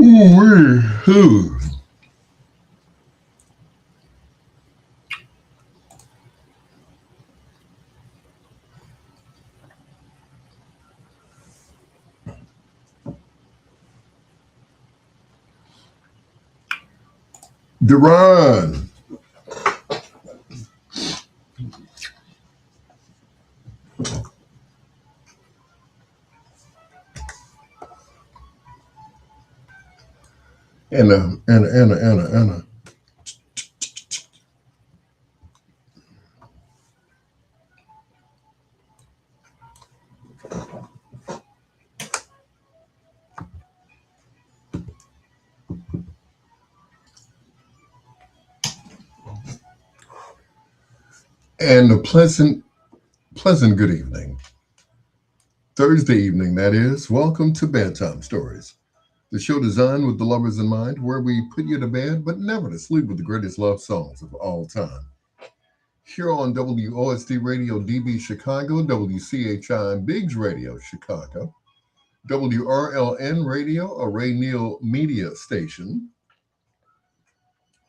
Ooh. Duran. Anna. And a pleasant good evening. Thursday evening, that is. Welcome to Bedtime Stories, the show designed with the lovers in mind, where we put you to bed, but never to sleep with the greatest love songs of all time. Here on WOSD Radio DB Chicago, WCHI Biggs Radio Chicago, WRLN Radio, Array Neal Media Station,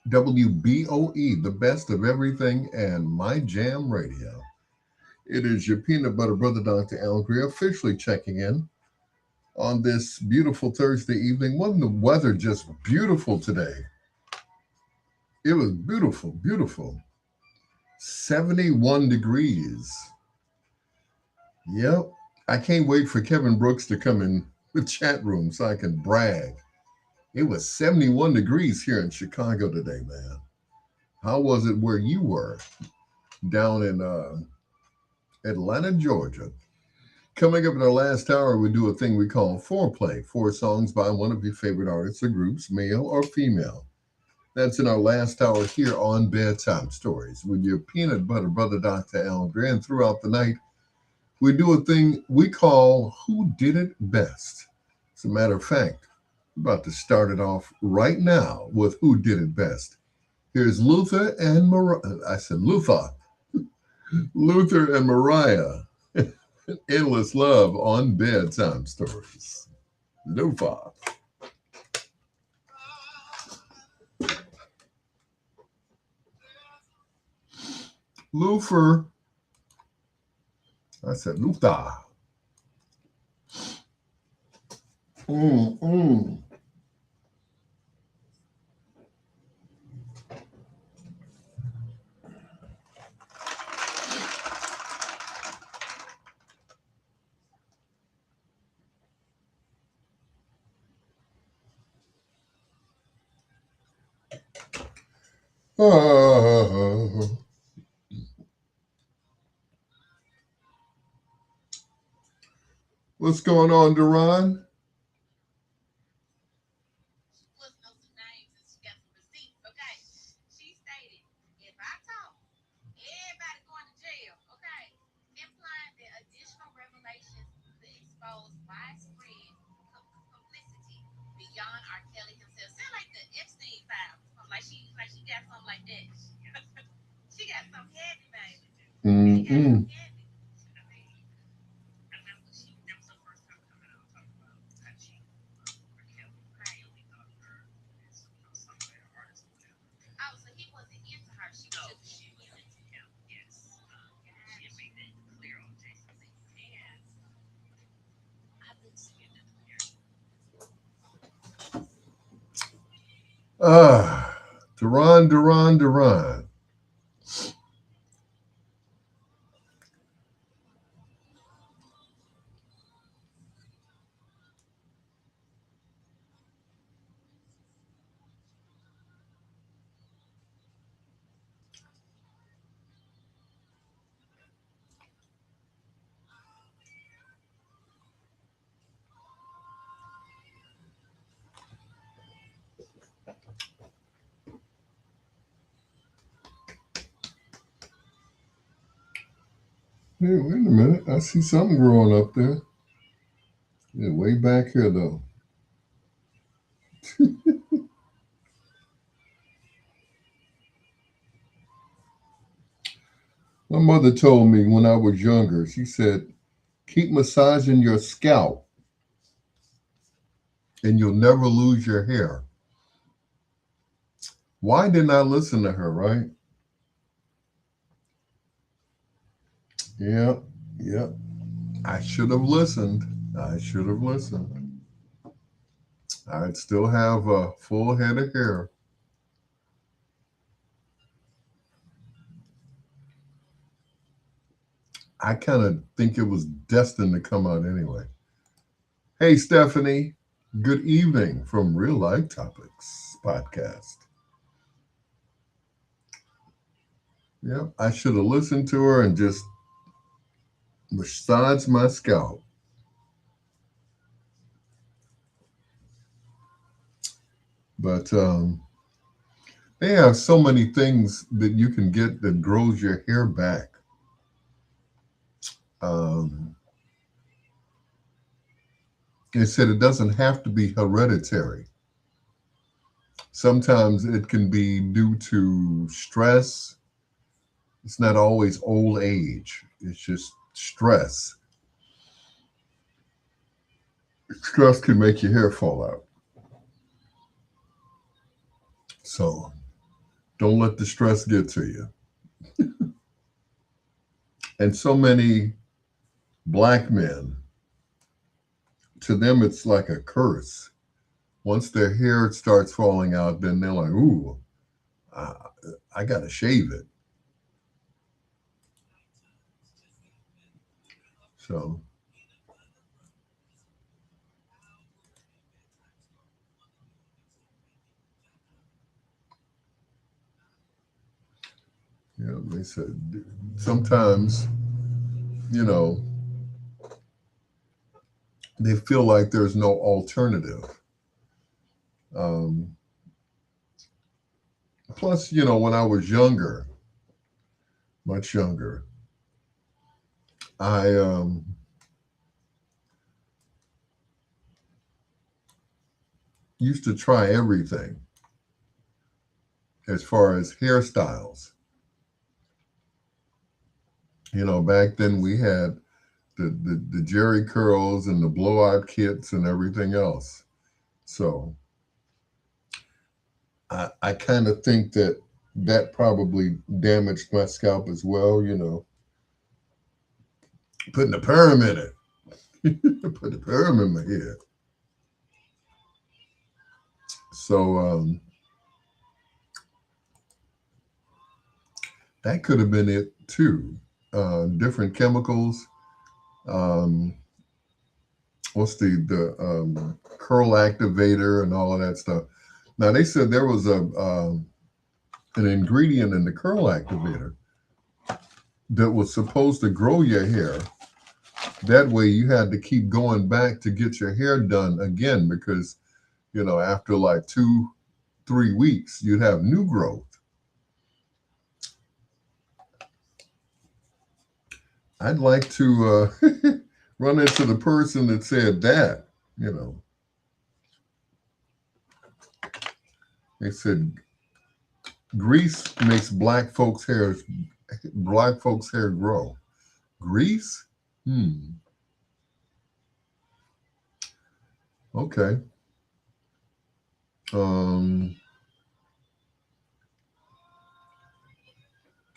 WBOE, the best of everything, and My Jam Radio. It is your peanut butter brother, Dr. Al Greer, officially checking in on this beautiful Thursday evening. Wasn't the weather just beautiful today? It was beautiful, beautiful. 71 degrees. Yep. I can't wait for Kevin Brooks to come in the chat room so I can brag. It was 71 degrees here in Chicago today, man. How was it where you were? Down in Atlanta, Georgia. Coming up in our last hour, we do a thing we call foreplay. Four songs by one of your favorite artists or groups, male or female. That's in our last hour here on Bedtime Stories with your peanut butter brother, Dr. Al Greer. And throughout the night, we do a thing we call Who Did It Best. As a matter of fact, we're about to start it off right now with Who Did It Best. Here's Luther and Mariah. I said Luther. Luther and Mariah. Endless Love on Bedtime Stories. Luther. Luther. I said Luther. Mm-mm. Uh, what's going on, Duran? Mm-mm. Ah, Duran. Hey, wait a minute. I see something growing up there. Yeah, way back here, though. My mother told me when I was younger, she said, keep massaging your scalp. and you'll never lose your hair. Why didn't I listen to her, right? Yep, yep. I should have listened. I should have listened. I'd still have a full head of hair. I kind of think it was destined to come out anyway. Hey, Stephanie. Good evening from Real Life Topics podcast. Yep, I should have listened to her and just massaged my scalp. But they have so many things that you can get that grows your hair back. Um, it said it doesn't have to be hereditary. Sometimes it can be due to stress. It's not always old age. It's just stress. Stress can make your hair fall out. So don't let the stress get to you. And so many black men, to them, it's like a curse. Once their hair starts falling out, then they're like, ooh, I, I got to shave it. So, yeah, they said sometimes, you know, they feel like there's no alternative. Um, Plus, when I was younger, much younger, I used to try everything as far as hairstyles. Back then we had the Jerry curls and the blowout kits and everything else. So I kind of think that probably damaged my scalp as well. Putting a perm in it, put the perm in my head. So that could have been it too. Different chemicals. Um, what's the curl activator and all of that stuff. Now they said there was an ingredient in the curl activator that was supposed to grow your hair. That way you had to keep going back to get your hair done again because after like 2-3 weeks you'd have new growth. I'd like to run into the person that said that. You know, they said grease makes black folks' hair grow. Grease? Hmm. Okay. Um.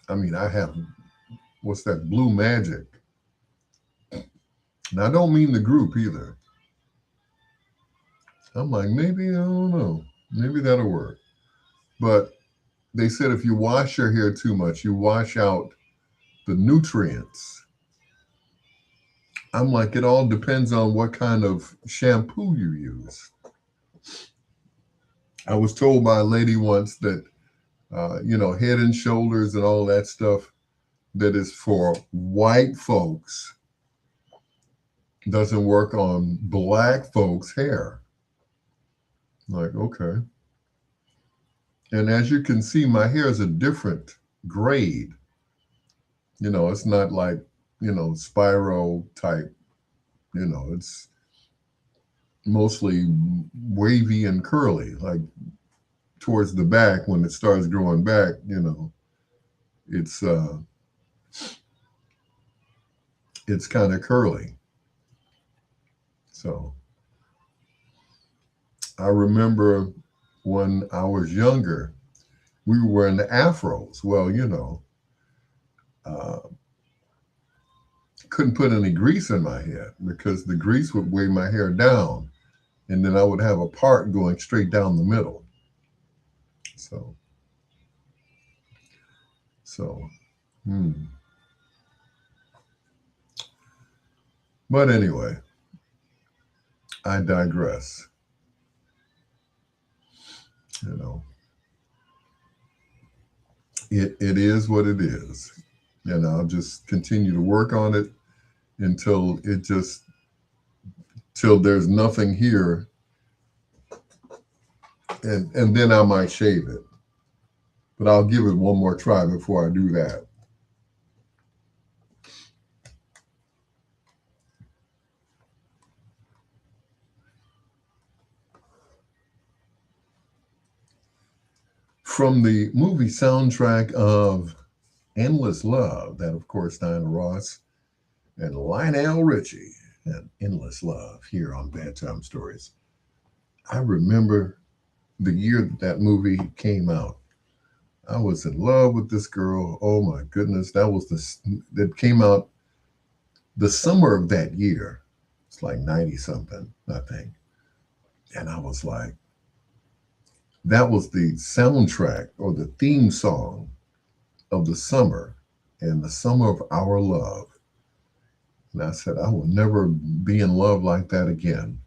I mean, I have what's that? Blue Magic. And I don't mean the group either. I'm like, maybe I don't know. Maybe that'll work. But they said if you wash your hair too much, you wash out the nutrients. I'm like, it all depends on what kind of shampoo you use. I was told by a lady once that, Head and Shoulders and all that stuff that is for white folks doesn't work on black folks' hair. Like, okay. And as you can see, my hair is a different grade. It's not like, spiral type. It's mostly wavy and curly. Like towards the back, when it starts growing back, it's it's kind of curly. So I remember when I was younger, we were wearing the afros. Well, uh, couldn't put any grease in my head because the grease would weigh my hair down, and then I would have a part going straight down the middle. So, so, hmm. But anyway, I digress. You know, it is what it is, and I'll just continue to work on it until it just till there's nothing here, and then I might shave it. But I'll give it one more try before I do that. From the movie soundtrack of Endless Love, that of course Diana Ross and Lionel Richie and Endless Love here on Bedtime Stories. I remember the year that movie came out. I was in love with this girl. Oh my goodness, that came out the summer of that year. It's like 90 something, I think. And I was like, that was the soundtrack or the theme song of the summer and the summer of our love. And I said, I will never be in love like that again.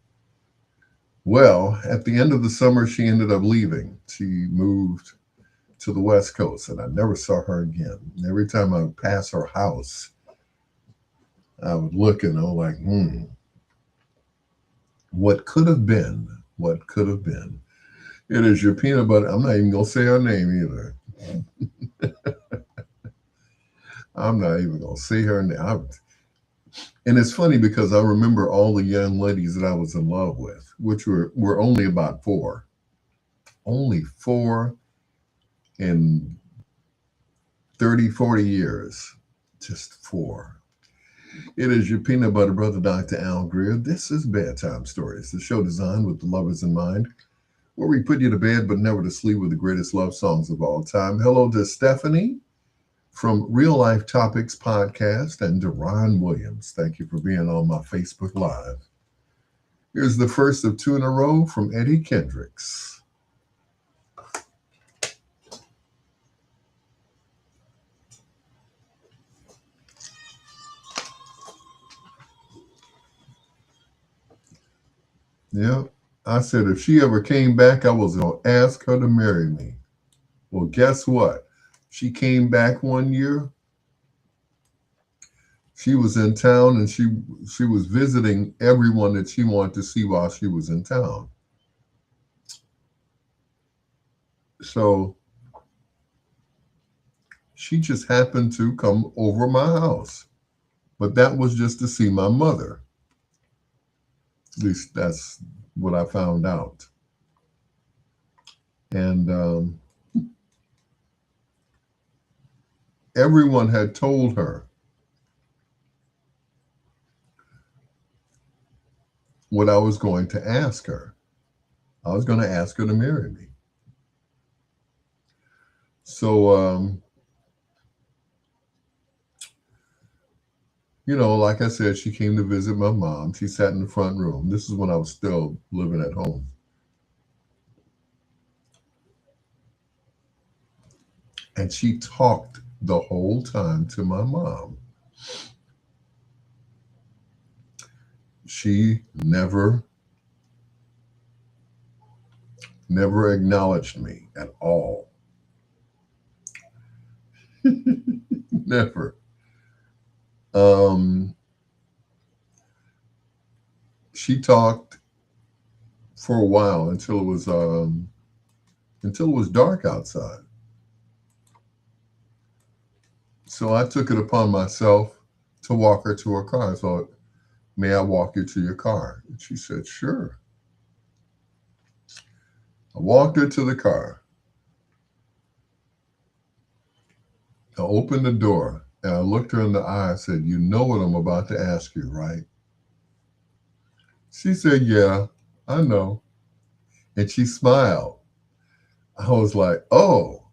Well, at the end of the summer, she ended up leaving. She moved to the West Coast, and I never saw her again. And every time I would pass her house, I would look and I was like, what could have been? What could have been? It is your peanut butter. I'm not even going to say her name either. I'm not even going to say her name. And it's funny because I remember all the young ladies that I was in love with, which were only about four. Only four in 30, 40 years. Just four. It is your peanut butter brother, Dr. Al Greer. This is Bedtime Stories, the show designed with the lovers in mind, where we put you to bed but never to sleep with the greatest love songs of all time. Hello to Stephanie from Real Life Topics Podcast and Deron Williams. Thank you for being on my Facebook Live. Here's the first of two in a row from Eddie Kendricks. Yeah, I said if she ever came back, I was going to ask her to marry me. Well, guess what? She came back one year. She was in town and she was visiting everyone that she wanted to see while she was in town. So she just happened to come over my house. But that was just to see my mother. At least that's what I found out. And everyone had told her what I was going to ask her. I was going to ask her to marry me. So, like I said, she came to visit my mom. She sat in the front room. This is when I was still living at home. And she talked the whole time to my mom. She never acknowledged me at all. Never. Um, she talked for a while until it was dark outside. So I took it upon myself to walk her to her car. I thought, may I walk you to your car? And she said, sure. I walked her to the car. I opened the door and I looked her in the eye. I said, you know what I'm about to ask you, right? She said, yeah, I know. And she smiled. I was like, oh,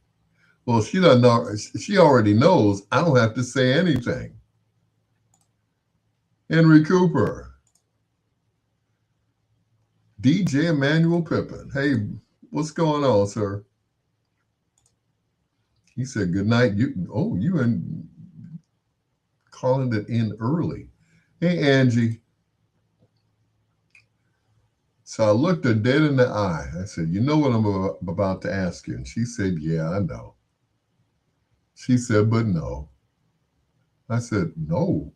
well, she doesn't know. She already knows. I don't have to say anything. Henry Cooper, DJ Emmanuel Pippin. Hey, what's going on, sir? He said, good night. You and calling it in early. Hey, Angie. So I looked her dead in the eye. I said, you know what I'm about to ask you? And she said, yeah, I know. She said, but no. I said, no.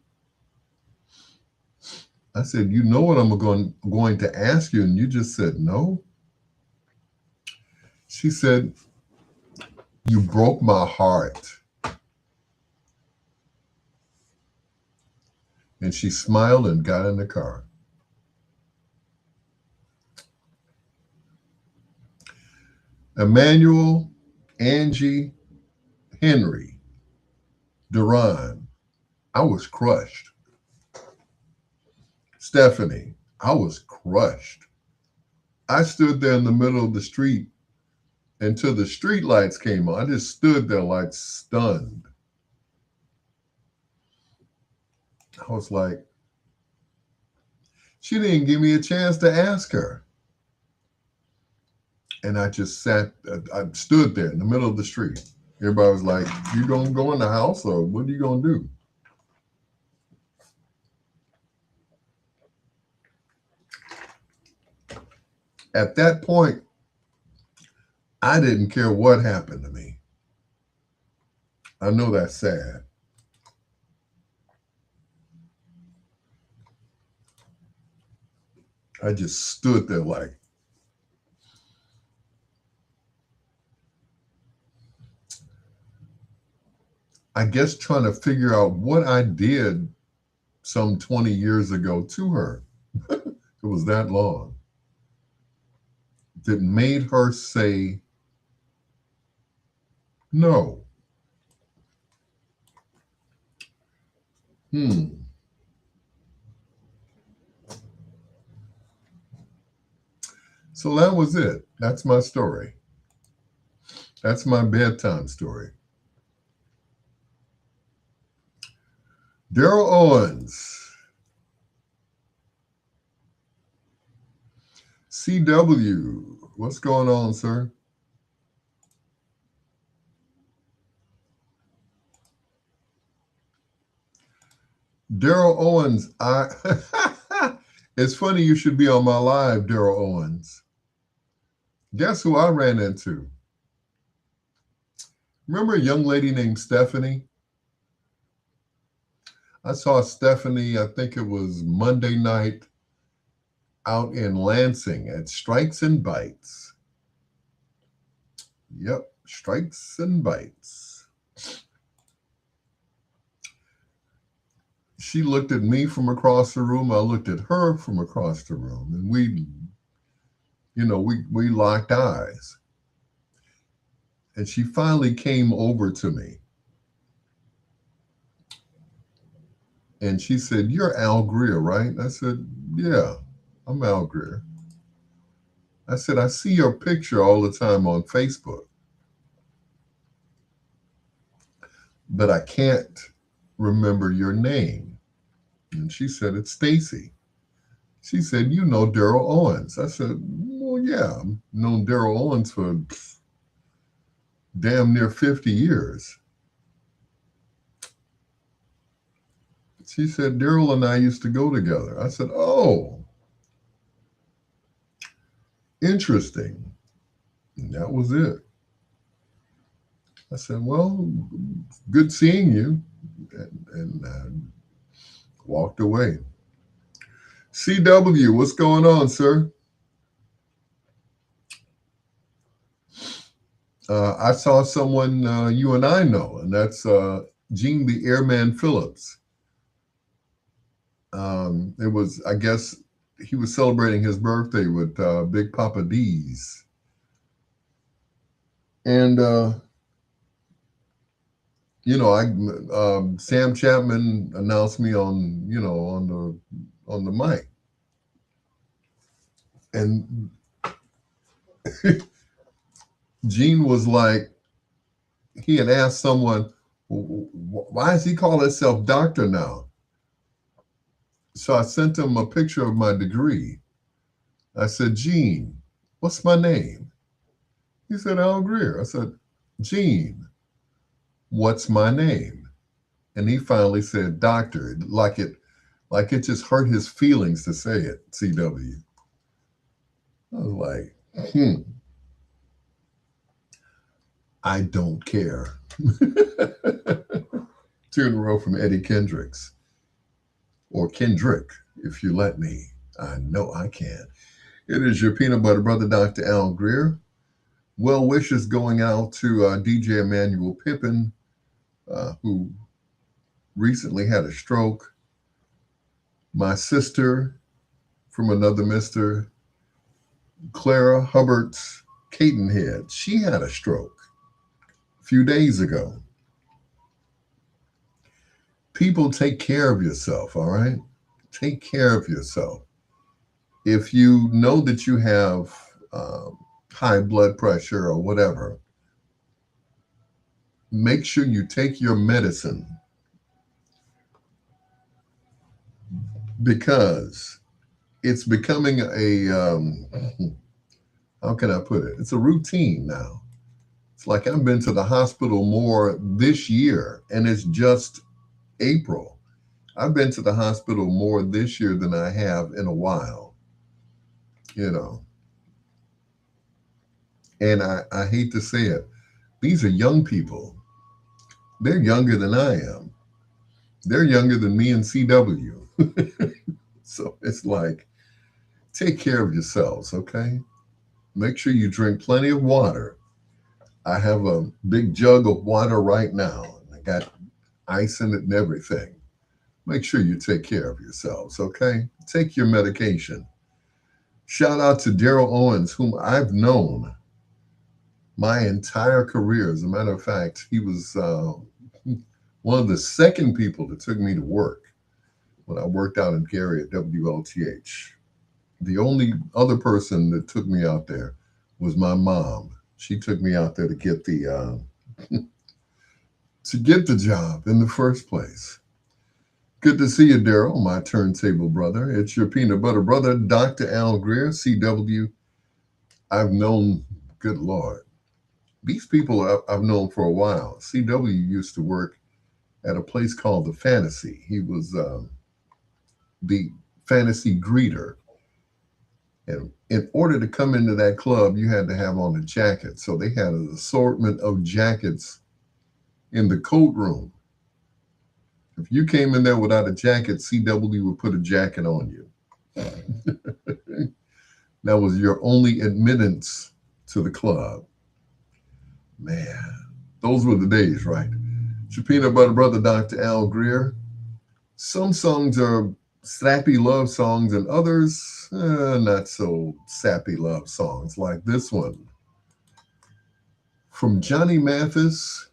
I said, you know what I'm going to ask you, and you just said no? She said, you broke my heart. And she smiled and got in the car. Emmanuel, Angie, Henry, Duran, I was crushed. Stephanie, I was crushed. I stood there in the middle of the street until the street lights came on. I just stood there like stunned. I was like, she didn't give me a chance to ask her. And I just I stood there in the middle of the street. Everybody was like, you gonna go in the house or what are you gonna do? At that point, I didn't care what happened to me. I know that's sad. I just stood there like, I guess trying to figure out what I did some 20 years ago to her. It was that long. That made her say no. So that was it. That's my story. That's my bedtime story. Daryl Owens, CW. What's going on, sir? Daryl Owens, I it's funny you should be on my live, Daryl Owens. Guess who I ran into? Remember a young lady named Stephanie? I saw Stephanie, I think it was Monday night out in Lansing at Strikes and Bites. Yep, Strikes and Bites. She looked at me from across the room. I looked at her from across the room. And we locked eyes. And she finally came over to me. And she said, you're Al Greer, right? I said, yeah, I'm Al Greer. I said, I see your picture all the time on Facebook, but I can't remember your name. And she said, it's Stacy. She said, you know Daryl Owens. I said, well, yeah, I've known Daryl Owens for damn near 50 years. She said, Daryl and I used to go together. I said, oh, interesting. And that was it. I said, well, good seeing you. And walked away. CW, what's going on, sir? I saw someone you and I know, and that's Gene the Airman Phillips. It was, I guess, he was celebrating his birthday with Big Papa D's. And, Sam Chapman announced me on the mic. And Gene was like, he had asked someone, why does he call himself doctor now? So I sent him a picture of my degree. I said, Gene, what's my name? He said, Al Greer. I said, Gene, what's my name? And he finally said, doctor, like it just hurt his feelings to say it, CW. I was like, I don't care. Two in a row from Eddie Kendricks, or Kendrick, if you let me. I know I can. It is your peanut butter brother, Dr. Al Greer. Well wishes going out to DJ Emmanuel Pippin, who recently had a stroke. My sister from another Mr. Clara Hubbards Cadenhead, she had a stroke a few days ago. People, take care of yourself, all right? Take care of yourself. If you know that you have high blood pressure or whatever, make sure you take your medicine, because it's becoming how can I put it? It's a routine now. It's like I've been to the hospital more this year, and it's just April. I've been to the hospital more this year than I have in a while, you know. And I hate to say it, these are young people. They're younger than I am. They're younger than me and CW. So it's like, take care of yourselves, okay? Make sure you drink plenty of water. I have a big jug of water right now. I got ice in it and everything. Make sure you take care of yourselves, okay? Take your medication. Shout out to Daryl Owens, whom I've known my entire career. As a matter of fact, he was one of the second people that took me to work when I worked out in Gary at WLTH. The only other person that took me out there was my mom. She took me out there to get the job in the first place. Good to see you, Daryl, my turntable brother. It's your peanut butter brother, Dr. Al Greer, CW. I've known, good Lord, these people I've known for a while. CW used to work at a place called the Fantasy. He was the fantasy greeter. And in order to come into that club, you had to have on a jacket. So they had an assortment of jackets in the coat room. If you came in there without a jacket, CW would put a jacket on you. That was your only admittance to the club. Man, those were the days, right? It's your peanut butter brother, Dr. Al Greer. Some songs are sappy love songs, and others not so sappy love songs, like this one from Johnny Mathis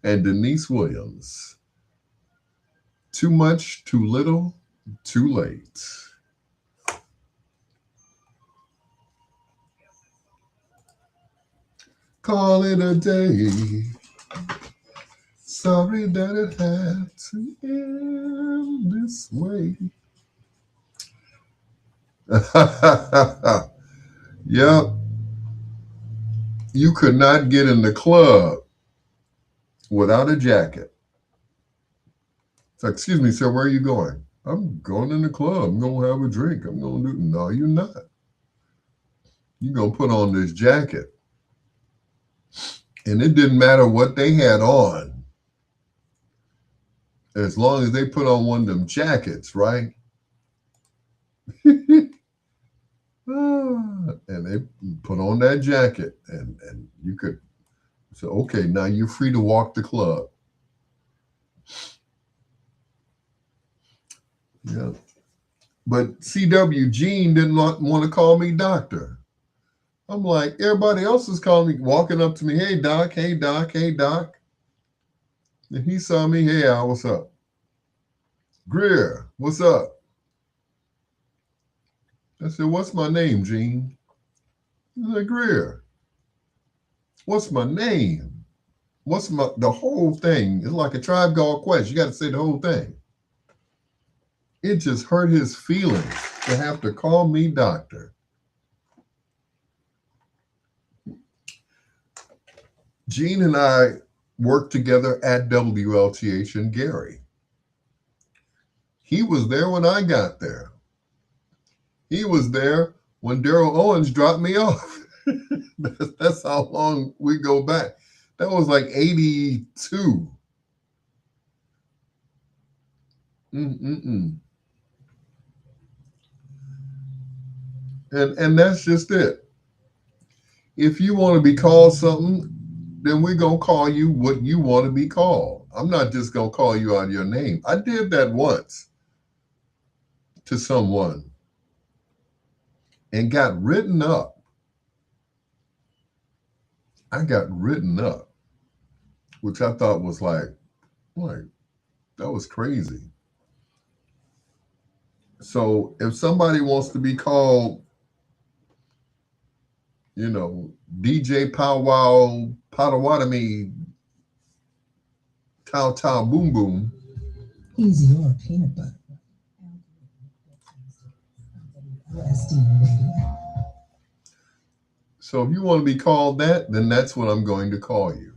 and Denise Williams. Too much, too little, too late. Call it a day. Sorry that it had to end this way. Yep, you could not get in the club without a jacket. So, excuse me, sir, where are you going? I'm going in the club. I'm going to have a drink. I'm going to do. No, you're not. You're going to put on this jacket. And it didn't matter what they had on, as long as they put on one of them jackets, right? And they put on that jacket, and you could say, okay, now you're free to walk the club. Yeah. But CW Gene didn't want to call me doctor. I'm like, everybody else is calling me, walking up to me, hey doc, hey doc, hey doc. And he saw me, hey Al, what's up? Greer, what's up? I said, what's my name, Gene? He's like, Greer, what's my name? What's the whole thing? It's like a Tribe Called Quest. You got to say the whole thing. It just hurt his feelings to have to call me doctor. Gene and I worked together at WLTH in Gary. He was there when I got there. He was there when Daryl Owens dropped me off. That's how long we go back. That was like 82. Mm-mm-mm. And that's just it. If you want to be called something, then we're going to call you what you want to be called. I'm not just going to call you out your name. I did that once to someone and got written up. I got written up, which I thought was like that was crazy. So if somebody wants to be called, you know, DJ Powwow Potawatomi Tow Tow Boom Boom. Easy or peanut butter. LSD radio. So if you want to be called that, then that's what I'm going to call you.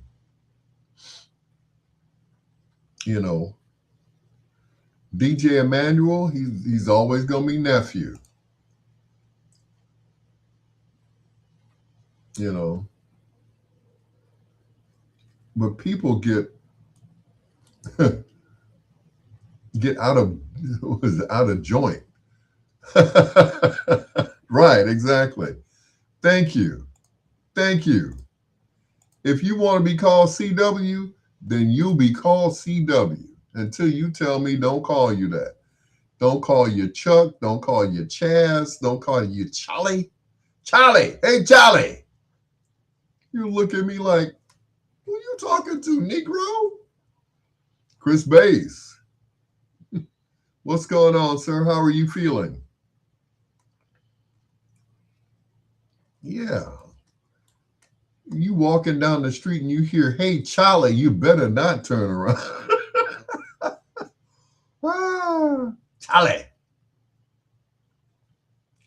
You know, DJ Emmanuel, he's always gonna be nephew. You know, but people get out of was it, out of joint. Right, exactly. Thank you. Thank you. If you want to be called CW, then you'll be called CW until you tell me don't call you that. Don't call you Chuck. Don't call you Chaz. Don't call you Charlie. Charlie. Hey, Charlie. You look at me like, who you talking to, Negro? Chris Bass. What's going on, sir? How are you feeling? Yeah. You walking down the street and you hear, hey, Charlie, you better not turn around. Ah, Charlie.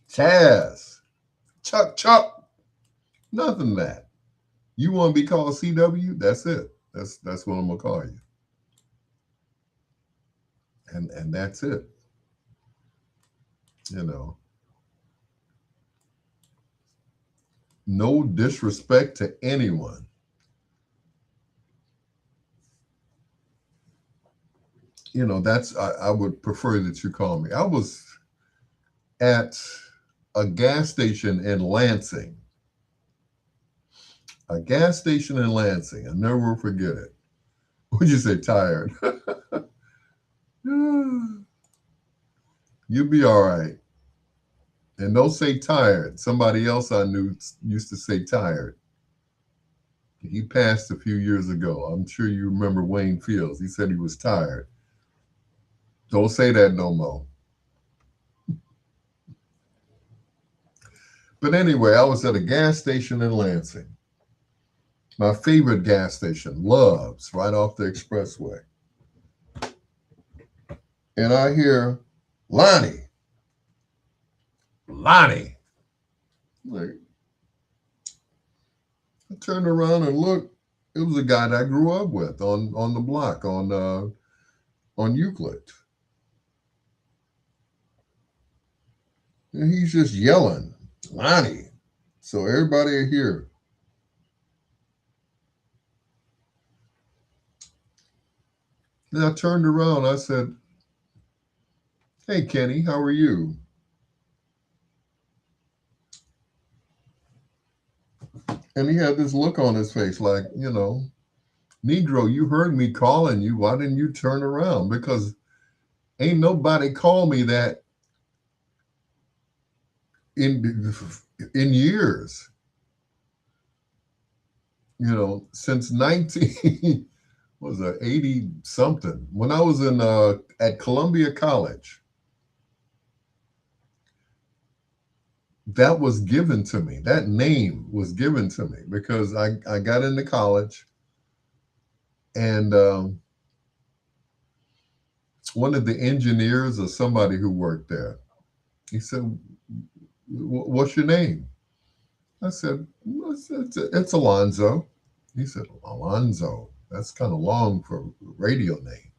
Chaz. Chuck. Nothing that. You want to be called CW? That's it. That's what I'm gonna call you. And that's it. You know. No disrespect to anyone. You know, that's I would prefer that you call me. I was at a gas station in Lansing. A gas station in Lansing. I never will forget it. Would you say tired? You'll be all right. And don't say tired. Somebody else I knew used to say tired. He passed a few years ago. I'm sure you remember Wayne Fields. He said he was tired. Don't say that no more. But anyway, I was at a gas station in Lansing. My favorite gas station, Love's, right off the expressway. And I hear Lonnie. Lonnie. Like, I turned around and looked. It was a guy that I grew up with on the block on Euclid. And he's just yelling, Lonnie. So everybody here. Then I turned around. I said, hey, Kenny, how are you? And he had this look on his face like, you know, Negro, you heard me calling you. Why didn't you turn around? Because ain't nobody called me that in in years. You know, since 19 was it 80 something. When I was in at Columbia College, that was given to me. That name was given to me because I got into college, and one of the engineers or somebody who worked there, he said, "What's your name?" I said, "It's Alonzo." He said, "Alonzo, that's kind of long for a radio name."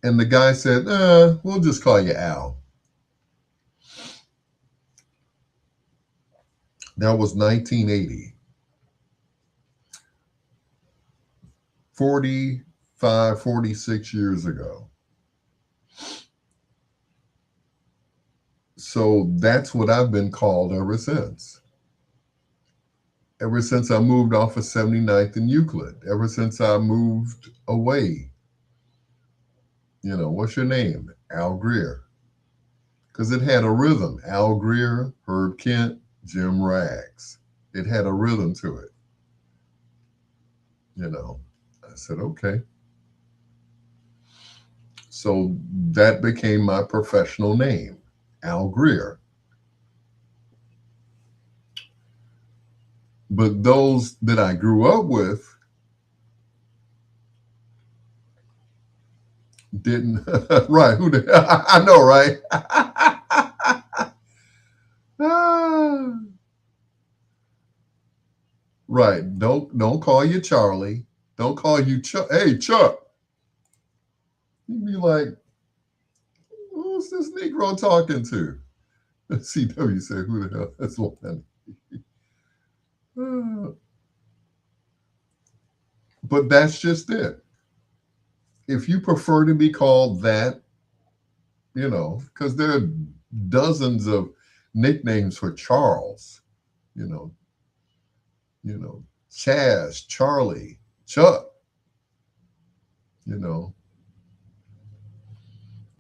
And the guy said, "We'll just call you Al." That was 1980, 45, 46 years ago. So that's what I've been called ever since. Ever since I moved off of 79th and Euclid, ever since I moved away. What's your name? Al Greer. Because it had a rhythm. Al Greer, Herb Kent, Jim Rags. It had a rhythm to it. I said, okay. So that became my professional name, Al Greer. But those that I grew up with didn't. Right? Who the? I know, right? Right. Don't call you Charlie. Don't call you Chuck. Hey, Chuck. You'd be like, who's this Negro talking to? CW said, who the hell? That's Lonnie. But that's just it. If you prefer to be called that, because there are dozens of nicknames for Charles, you know, Chaz, Charlie, Chuck, you know,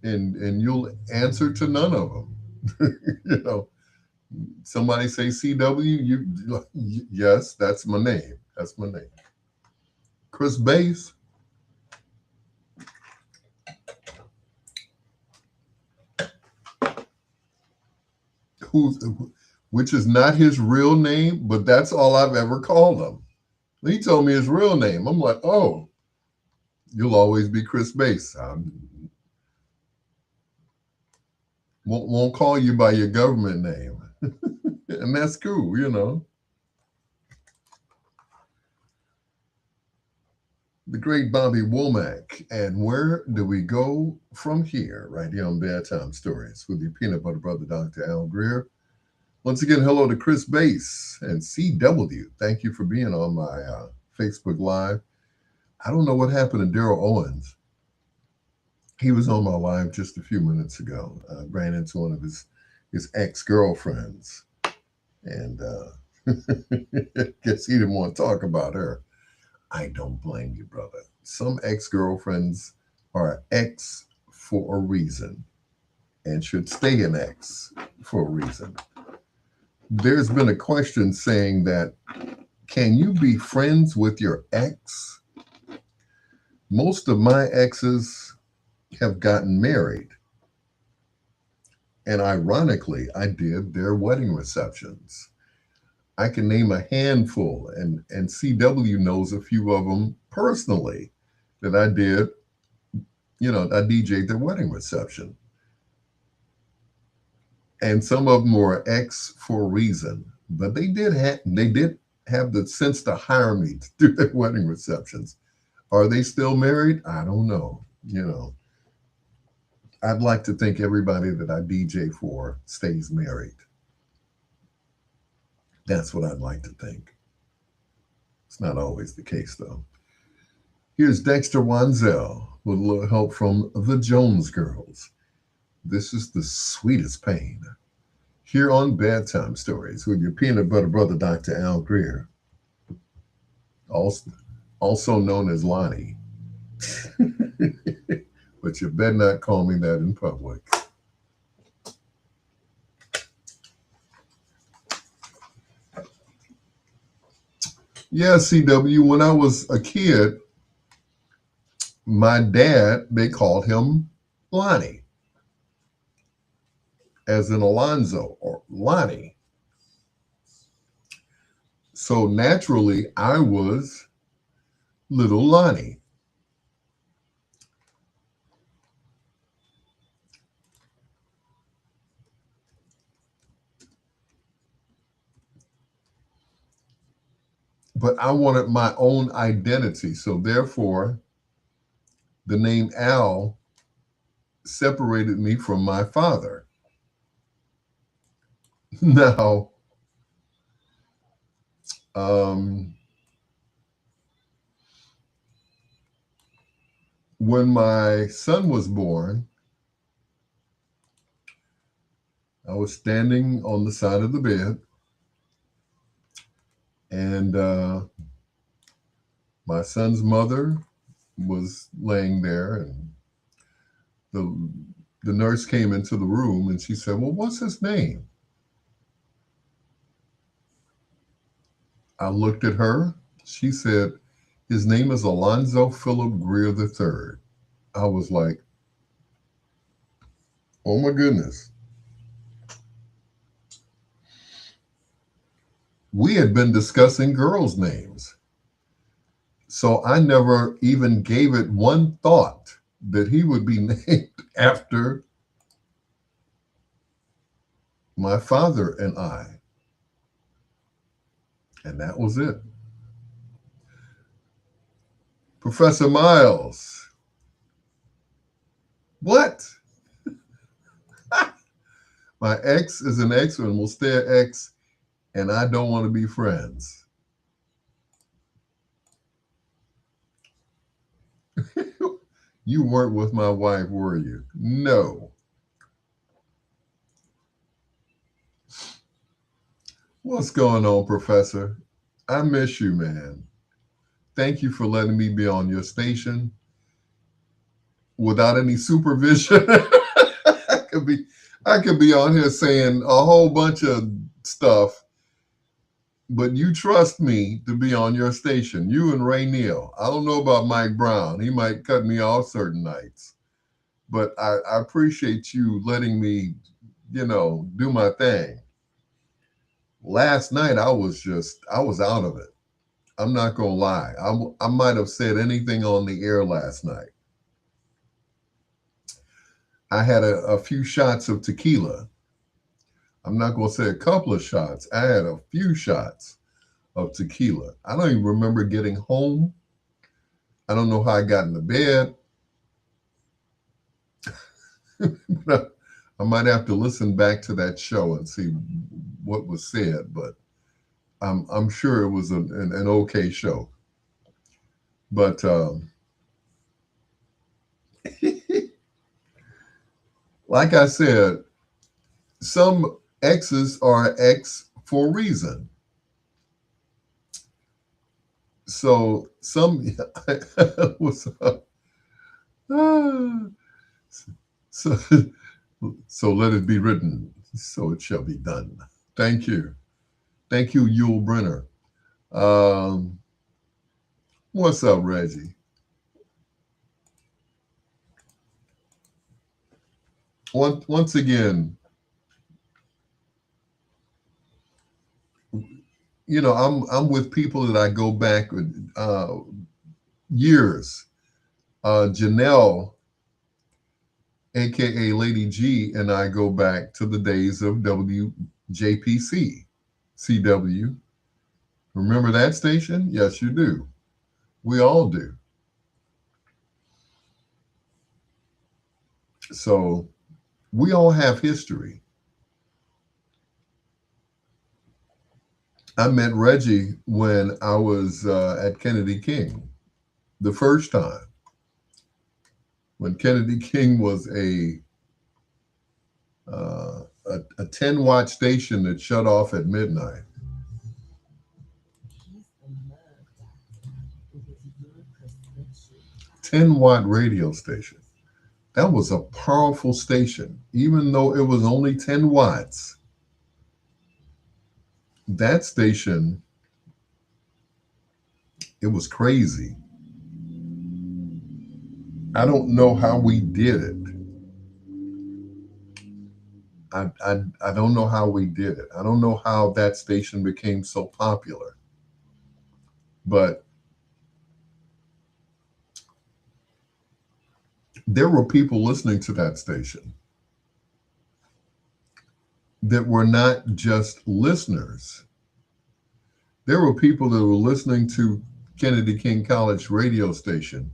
and you'll answer to none of them. you know, Somebody say CW, yes, that's my name. That's my name. Chris Bass, who's which is not his real name, but that's all I've ever called him. He told me his real name. I'm like, oh, you'll always be Chris Bass. I won't call you by your government name. And that's cool. The great Bobby Womack. And where do we go from here? Right here on Bedtime Stories with your peanut butter brother, Dr. Al Greer. Once again, hello to Chris Bass and CW. Thank you for being on my Facebook Live. I don't know what happened to Daryl Owens. He was on my live just a few minutes ago. I ran into one of his ex-girlfriends, and guess he didn't want to talk about her. I don't blame you, brother. Some ex-girlfriends are ex for a reason and should stay an ex for a reason. There's been a question saying that, can you be friends with your ex? Most of my exes have gotten married. And ironically, I did their wedding receptions. I can name a handful, and CW knows a few of them personally that I did. I DJ'd their wedding reception. And some of them were ex for a reason, but they did have the sense to hire me to do their wedding receptions. Are they still married? I don't know. I'd like to think everybody that I DJ for stays married. That's what I'd like to think. It's not always the case, though. Here's Dexter Wanzel with a little help from the Jones Girls. This is the sweetest pain. Here on Bedtime Stories with your peanut butter brother, Dr. Al Greer, also known as Lonnie. But you better not call me that in public. Yeah, CW, when I was a kid, my dad, they called him Lonnie. as in Alonzo or Lonnie. So naturally, I was little Lonnie. But I wanted my own identity. So therefore, the name Al separated me from my father. Now, um, when my son was born, I was standing on the side of the bed, and my son's mother was laying there, and the the nurse came into the room, and she said, "Well, what's his name?" I looked at her. She said, "His name is Alonzo Philip Greer III." I was like, "Oh my goodness." We had been discussing girls' names. So I never even gave it one thought that he would be named after my father and I. And that was it. Professor Miles, what? My ex is an ex and will stay an ex, and I don't want to be friends. You weren't with my wife, were you? No. What's going on, Professor? I miss you, man. Thank you for letting me be on your station without any supervision. I could be I could be on here saying a whole bunch of stuff, but you trust me to be on your station. You and Ray Neal. I don't know about Mike Brown. He might cut me off certain nights. But I appreciate you letting me, do my thing. Last night I was out of it. I'm not gonna lie. I might have said anything on the air last night. I had a few shots of tequila. I'm not gonna say a couple of shots. I had a few shots of tequila. I don't even remember getting home. I don't know how I got into bed. I might have to listen back to that show and see what was said, but I'm sure it was an okay show. But like I said, some exes are ex for a reason. So some what's up? Ah, so so let it be written, so it shall be done. Thank you. Thank you, Yul Brenner. Um, what's up, Reggie? Once again, I'm with people that I go back years. Janelle, aka Lady G, and I go back to the days of WJPC, CW. Remember that station? Yes, you do. We all do. So we all have history. I met Reggie when I was at Kennedy King the first time, when Kennedy King was a 10-watt station that shut off at midnight. 10-watt radio station. That was a powerful station, even though it was only 10 watts. That station, it was crazy. I don't know how we did it. I don't know how we did it. I don't know how that station became so popular, but there were people listening to that station that were not just listeners. There were people that were listening to Kennedy King College radio station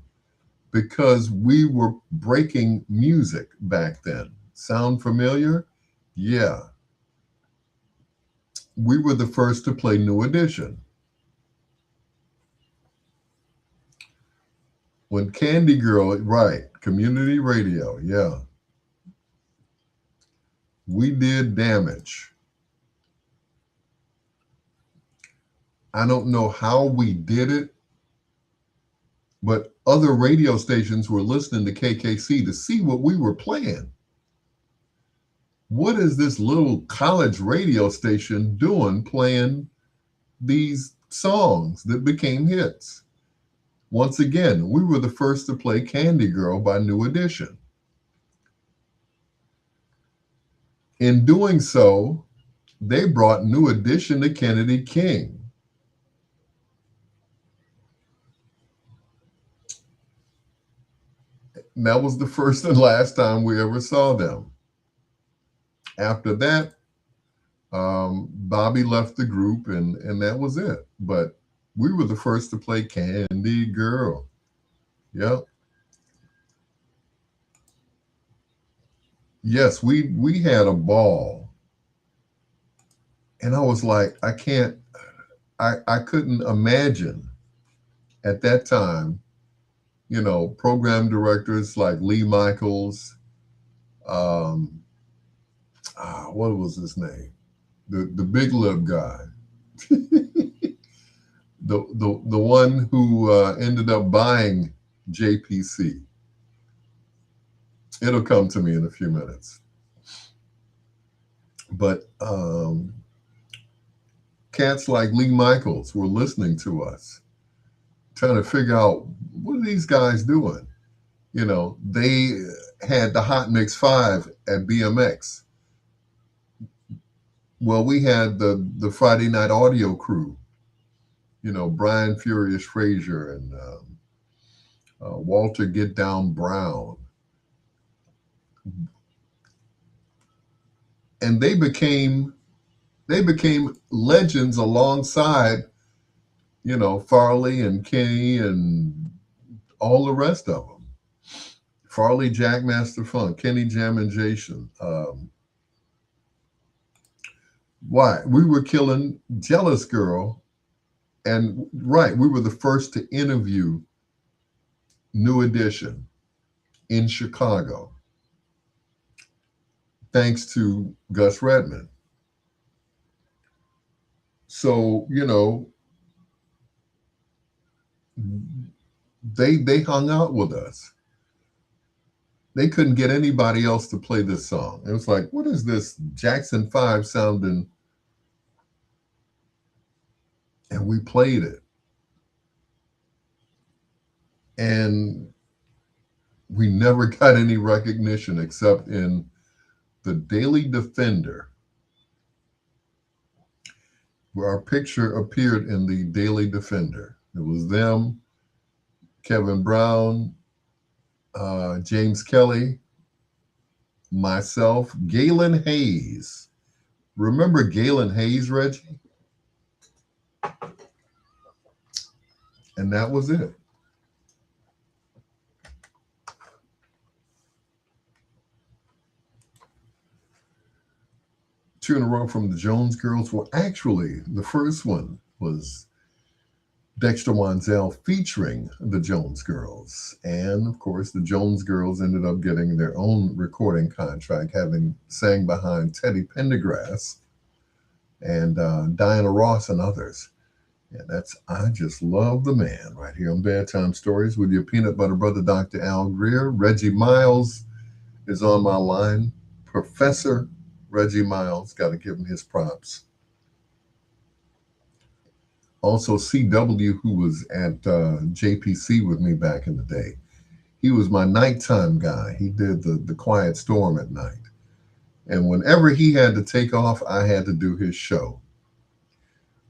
because we were breaking music back then. Sound familiar? Yeah. We were the first to play New Edition. When Candy Girl, right, community radio, yeah. We did damage. I don't know how we did it, but other radio stations were listening to KKC to see what we were playing. What is this little college radio station doing playing these songs that became hits? Once again, we were the first to play Candy Girl by New Edition. In doing so, they brought New Edition to Kennedy King. And that was the first and last time we ever saw them. After that, Bobby left the group, and that was it. But we were the first to play Candy Girl. Yep. Yes, we had a ball. And I was like, I couldn't imagine at that time, program directors like Lee Michaels, um, what was his name? The big lip guy, the one who ended up buying JPC. It'll come to me in a few minutes. But cats like Lee Michaels were listening to us, trying to figure out what are these guys doing. They had the Hot Mix 5 at BMX. Well, we had the Friday Night Audio crew, Brian Furious Frazier and Walter Get Down Brown. And they became legends alongside, Farley and Kenny and all the rest of them. Farley Jackmaster Funk, Kenny Jam and Jason. Why? We were killing Jealous Girl. And right, we were the first to interview New Edition in Chicago, thanks to Gus Redman. So, they hung out with us. They couldn't get anybody else to play this song. It was like, what is this Jackson 5 sounding? And we played it. And we never got any recognition except in the Daily Defender, where our picture appeared in the Daily Defender. It was them, Kevin Brown, James Kelly, myself, Galen Hayes. Remember Galen Hayes, Reggie? And that was it. Two in a row from the Jones Girls. Well, actually, the first one was Dexter Wansell featuring the Jones Girls. And of course, the Jones Girls ended up getting their own recording contract, having sang behind Teddy Pendergrass and Diana Ross and others. And that's I Just Love the Man right here on Bedtime Stories with your peanut butter brother, Dr. Al Greer. Reggie Miles is on my line. Professor Reggie Miles, got to give him his props. Also, CW, who was at JPC with me back in the day. He was my nighttime guy. He did the Quiet Storm at night. And whenever he had to take off, I had to do his show,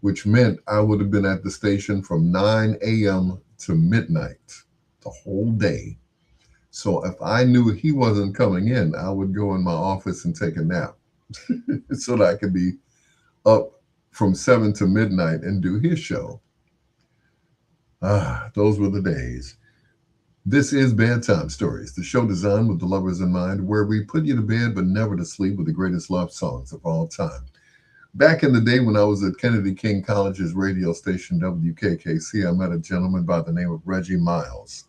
which meant I would have been at the station from 9 a.m. to midnight the whole day. So if I knew he wasn't coming in, I would go in my office and take a nap so that I could be up from 7 to midnight and do his show. Ah, those were the days. This is Bedtime Stories, the show designed with the lovers in mind, where we put you to bed but never to sleep with the greatest love songs of all time. Back in the day when I was at Kennedy King College's radio station WKKC, I met a gentleman by the name of Reggie Miles.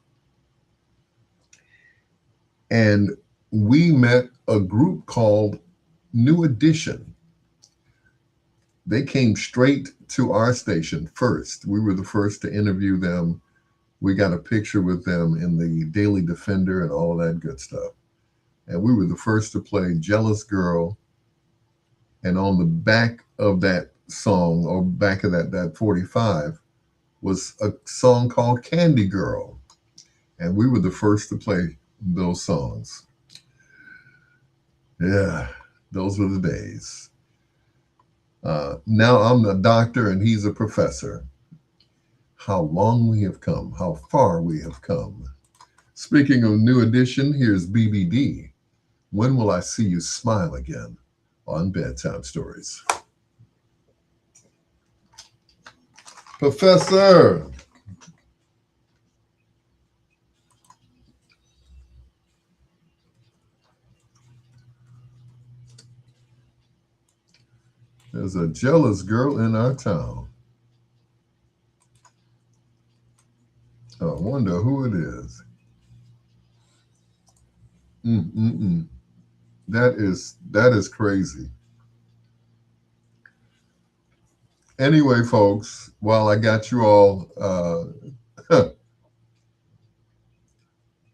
And we met a group called New Edition. They came straight to our station first. We were the first to interview them. We got a picture with them in the Daily Defender and all of that good stuff. And we were the first to play Jealous Girl. And on the back of that song, or back of that 45, was a song called Candy Girl. And we were the first to play those songs. Yeah, those were the days. Now I'm a doctor and he's a professor. How long we have come, how far we have come. Speaking of New Edition, here's BBD. When will I see you smile again on Bedtime Stories? Professor! There's a jealous girl in our town. I wonder who it is. Mm-mm-mm. That is crazy. Anyway, folks, while I got you all,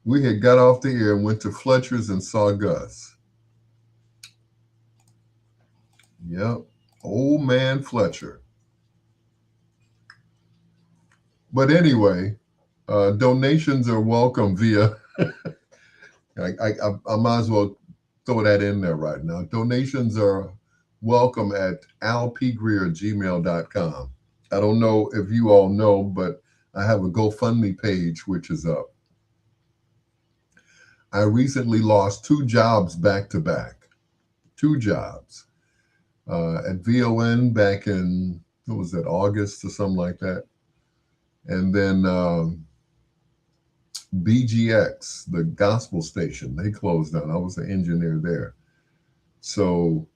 we had got off the air and went to Fletcher's and saw Gus. Yep, old man Fletcher. But anyway, donations are welcome via. I might as well throw that in there right now. Donations are welcome at alpgreer@gmail.com. I don't know if you all know, but I have a GoFundMe page which is up. I recently lost 2 jobs back to back. 2 jobs. At VON back in, what was that, August or something like that. And then BGX, the gospel station, they closed down. I was the engineer there. So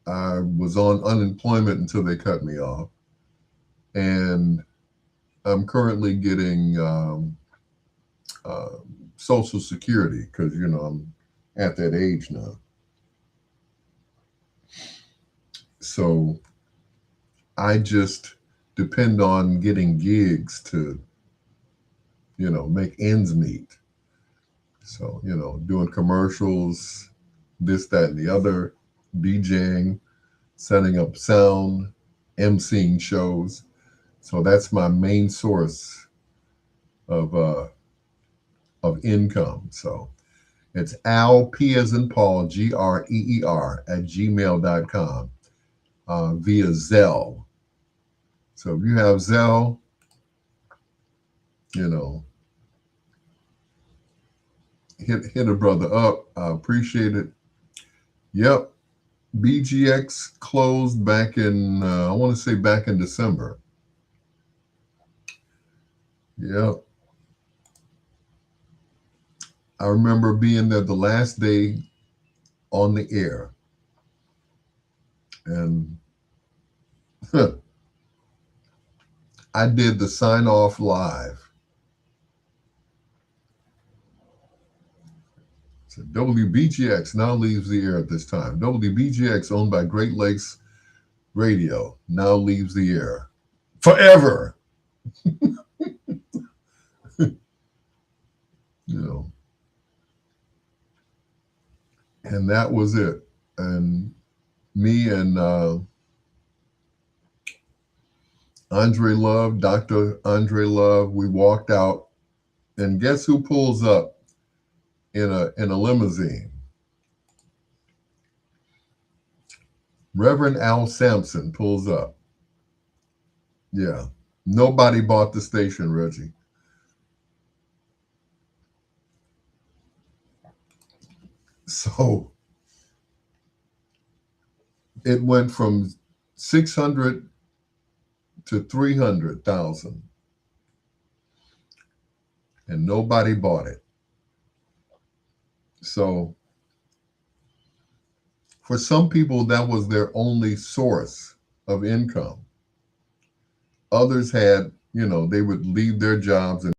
I was on unemployment until they cut me off. And I'm currently getting Social Security because, I'm at that age now. So I just depend on getting gigs to, make ends meet. So, doing commercials, this, that, and the other, DJing, setting up sound, emceeing shows. So that's my main source of income. So it's Al P as in Paul, GREER @gmail.com via Zelle. So if you have Zelle, hit a brother up. I appreciate it. Yep. BGX closed back in, I want to say back in December. Yep. I remember being there the last day on the air. And I did the sign off live. So WBGX now leaves the air at this time. WBGX, owned by Great Lakes Radio, now leaves the air forever. And that was it. And me and Andre Love, Dr. Andre Love, we walked out, and guess who pulls up in a limousine? Reverend Al Sampson pulls up. Yeah. Nobody bought the station, Reggie. So it went from 600 to 300,000 and nobody bought it. So for some people, that was their only source of income. Others had, they would leave their jobs and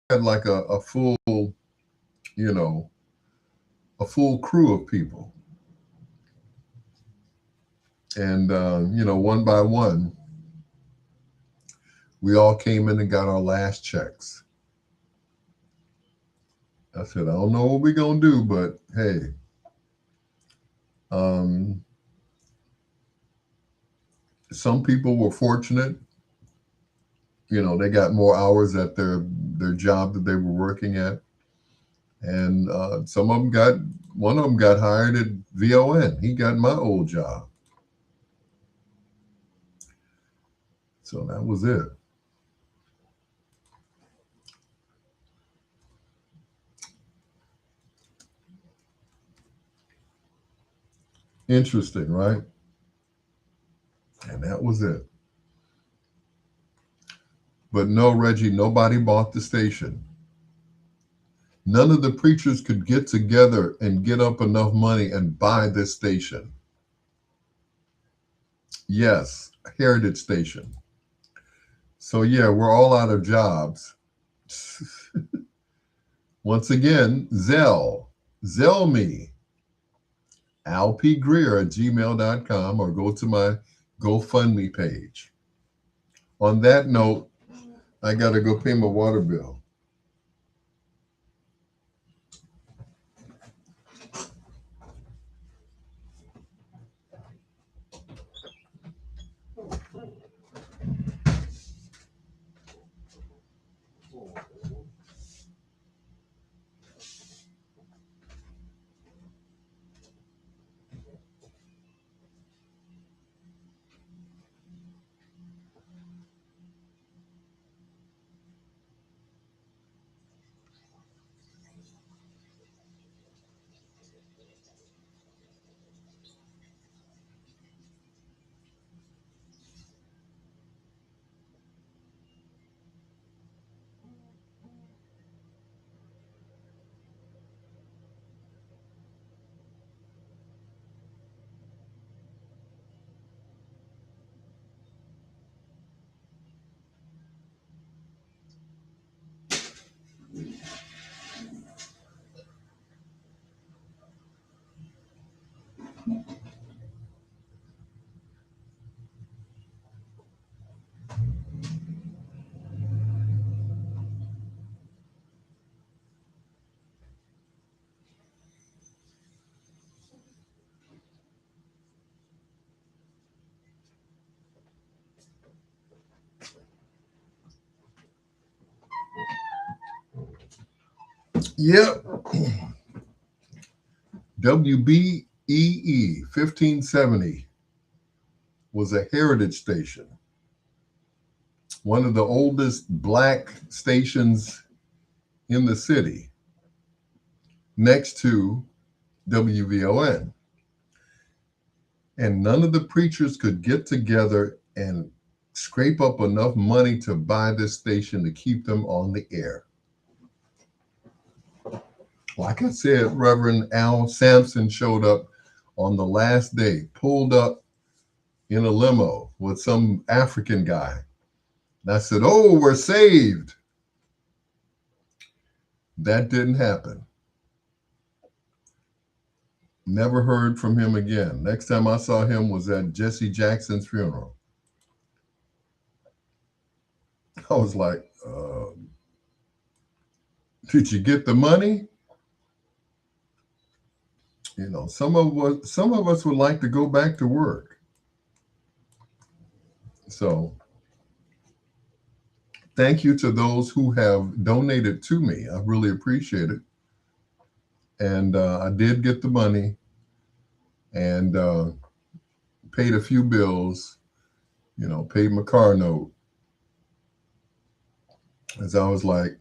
had like a full, you know, a full crew of people. And, one by one, we all came in and got our last checks. I said, I don't know what we're going to do, but hey, um, some people were fortunate. They got more hours at their job that they were working at. And some of them one of them got hired at VON. He got my old job. So that was it. Interesting, right? And that was it. But no, Reggie, nobody bought the station. None of the preachers could get together and get up enough money and buy this station. Yes, Heritage Station. So yeah, we're all out of jobs. Once again, Zell me, Greer at gmail.com, or go to my GoFundMe page. On that note, I got to go pay my water bill. Yep, WBEE 1570 was a heritage station, one of the oldest black stations in the city, next to WVON. And none of the preachers could get together and scrape up enough money to buy this station to keep them on the air. Like I said, Reverend Al Sampson showed up on the last day, pulled up in a limo with some African guy. And I said, oh, we're saved. That didn't happen. Never heard from him again. Next time I saw him was at Jesse Jackson's funeral. I was like, did you get the money? Some of us would like to go back to work. So thank you to those who have donated to me. I really appreciate it. And I did get the money. and paid a few bills, paid my car note. As I was like,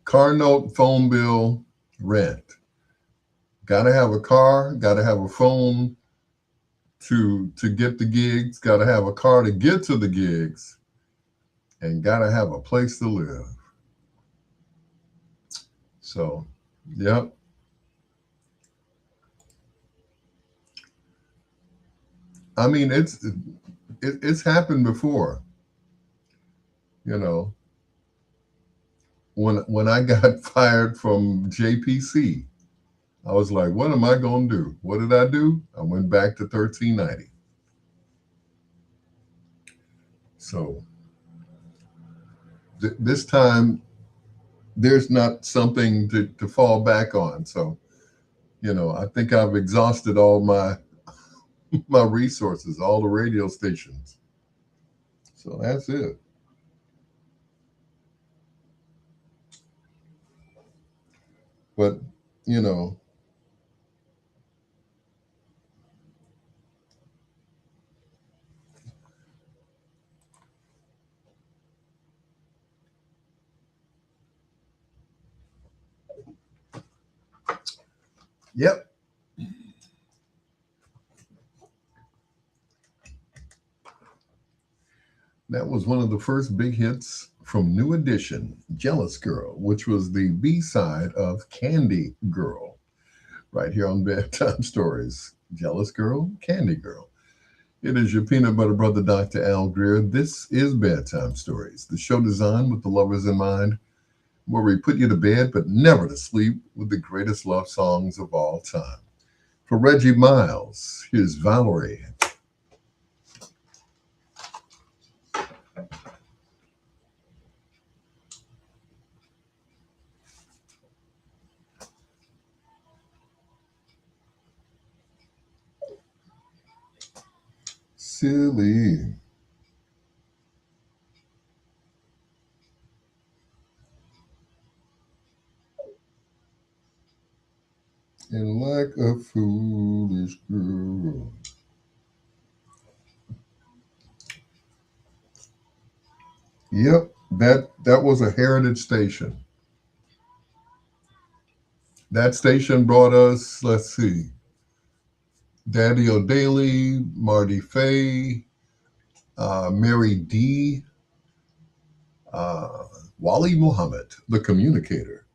car note, phone bill, rent. Got to have a car, got to have a phone to get the gigs, got to have a car to get to the gigs, and got to have a place to live. So, yep. I mean, it's happened before. You know, when I got fired from JPC, I was like, what am I gonna do? What did I do? I went back to 1390. So this time there's not something to fall back on. So I think I've exhausted all my my resources, all the radio stations. So that's it. But you know, yep, that was one of the first big hits from New Edition, Jealous Girl, which was the B side of Candy Girl, right here on Bedtime Stories. Jealous Girl, Candy Girl. It is your peanut butter brother, Dr. Al Greer. This is Bedtime Stories, the show designed with the lovers in mind, where we put you to bed but never to sleep with the greatest love songs of all time. For Reggie Miles, here's Valerie. Silly. And like a foolish girl. Yep, that was a heritage station. That station brought us, let's see, Daddy O'Daly, Marty Faye, Mary D, uh, Wally Muhammad, the communicator,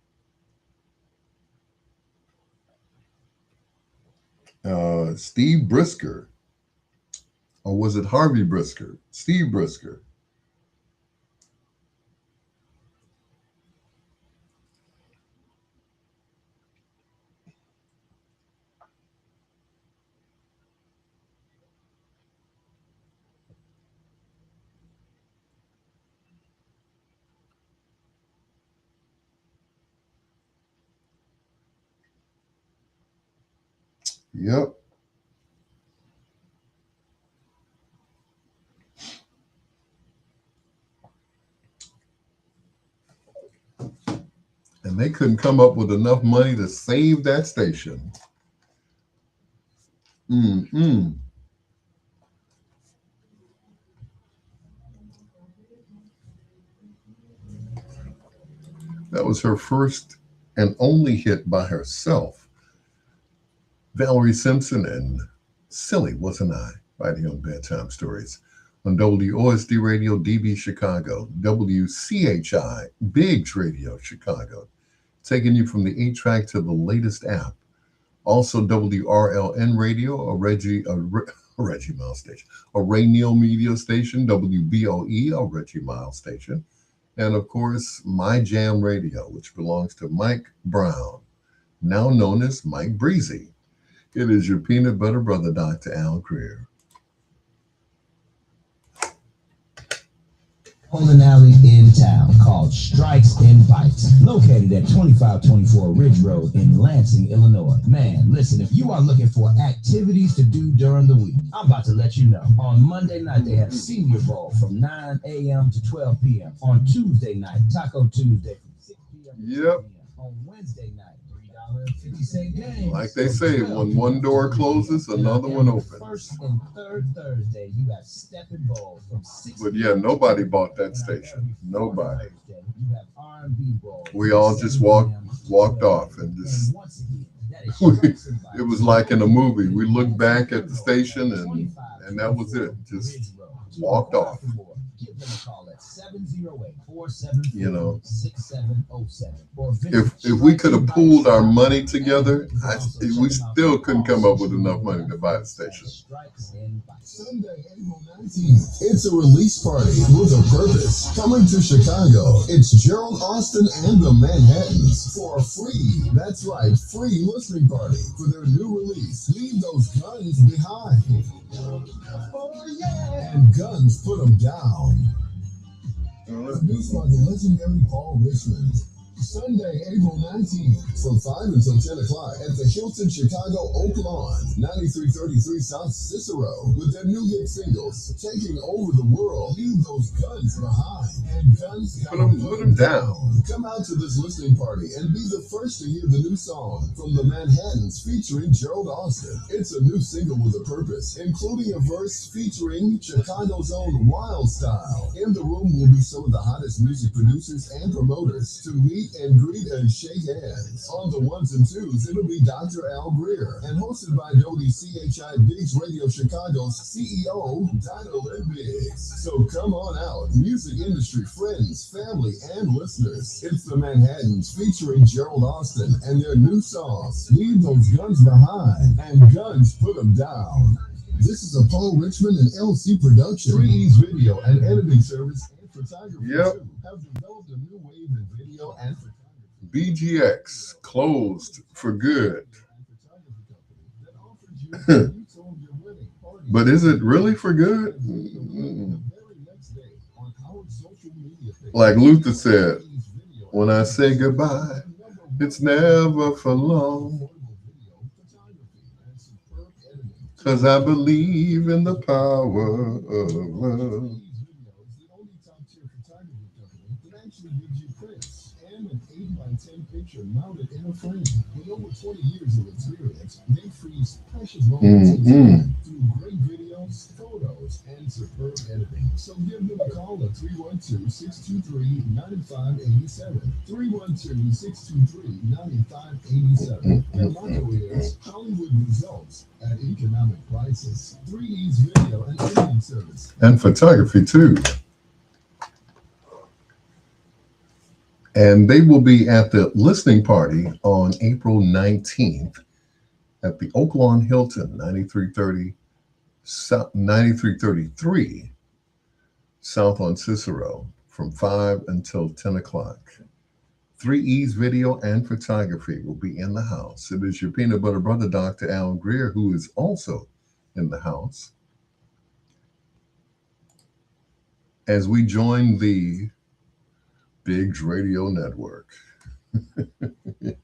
Steve Brisker, or was it Harvey Brisker? Steve Brisker. Yep. And they couldn't come up with enough money to save that station. Mm-mm. That was her first and only hit by herself. Valerie Simpson and Silly Wasn't I, right here on Bedtime Stories. On WOSD Radio, DB Chicago, WCHI, Biggs Radio, Chicago, taking you from the 8 track to the latest app. Also, WRLN Radio, a Reggie Miles station, a Ray Neal Media station, WBOE, a Reggie Miles station, and of course, My Jam Radio, which belongs to Mike Brown, now known as Mike Breezy. It is your peanut butter brother, Dr. Al Greer. Bowling alley in town called Strikes and Bites, located at 2524 Ridge Road in Lansing, Illinois. Man, listen, if you are looking for activities to do during the week, I'm about to let you know. On Monday night, they have Senior Bowl from 9 a.m. to 12 p.m. On Tuesday night, Taco Tuesday from 6 p.m. to 10 Yep. p.m. On Wednesday night, $1.50 game. Like they say, when one door closes, another one opens. First and third Thursday, you have Steppenwolf from 6. But yeah, nobody bought that station. Nobody. You have R&B Bowl. We all just walked off and just. It was like in a movie. We looked back at the station and that was it. Just walked off. Give them a call at 708-474-6707. You know, if we could have pooled our money together, we still couldn't come up with enough money to buy the station. Sunday, April 19th, it's a release party with a purpose. Coming to Chicago, it's Gerald Austin and the Manhattans for a free, that's right, free listening party for their new release, Leave Those Guns Behind. Oh yeah! And Guns Put 'Em Down. Produced by the legendary Paul Richmond. Sunday, April 19th, from 5 until 10 o'clock at the Hilton Chicago Oak Lawn, 9333 South Cicero, with their new hit singles, Taking Over the World, Leave Those Guns Behind, and Guns Put 'em down. Come out to this listening party and be the first to hear the new song from the Manhattans featuring Gerald Austin. It's a new single with a purpose, including a verse featuring Chicago's own Wild Style. In the room will be some of the hottest music producers and promoters to meet and greet and shake hands. On the ones and twos, it'll be Dr. Al Greer, and hosted by WCHI Biggs Radio Chicago's CEO, Donald Biggs. So come on out, music industry friends, family, and listeners. It's the Manhattans featuring Gerald Austin and their new songs, Leave Those Guns Behind and Guns Put 'Em Down. This is a Paul Richmond and LC production. 3E's video and editing service and photography too have developed a new wave in video and photography. BGX closed for good. But is it really for good? Like Luther said, when I say goodbye, it's never for long. 'Cause I believe in the power of love. An 8x10 picture mounted in a frame. With over 20 years of experience, they freeze precious moments in time through great videos, photos, and superb editing. So give them a call at 312-623-9587. 312-623-9587. Their motto is Hollywood results at economic prices. 3E's video and editing service. And photography too. And they will be at the listening party on April 19th at the Oak Lawn Hilton, 9333 South on Cicero, from 5 until 10 o'clock. 3E's video and photography will be in the house. It is your peanut butter brother, Dr. Al Greer, who is also in the house. As we join the Biggs Radio Network. It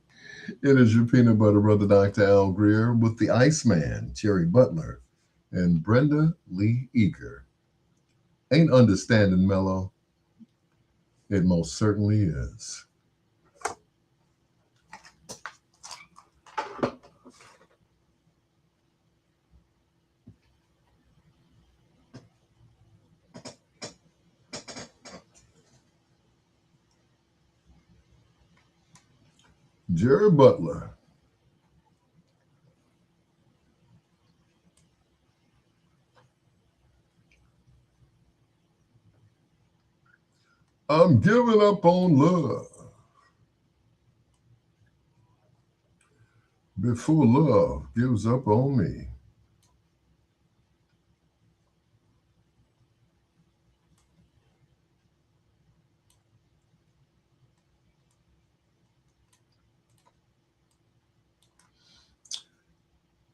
is your peanut butter brother, Dr. Al Greer, with the Iceman, Jerry Butler, and Brenda Lee Eager. Ain't understanding mellow? It most certainly is. Jerry Butler. I'm giving up on love before love gives up on me.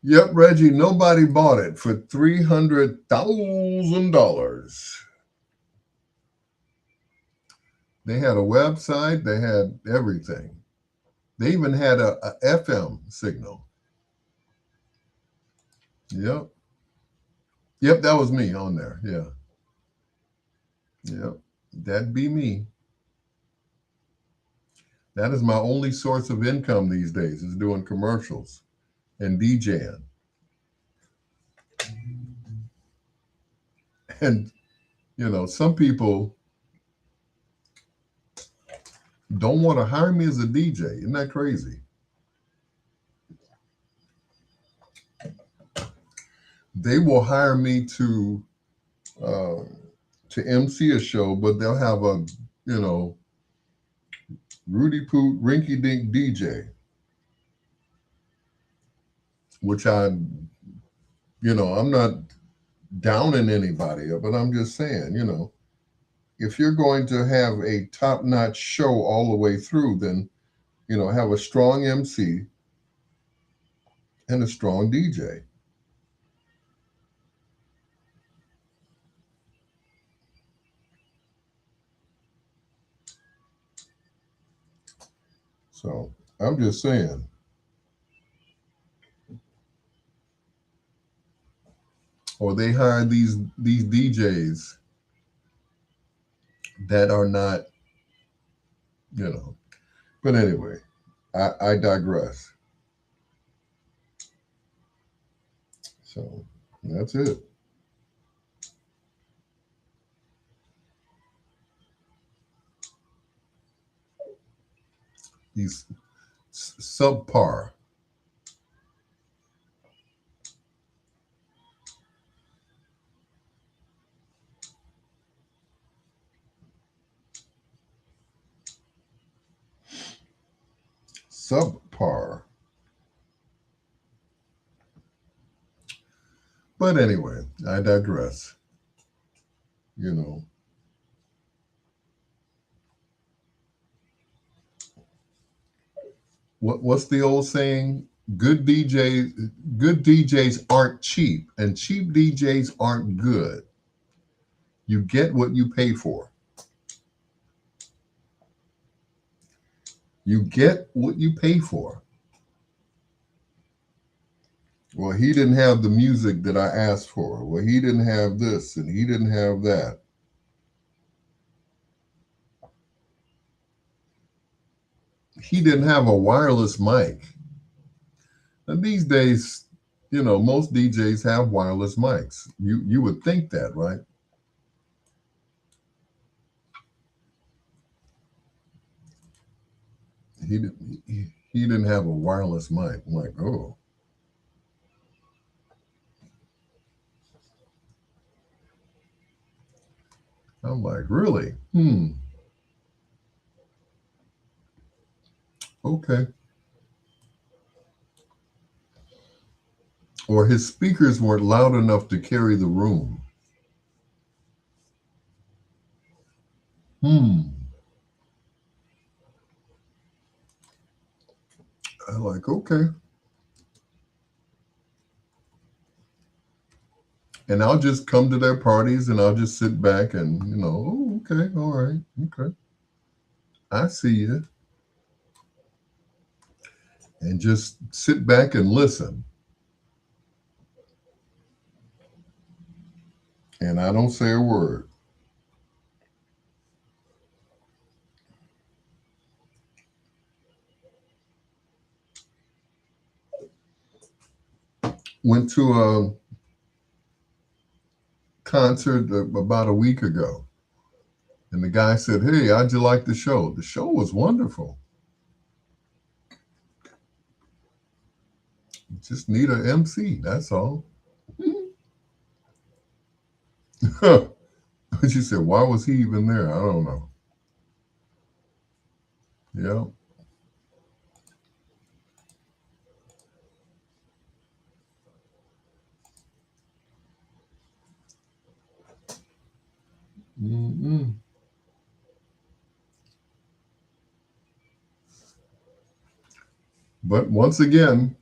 Yep, Reggie, nobody bought it for $300,000. They had a website, they had everything. They even had a FM signal. Yep. Yep, that was me on there. Yeah. Yep, that'd be me. That is my only source of income these days, is doing commercials and DJing. And some people don't want to hire me as a DJ. Isn't that crazy? They will hire me uh, to MC a show, but they'll have a you know Rudy Poot Rinky Dink DJ, which I'm not downing anybody, but I'm just saying, if you're going to have a top notch show all the way through, then have a strong MC and a strong DJ. So I'm just saying. Or they hire these DJs that are not, you know. But anyway, I digress. So that's it. He's subpar. Subpar. But anyway, I digress. You know, what's the old saying? Good DJs, good DJs aren't cheap, and cheap DJs aren't good. You get what you pay for. You get what you pay for. Well, he didn't have the music that I asked for. Well, he didn't have this and he didn't have that. He didn't have a wireless mic. And these days, most DJs have wireless mics. You would think that, right? He didn't. He didn't have a wireless mic. I'm like, oh, I'm like, really? Okay. Or his speakers weren't loud enough to carry the room. Hmm. I'm like, okay. And I'll just come to their parties and I'll just sit back and, oh, okay, all right, okay. I see you. And just sit back and listen. And I don't say a word. Went to a concert about a week ago. And the guy said, "Hey, how'd you like the show?" The show was wonderful. Just need an MC, that's all. She said, "Why was he even there?" I don't know. Yeah. Mm-mm. But once again,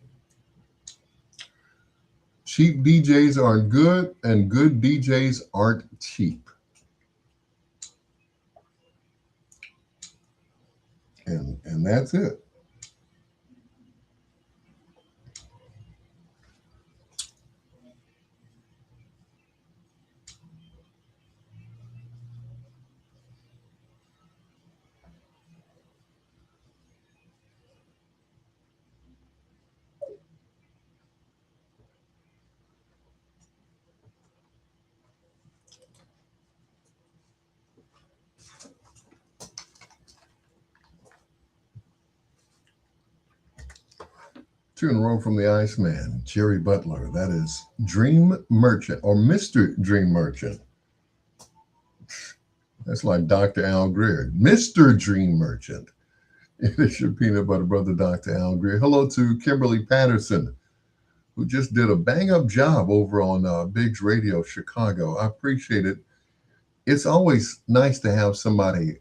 cheap DJs aren't good, and good DJs aren't cheap. And that's it. Two in a row from the Iceman, Jerry Butler. That is Dream Merchant or Mr. Dream Merchant. That's like Dr. Al Greer, Mr. Dream Merchant. It is your peanut butter brother, Dr. Al Greer. Hello to Kimberly Patterson, who just did a bang up job over on Biggs Radio Chicago. I appreciate it. It's always nice to have somebody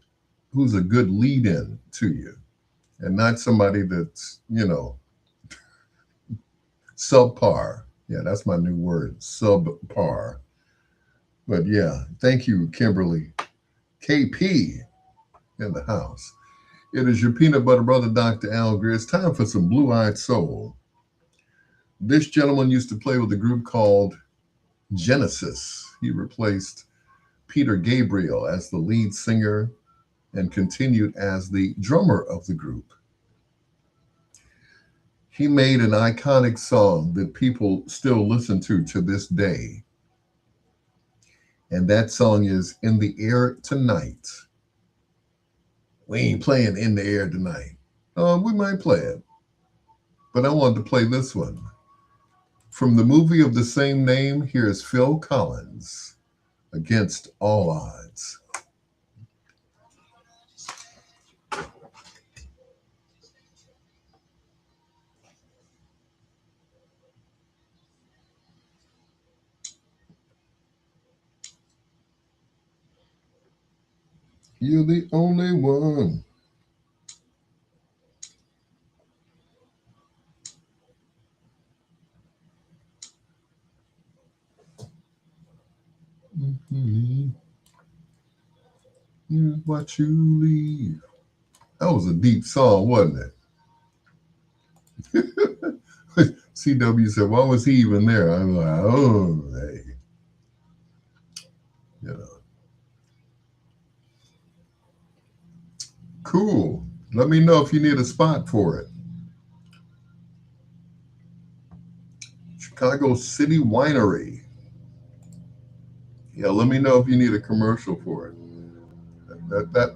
who's a good lead in to you and not somebody that's, subpar. Yeah, that's my new word, subpar. But yeah, thank you, Kimberly. KP in the house. It is your peanut butter brother, Dr. Al Greer. It's time for some Blue Eyed Soul. This gentleman used to play with a group called Genesis. He replaced Peter Gabriel as the lead singer and continued as the drummer of the group. He made an iconic song that people still listen to this day. And that song is In the Air Tonight. We ain't playing In the Air Tonight. We might play it. But I wanted to play this one. From the movie of the same name, here's Phil Collins, Against All Odds. You're the only one. Mm-hmm. What you leave. That was a deep song, wasn't it? CW said, why was he even there? I'm like, oh, hey. You know. Cool. Let me know if you need a spot for it. Chicago City Winery. Yeah, let me know if you need a commercial for it.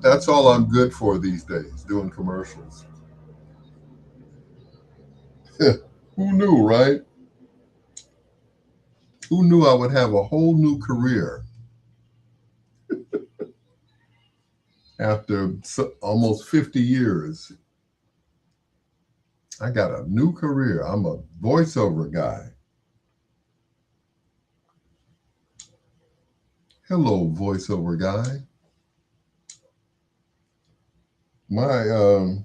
That's all I'm good for these days, doing commercials. Who knew, right? Who knew I would have a whole new career after almost 50 years? I got a new career. I'm a voiceover guy. Hello, voiceover guy. My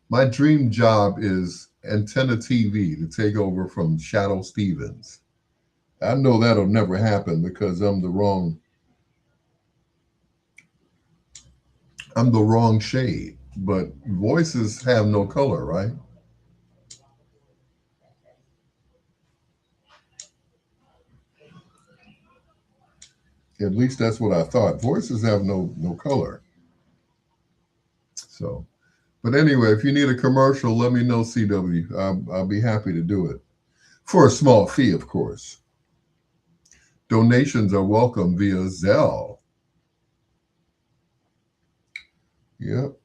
my dream job is Antenna TV to take over from Shadow Stevens. I know that'll never happen because I'm the wrong shade. But voices have no color, right? At least that's what I thought. Voices have no color. So, but anyway, if you need a commercial, let me know, CW. I'll be happy to do it for a small fee, of course. Donations are welcome via Zelle. Yep.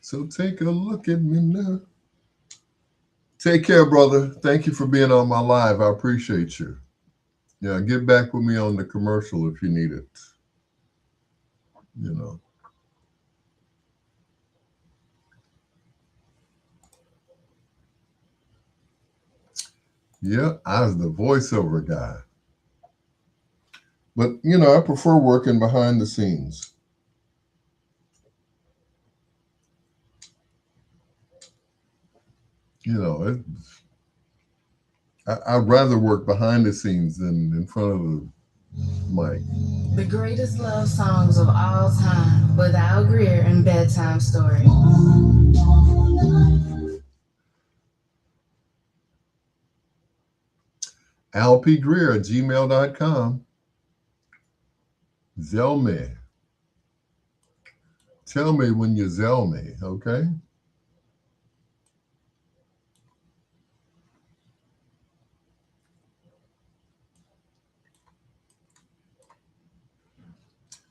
So take a look at me now. Take care, brother. Thank you for being on my live. I appreciate you. Yeah, get back with me on the commercial if you need it. You know. Yeah, I was the voiceover guy. But, I prefer working behind the scenes. You know, I'd rather work behind the scenes than in front of the mic. The greatest love songs of all time with Al Greer and Bedtime Story. alpgreer@gmail.com. Zell me. Tell me when you zell me, okay?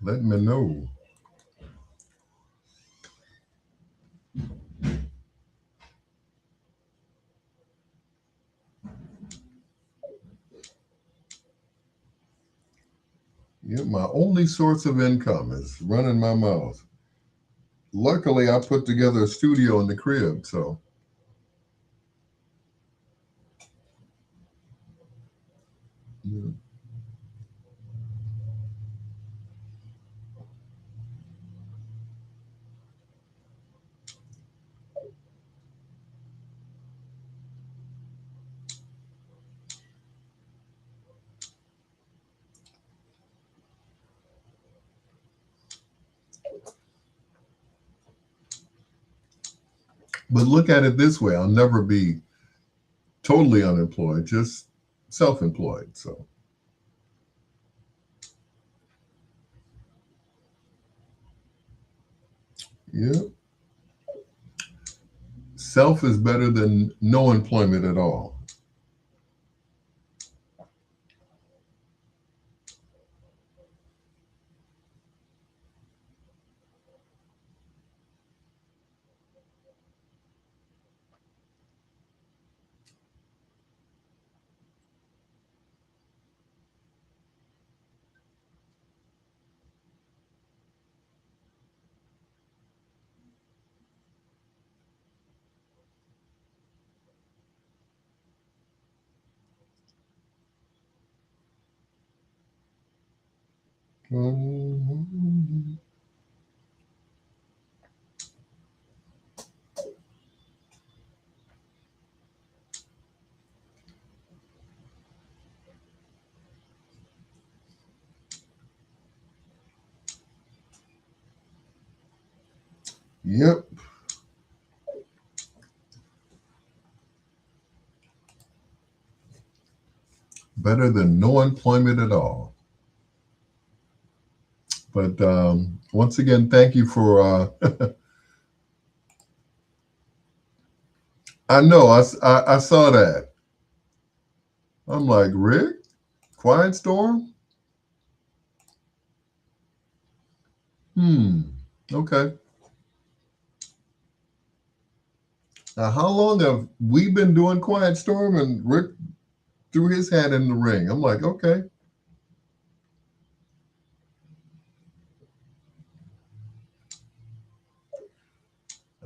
Let me know. Yeah, my only source of income is running my mouth. Luckily, I put together a studio in the crib, so yeah. But look at it this way: I'll never be totally unemployed, just self-employed. So yeah, self is better than no employment at all. Yep, better than no employment at all. But once again, thank you for. I know I saw that. I'm like, Rick, Quiet Storm. Hmm. Okay. Now, how long have we been doing Quiet Storm? And Rick threw his hat in the ring. I'm like, okay.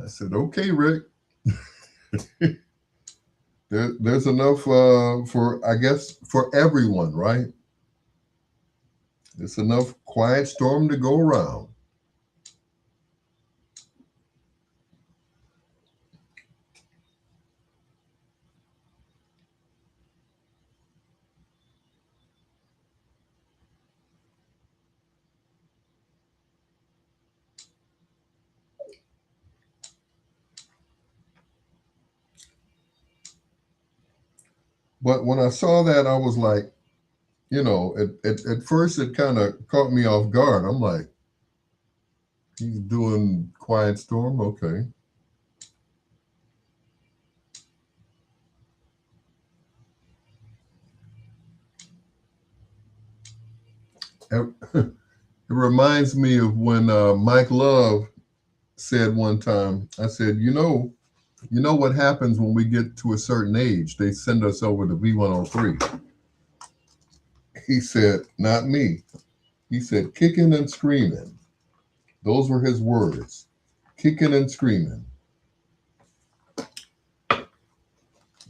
I said, okay, Rick. There's enough for, I guess, for everyone, right? It's enough Quiet Storm to go around. But when I saw that, I was like, at first it kind of caught me off guard. I'm like, he's doing Quiet Storm, okay. It reminds me of when Mike Love said one time. I said, you know what happens when we get to a certain age? They send us over to V103. He said, not me. He said, kicking and screaming. Those were his words. Kicking and screaming.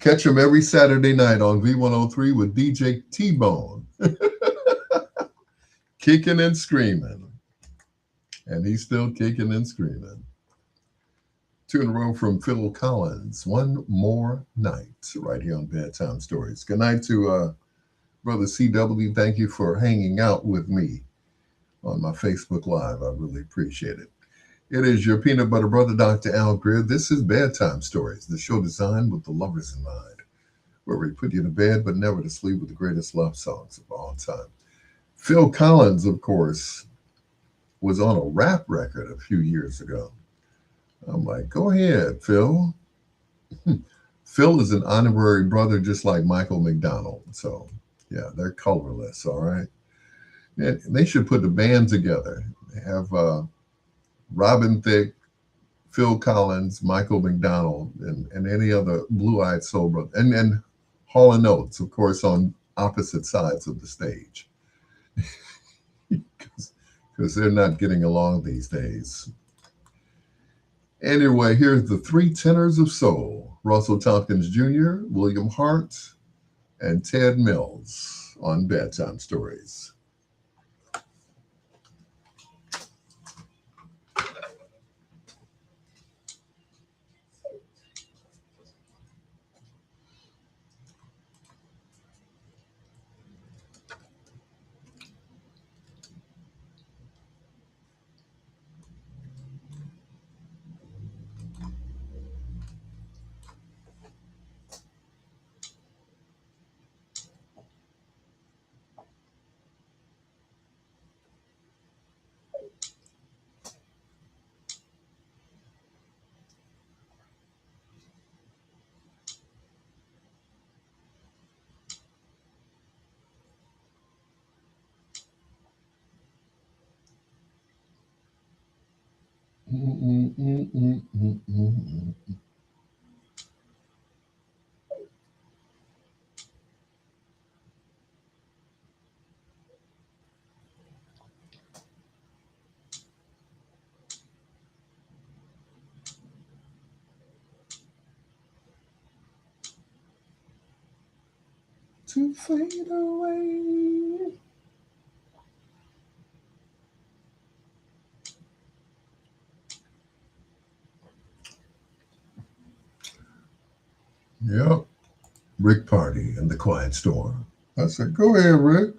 Catch him every Saturday night on V103 with DJ T Bone. Kicking and screaming. And he's still kicking and screaming. Two in a row from Phil Collins. One more night right here on Bedtime Stories. Good night to Brother CW. Thank you for hanging out with me on my Facebook Live. I really appreciate it. It is your peanut butter brother, Dr. Al Greer. This is Bedtime Stories, the show designed with the lovers in mind, where we put you to bed but never to sleep with the greatest love songs of all time. Phil Collins, of course, was on a rap record a few years ago. I'm like, go ahead, Phil. Phil is an honorary brother, just like Michael McDonald. So, yeah, they're colorless, all right? They should put the band together. They have Robin Thicke, Phil Collins, Michael McDonald, and any other blue-eyed soul brother, and Hall and Oates, of course, on opposite sides of the stage, because they're not getting along these days. Anyway, here's the three tenors of soul: Russell Tompkins Jr., William Hart, and Ted Mills on Bedtime Stories. To fade away. Yep. Rick Party and the Quiet Storm. I said, go ahead, Rick.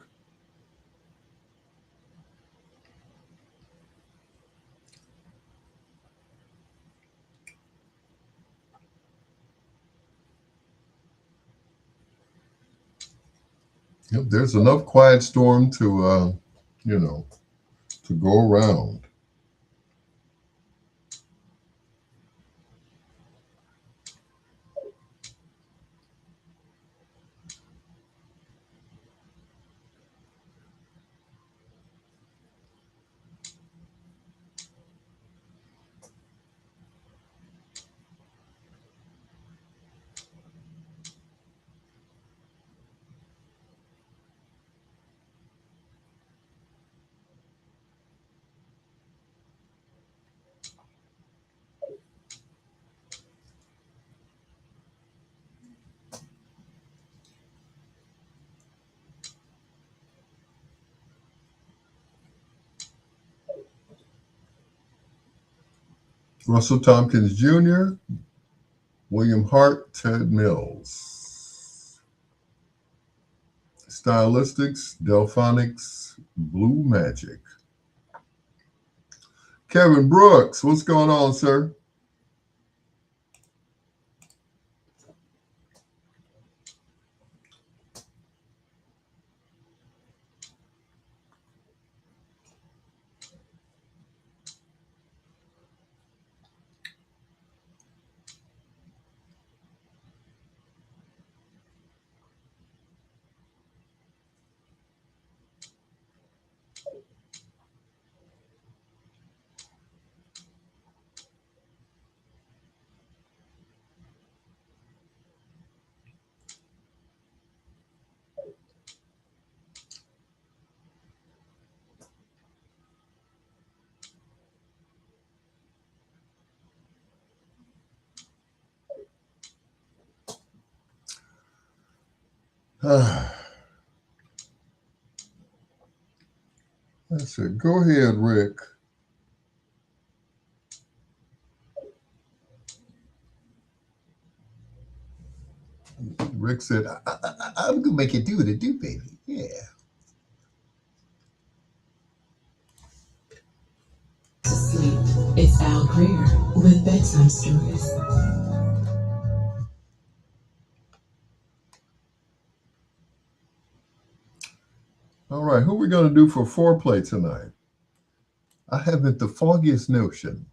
Yep, there's enough Quiet Storm to, you know, to go around. Russell Tompkins Jr., William Hart, Ted Mills. Stylistics, Delphonics, Blue Magic. Kevin Brooks, what's going on, sir? I said, go ahead, Rick. Rick said, I'm going to make you do what it do, baby. Yeah. Sleep. It's Al Greer with Bedtime Stories. All right, who are we going to do for foreplay tonight? I haven't the foggiest notion.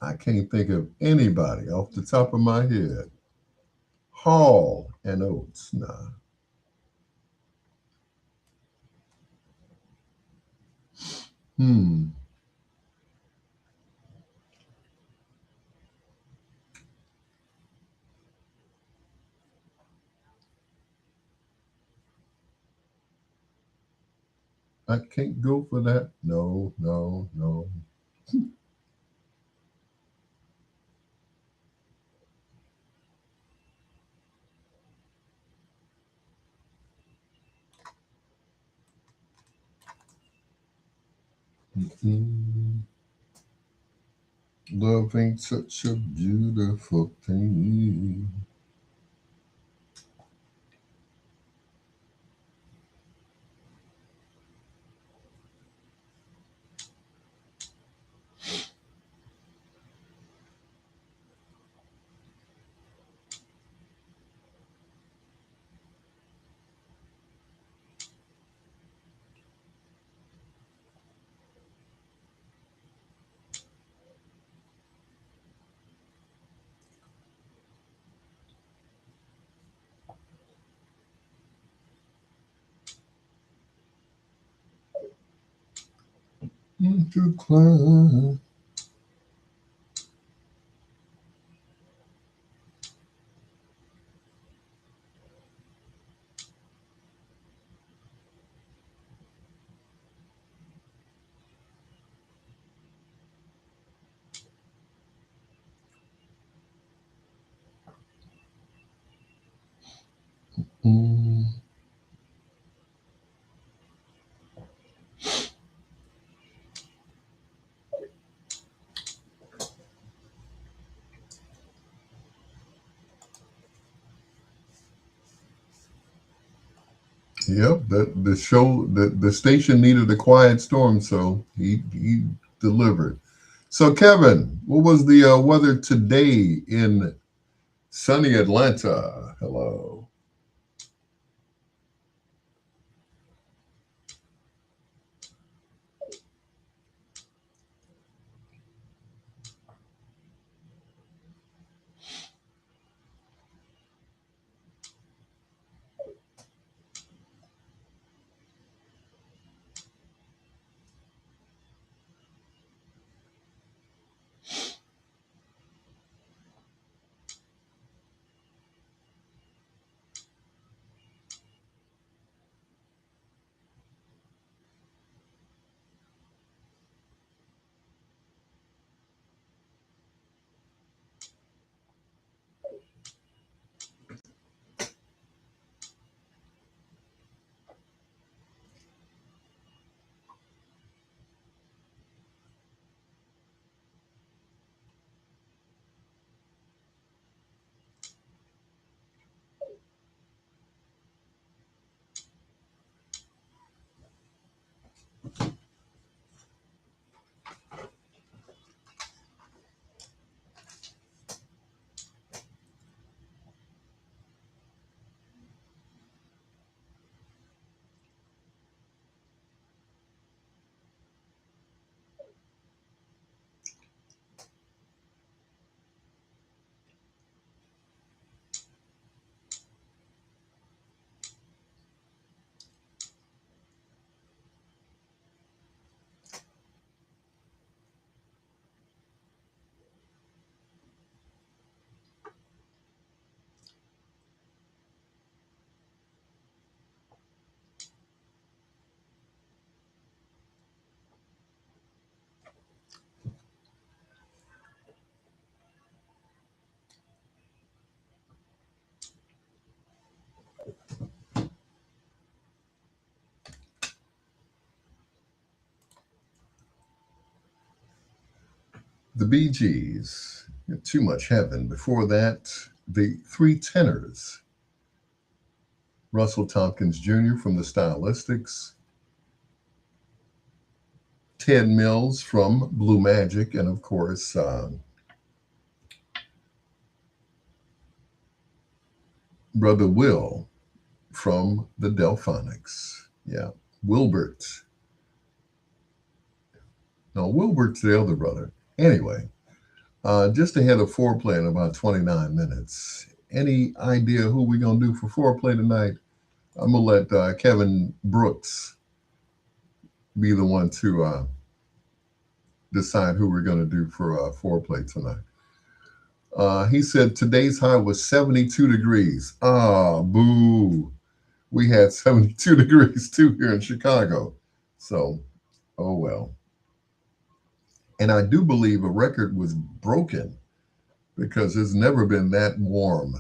I can't think of anybody off the top of my head. Hall and Oates. Nah. Hmm. I can't go for that. No, no, no. Mm. Love ain't such a beautiful thing. To climb. Mm. Yep, that the station needed a quiet storm, so he delivered. So Kevin, what was the weather today in sunny Atlanta? Hello. The Bee Gees, Too Much Heaven. Before that, the Three Tenors, Russell Tompkins Jr. from the Stylistics, Ted Mills from Blue Magic, and of course, Brother Will from the Delphonics. Yeah, Wilbert. No, Wilbert's the other brother. Anyway, Just ahead of foreplay in about 29 minutes. Any idea who we're going to do for foreplay tonight? I'm going to let Kevin Brooks be the one to decide who we're going to do for foreplay tonight. He said today's high was 72 degrees. Ah, boo. We had 72 degrees too here in Chicago. So, oh well. And I do believe a record was broken because it's never been that warm.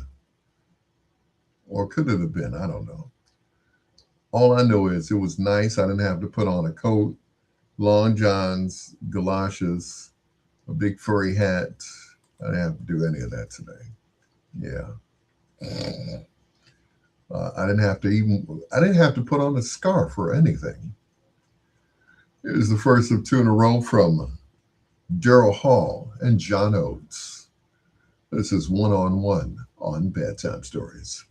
Or could it have been? I don't know. All I know is it was nice. I didn't have to put on a coat, long johns, galoshes, a big furry hat. I didn't have to do any of that today. Yeah. I didn't have to put on a scarf or anything. It was the first of two in a row from Daryl Hall and John Oates. This is One on One on Bedtime Stories.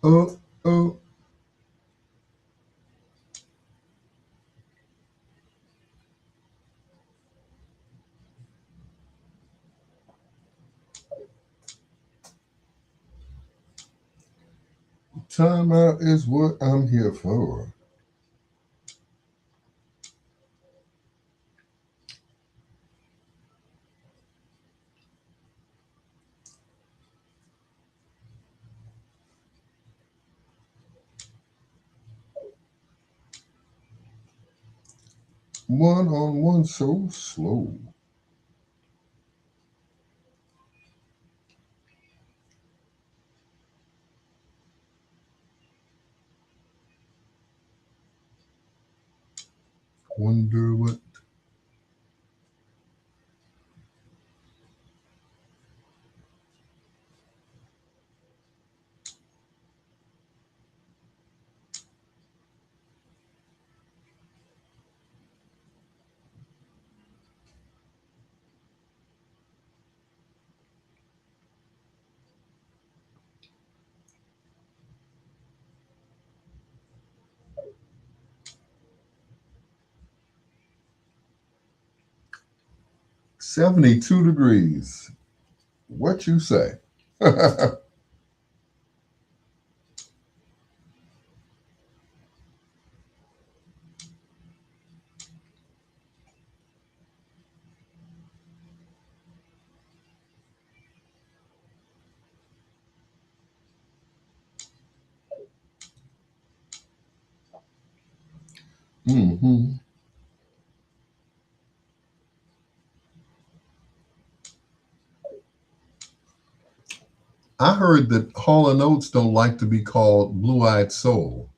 哦哦，time out is what I'm here for. One on one so slow. Wonder what. 72 degrees. What you say? Hmm. I heard that Hall and Oates don't like to be called Blue Eyed Soul.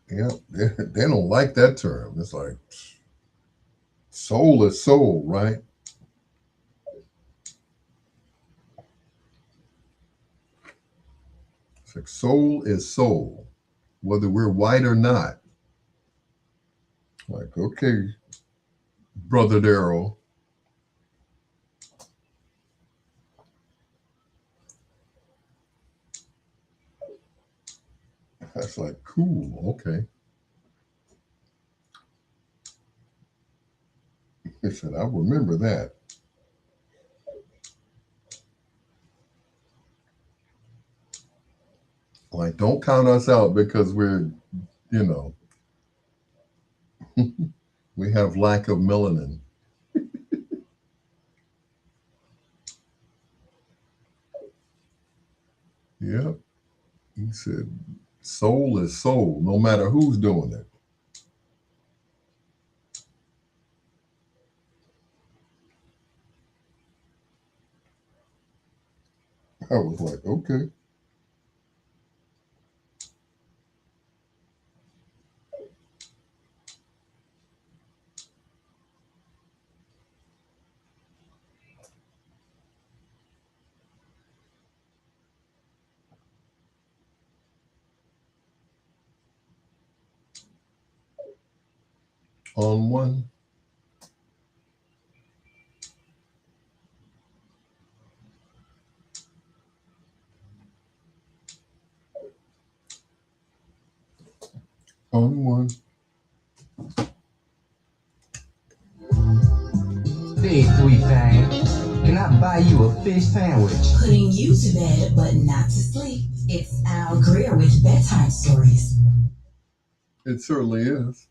Yeah, they don't like that term. It's like soul is soul, right? It's like soul is soul, whether we're white or not. Like, okay, brother Daryl. That's like cool. Okay. He said, I remember that. Like, don't count us out because you know, we have lack of melanin. Yep. He said, soul is soul, no matter who's doing it. I was like, okay. On one. On one. Big sweet thing. Can I buy you a fish sandwich? Putting you to bed, but not to sleep. It's Al Greer with Bedtime Stories. It certainly is.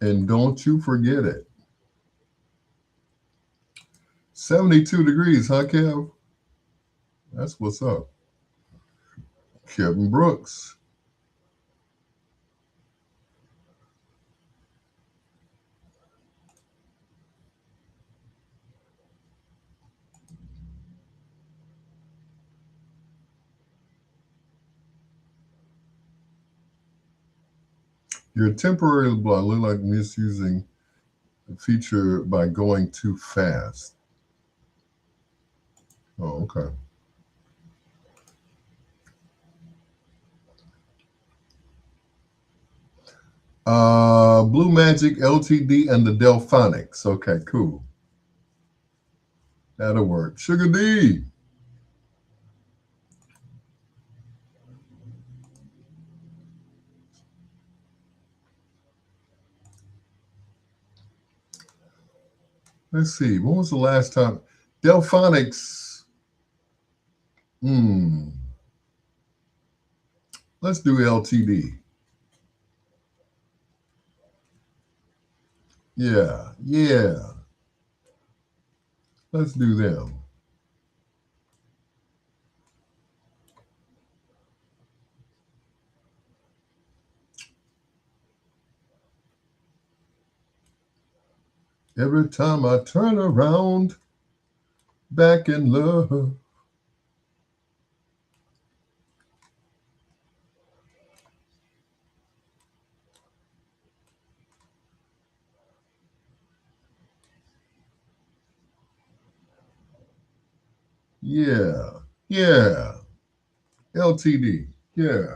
And don't you forget it. 72 degrees, huh, Kev? That's what's up. Kevin Brooks. You're temporarily blind. Look like misusing a feature by going too fast. Oh, okay. Blue Magic, LTD, and the Delphonics. Okay, cool. That'll work. Sugar D. Let's see. When was the last time? Delphonics. Hmm. Let's do LTD. Yeah, yeah. Let's do them. Every time I turn around, back in love. Yeah, yeah. LTD. Yeah.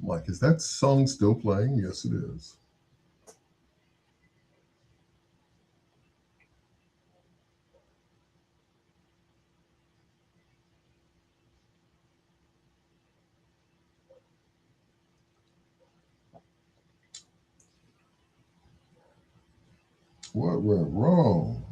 I'm like, is that song still playing? Yes, it is. What went wrong?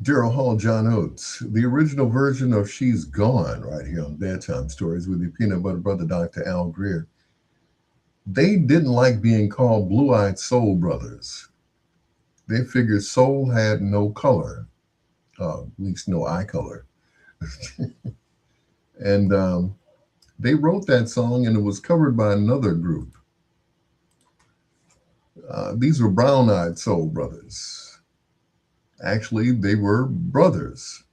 Daryl Hall, John Oates. The original version of She's Gone, right here on Bedtime Stories with your peanut butter brother, Dr. Al Greer. They didn't like being called Blue Eyed Soul Brothers. They figured soul had no color, at least no eye color. And they wrote that song and it was covered by another group. These were Brown Eyed Soul Brothers. Actually, they were brothers.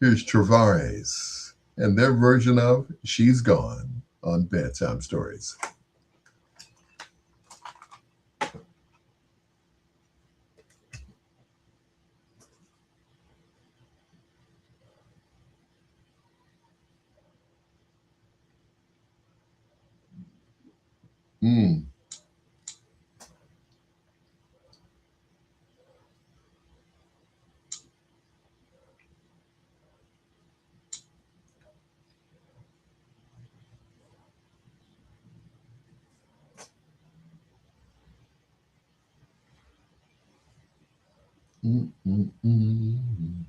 Here's Travares and their version of She's Gone on Bedtime Stories. Mm, mm.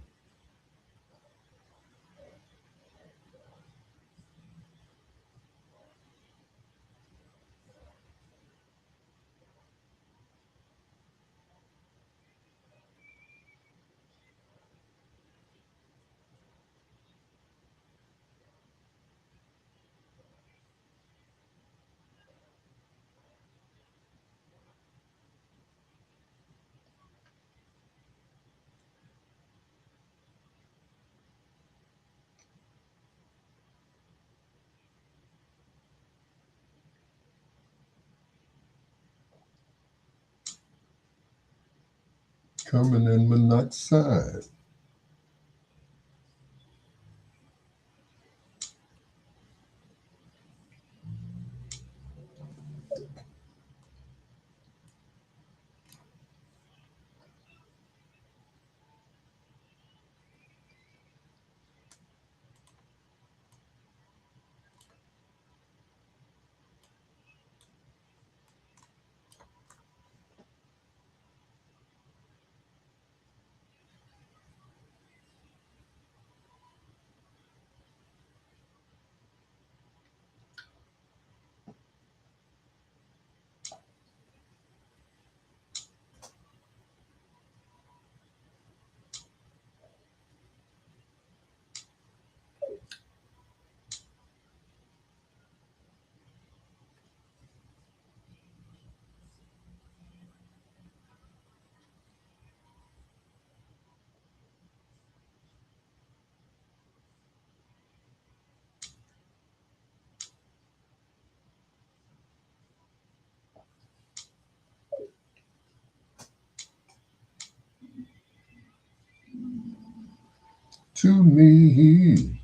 Carbon and monoxide. To me.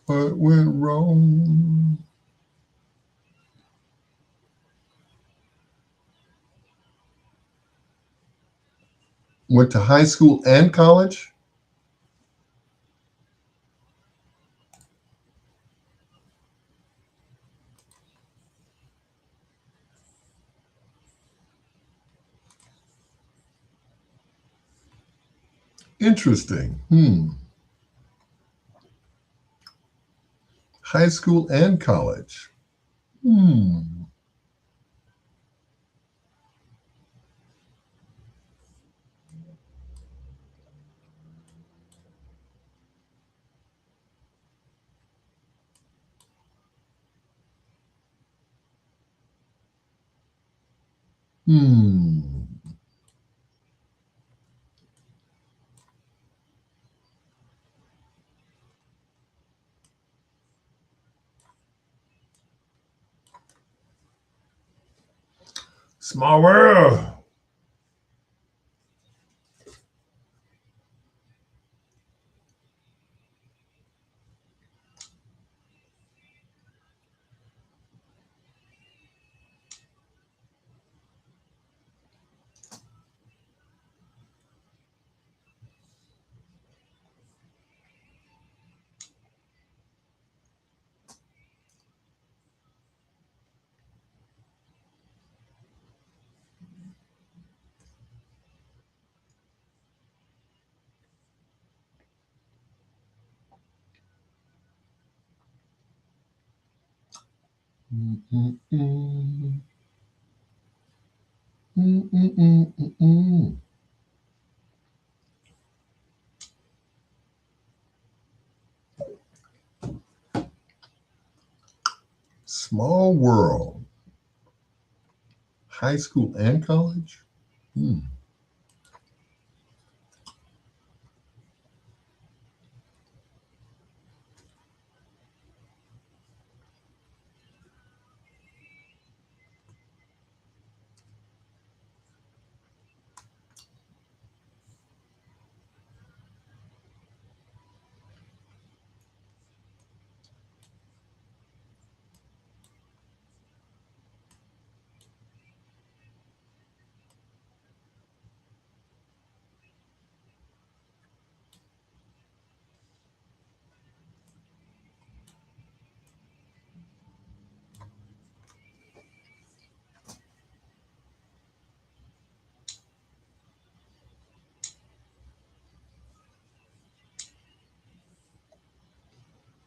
What went wrong? Went to high school and college? Interesting. High school and college. Hmm. Hmm. Small world. Mm, mm, mm. Mm, mm, mm, mm, mm. Small world, high school and college. Hmm.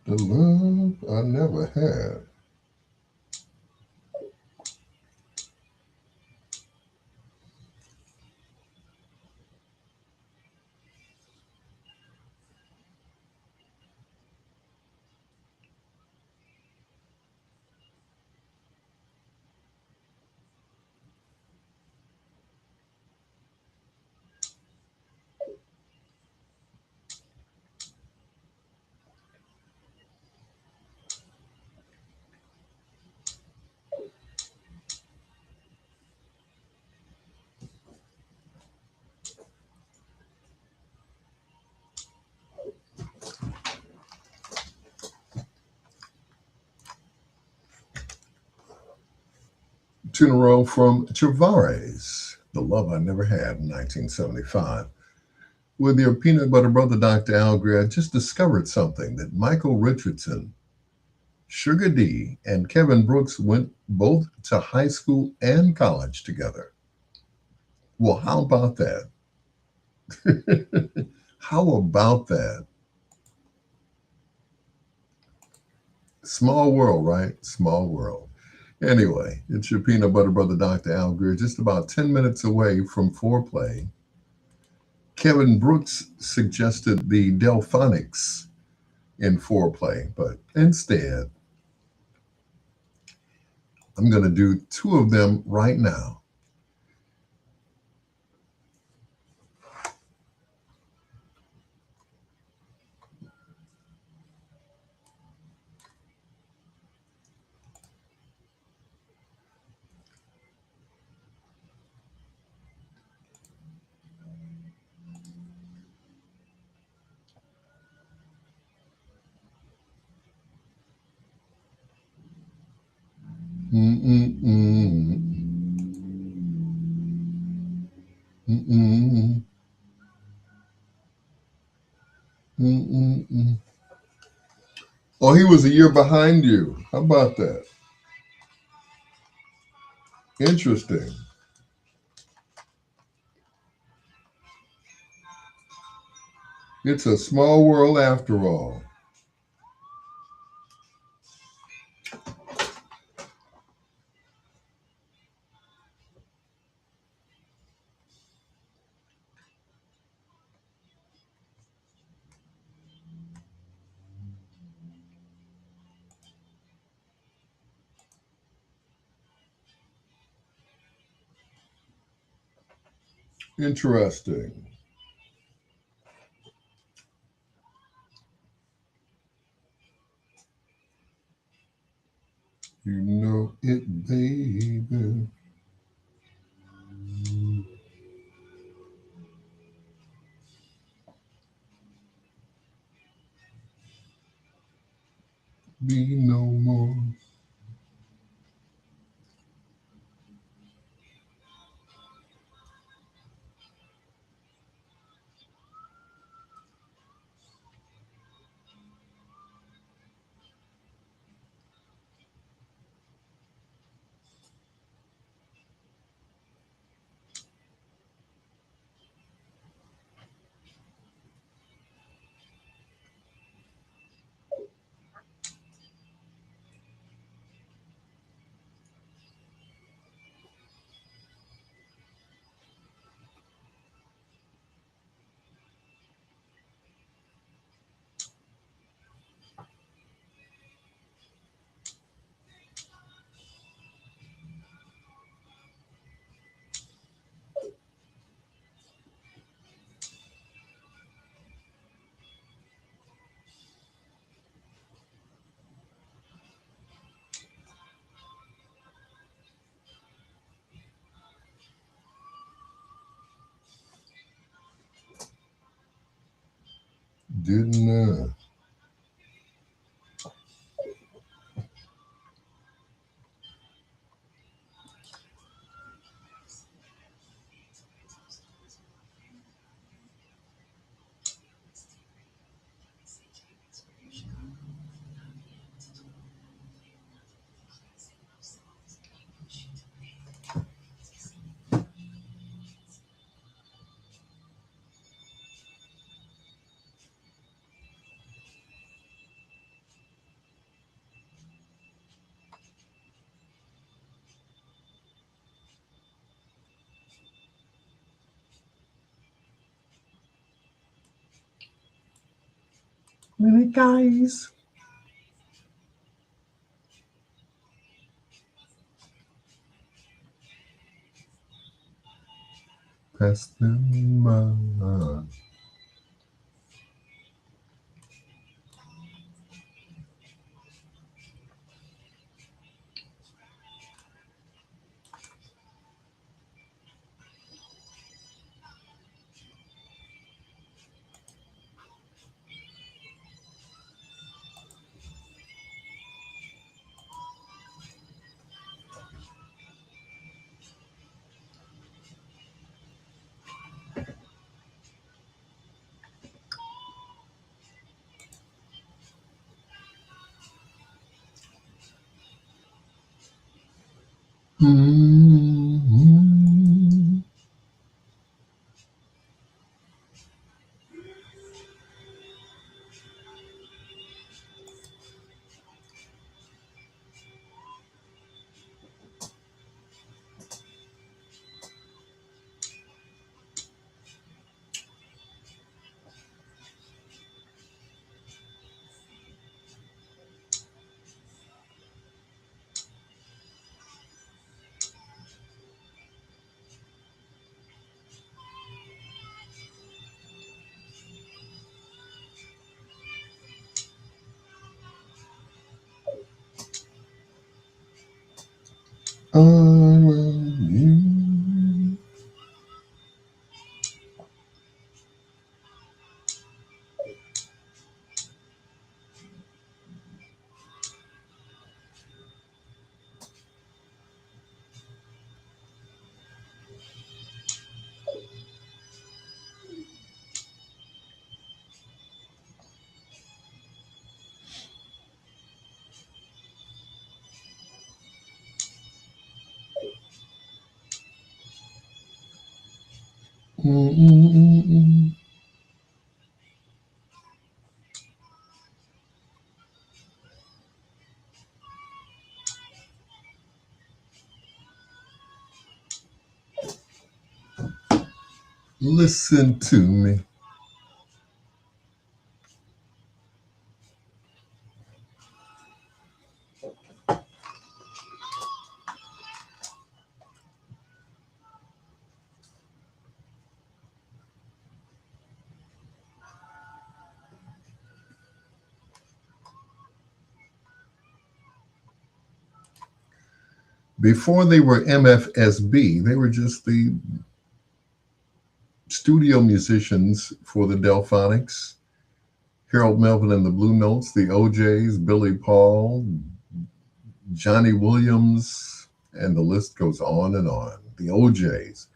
The love I never had. Two in a row from Travares, The Love I Never Had in 1975. With your peanut butter brother, Dr. Al Greer, I just discovered something that Michael Richardson, Sugar D, and Kevin Brooks went both to high school and college together. Well, how about that? How about that? Small world, right? Small world. Anyway, it's your peanut butter brother, Dr. Al Greer, just about 10 minutes away from foreplay. Kevin Brooks suggested the Delphonics in foreplay, but instead, I'm going to do two of them right now. Mm-mm-mm. Mm-mm. Mm-mm-mm. Oh, he was a year behind you. How about that? Interesting. It's a small world after all. Interesting. You know it, baby. Be no more. Didn't. Many guys. Pass them by. Mm-hmm. I love you. Mm-mm-mm-mm. Listen to me. Before they were MFSB, they were just the studio musicians for the Delphonics, Harold Melvin and the Blue Notes, the OJs, Billy Paul, Johnny Williams, and the list goes on and on. The OJs.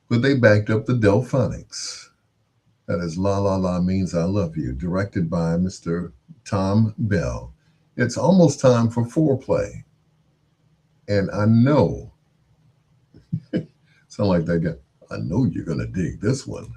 But they backed up the Delphonics. That is La La La Means I Love You, directed by Mr. Tom Bell. It's almost time for foreplay. And I know, sound like that guy, I know you're going to dig this one.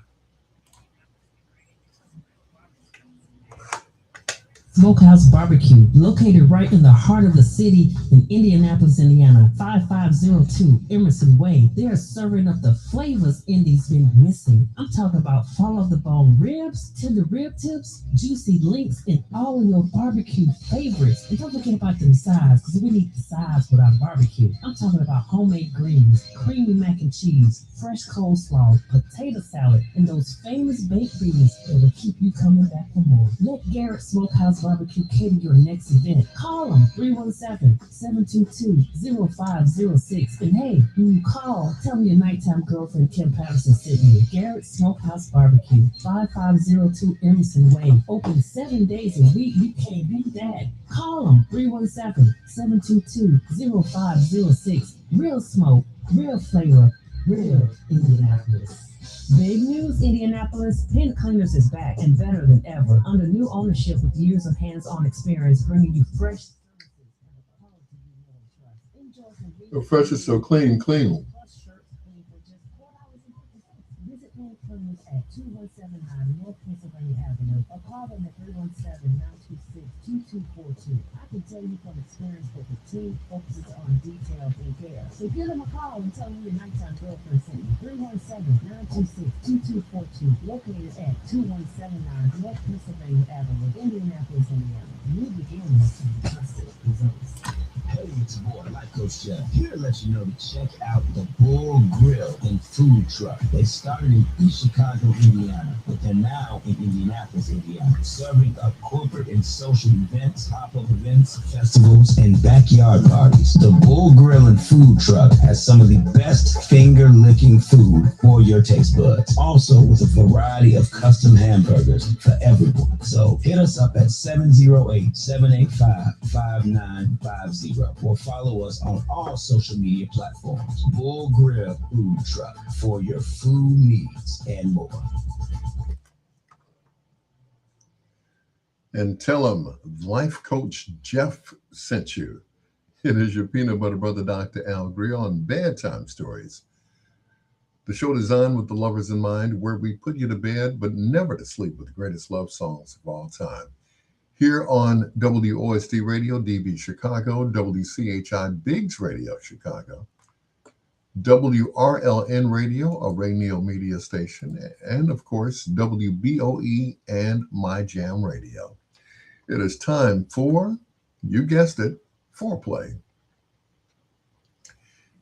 Smokehouse Barbecue, located right in the heart of the city in Indianapolis, Indiana, 5502 Emerson Way. They are serving up the flavors Indy's been missing. I'm talking about fall off the bone ribs, tender rib tips, juicy links, and all of your barbecue favorites. And don't forget about them sides, because we need the sides with our barbecue. I'm talking about homemade greens, creamy mac and cheese, fresh coleslaw, potato salad, and those famous baked beans that will keep you coming back for more. Let Garrett Smokehouse Barbecue cater your next event. Call them 317-722-0506. And hey, when you call, tell me your nighttime girlfriend Kim Patterson sent you. Garrett Smokehouse Barbecue, 5502 Emerson Way. Open 7 days a week. You can't beat that. Call them 317-722-0506. Real smoke, real flavor, real Indianapolis. Big news, Indianapolis. Pin Cleaners is back and better than ever. Under new ownership with years of hands-on experience, bringing you fresh services and the quality you know and trust. Enjoy The convenience. fresh is so clean, clean. Plus shirts clean for just $4.50. Visit Pin Cleaners at 2179 North Pennsylvania Avenue or call them at 317-926-2242. I can tell you from experience that the team focuses on detail and care. So give them a call and tell them your nighttime girlfriend sent you. 317-926-2242. Located at 2179 North Pennsylvania Avenue, Indianapolis, Indiana. New beginnings and trusted results. Hey, it's your boy, Life Coach Jeff, here to let you know to check out the Bull Grill and Food Truck. They started in East Chicago, Indiana, but they're now in Indianapolis, Indiana, serving up corporate and social events, pop-up events, festivals, and backyard parties. The Bull Grill and Food Truck has some of the best finger-licking food for your taste buds. Also with a variety of custom hamburgers for everyone. So hit us up at 708-785-5950 or follow us on all social media platforms. Bull Grill Food Truck for your food needs and more. And tell them Life Coach Jeff sent you. It is your peanut butter brother, Dr. Al Greer, on Bedtime Stories. The show designed with the lovers in mind, where we put you to bed, but never to sleep with the greatest love songs of all time. Here on WOSD Radio, DB Chicago, WCHI Biggs Radio Chicago, WRLN Radio, a Raineo media station, and of course, WBOE and My Jam Radio. It is time for, you guessed it, foreplay.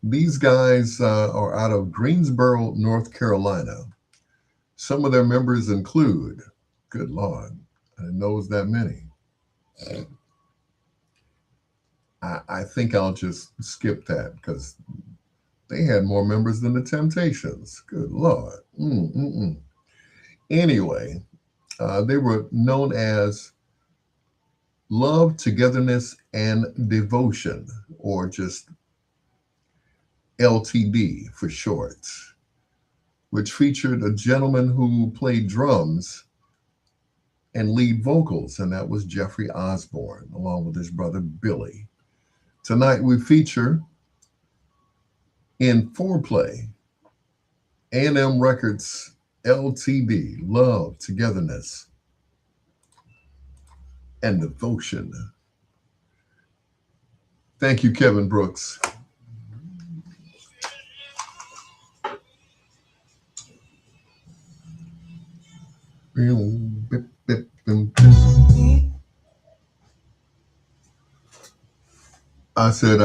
These guys are out of Greensboro, North Carolina. Some of their members include, good Lord, I didn't know it was that many. I think I'll just skip that because they had more members than the Temptations. Good Lord. Anyway, they were known as Love, Togetherness, and Devotion, or just LTD for short, which featured a gentleman who played drums and lead vocals, and that was Jeffrey Osborne, along with his brother Billy. Tonight we feature in foreplay A&M Records LTD, Love, Togetherness, and Devotion. Thank you, Kevin Brooks. I said,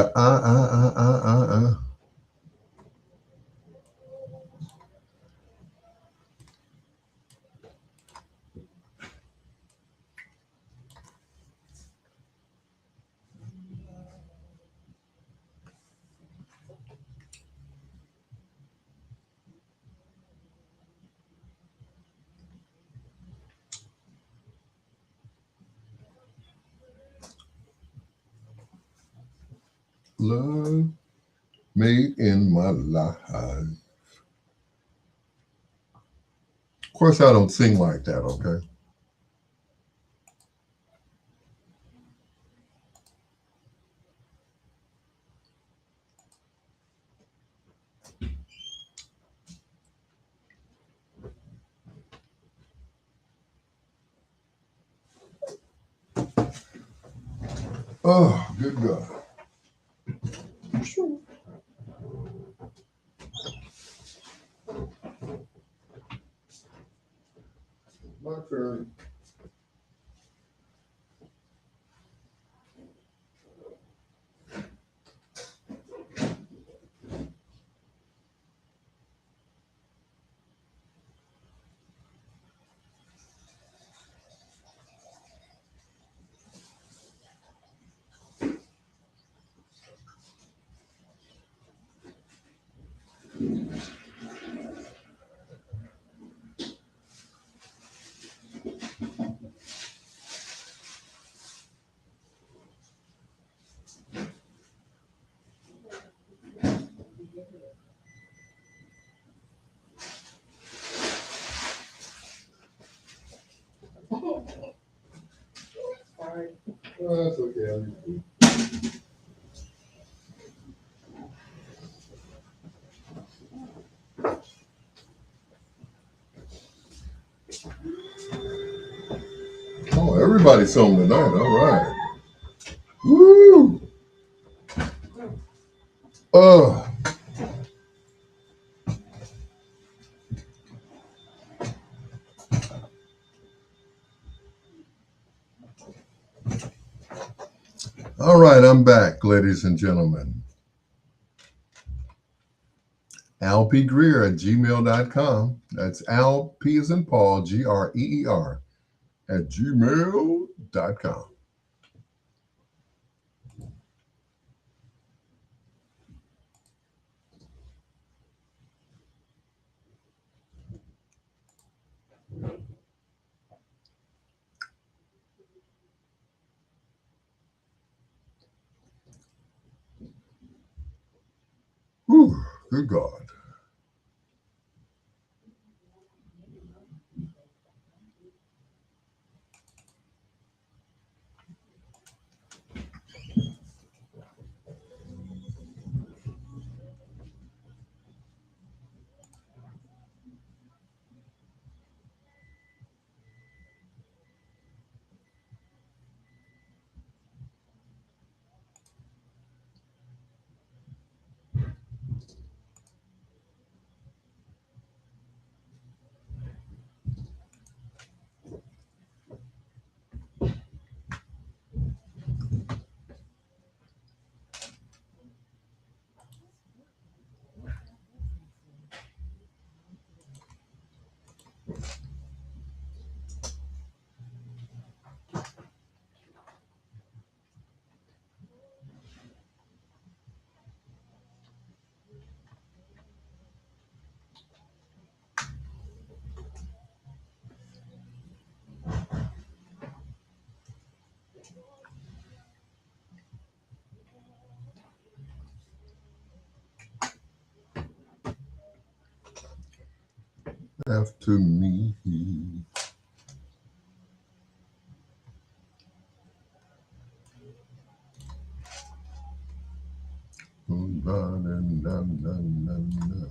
love made in my life. Of course, I don't sing like that, okay? Oh, good God. My turn. Oh, that's okay. Oh, everybody's home tonight. All right. Woo! Oh, all right. I'm back, ladies and gentlemen. alpgreer@gmail.com. That's Al, P as in Paul, Greer @gmail.com. Whew, good God. After me. Oh, na, na, na, na, na, na.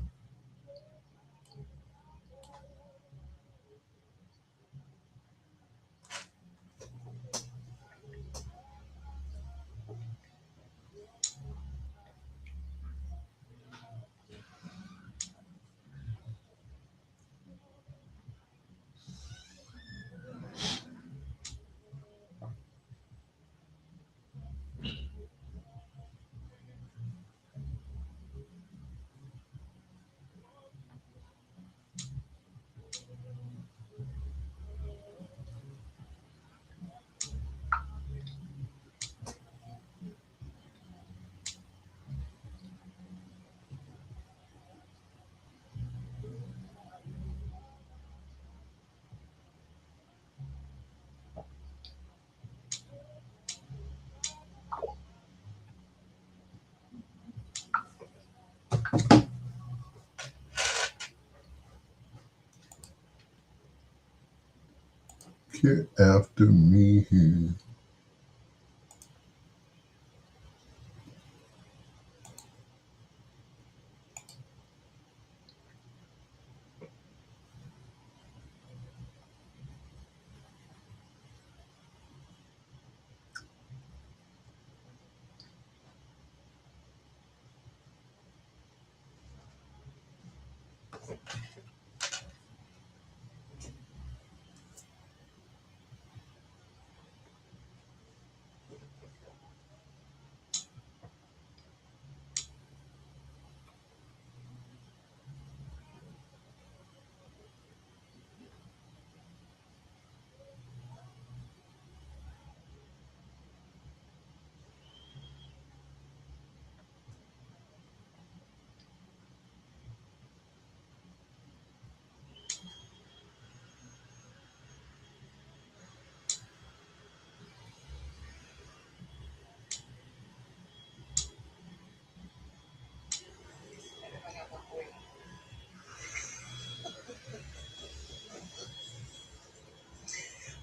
Get after me.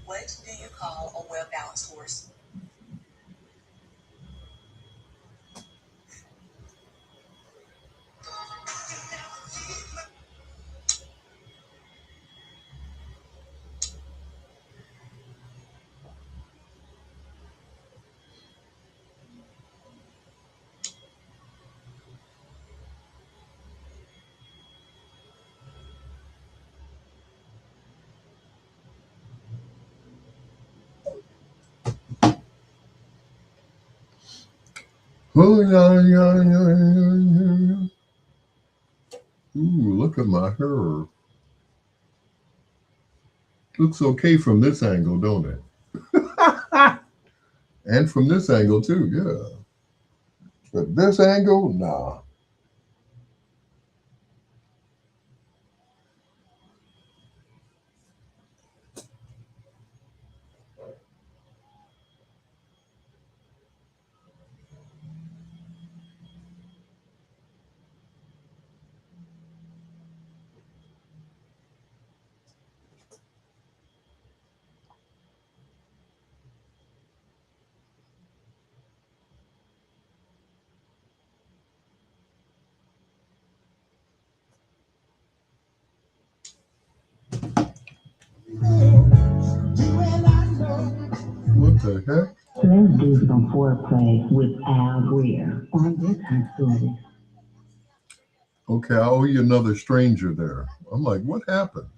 What do you call a well-balanced horse? Oh, yeah, yeah, yeah, yeah, yeah. Ooh, look at my hair. Looks okay from this angle, don't it? And from this angle too, yeah. But this angle, nah. What the heck? Let's do some foreplay with Al Greer on Bedtime Stories. Okay, I owe you another stranger there. I'm like, what happened?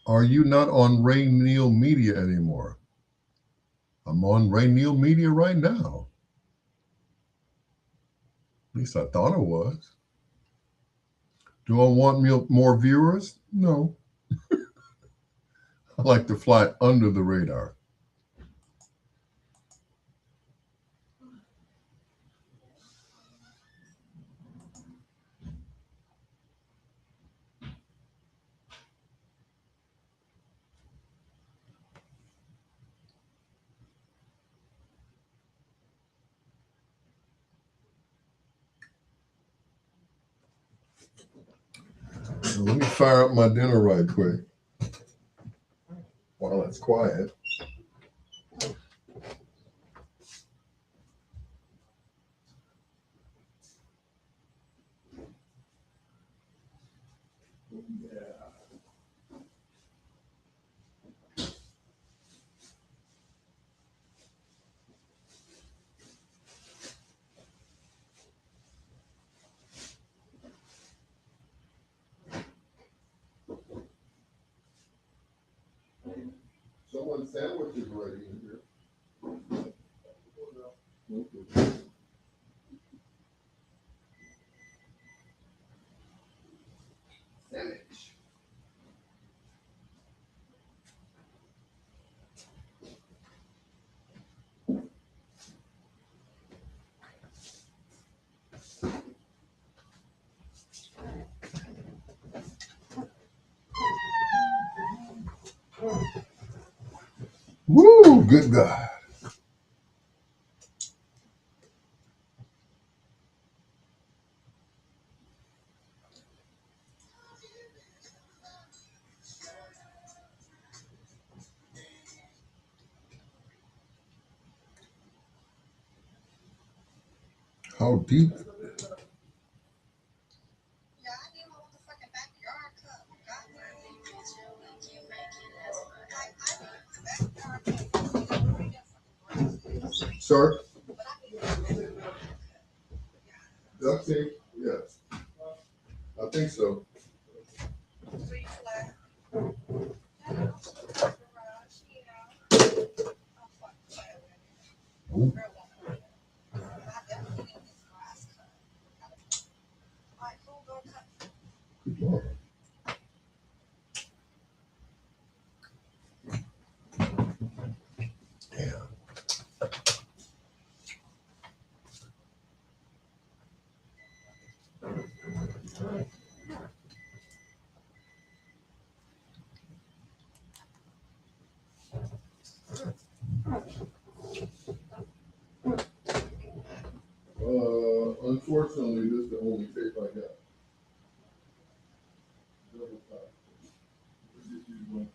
Are you not on Ray Neal Media anymore? I'm on Ray Neal Media right now. At least I thought I was. Do I want more viewers? No. I like to fly under the radar. Now, let me fire up my dinner right quick while it's quiet. Someone's sandwich is ready in here. Sandwich. Woo! Good God. How deep? Sir? Duct tape? Yes. I think so. Ooh. Good Lord. Yeah. Unfortunately, this is the only tape I got. Double top. Let's just use one.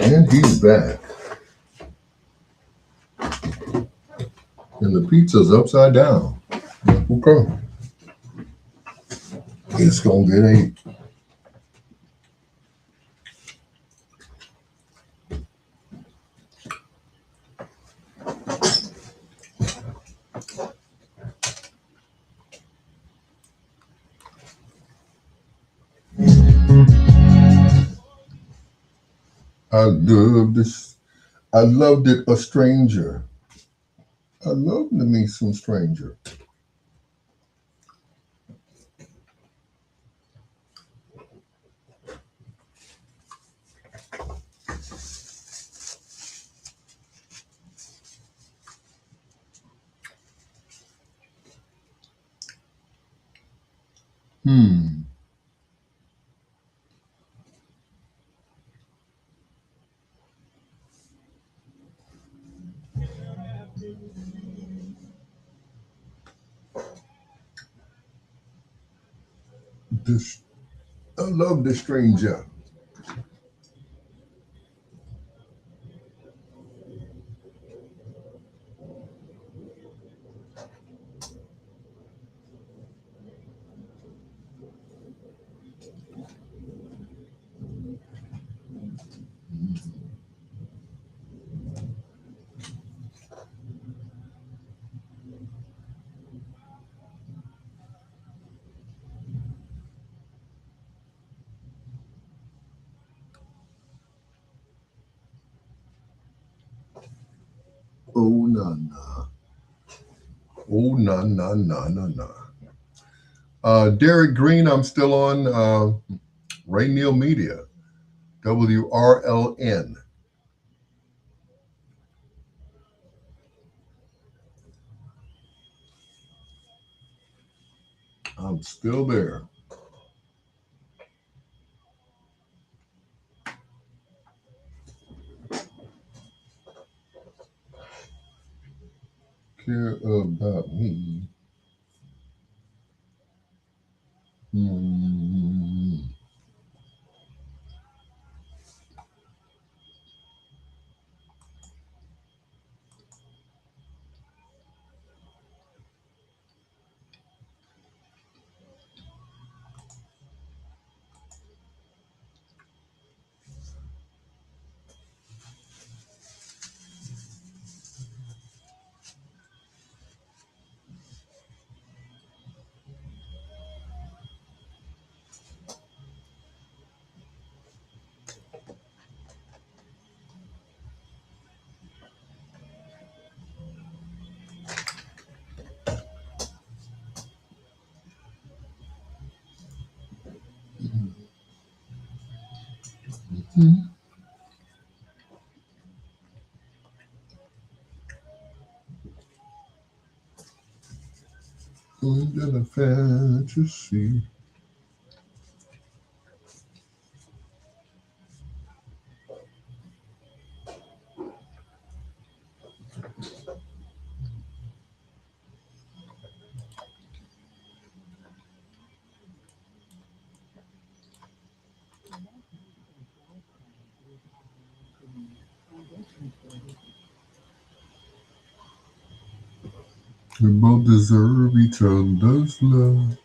And he's back. And the pizza's upside down. Okay. It's gonna get ate. I love this. I loved it. A stranger. I love to meet some stranger. Hmm. This. I love the stranger. Oh na na. Oh na na na na na. Derek Green, I'm still on Ray Neal Media, WRLN. I'm still there. Care about me. Hmm. Under the fantasy. We both deserve each other's love.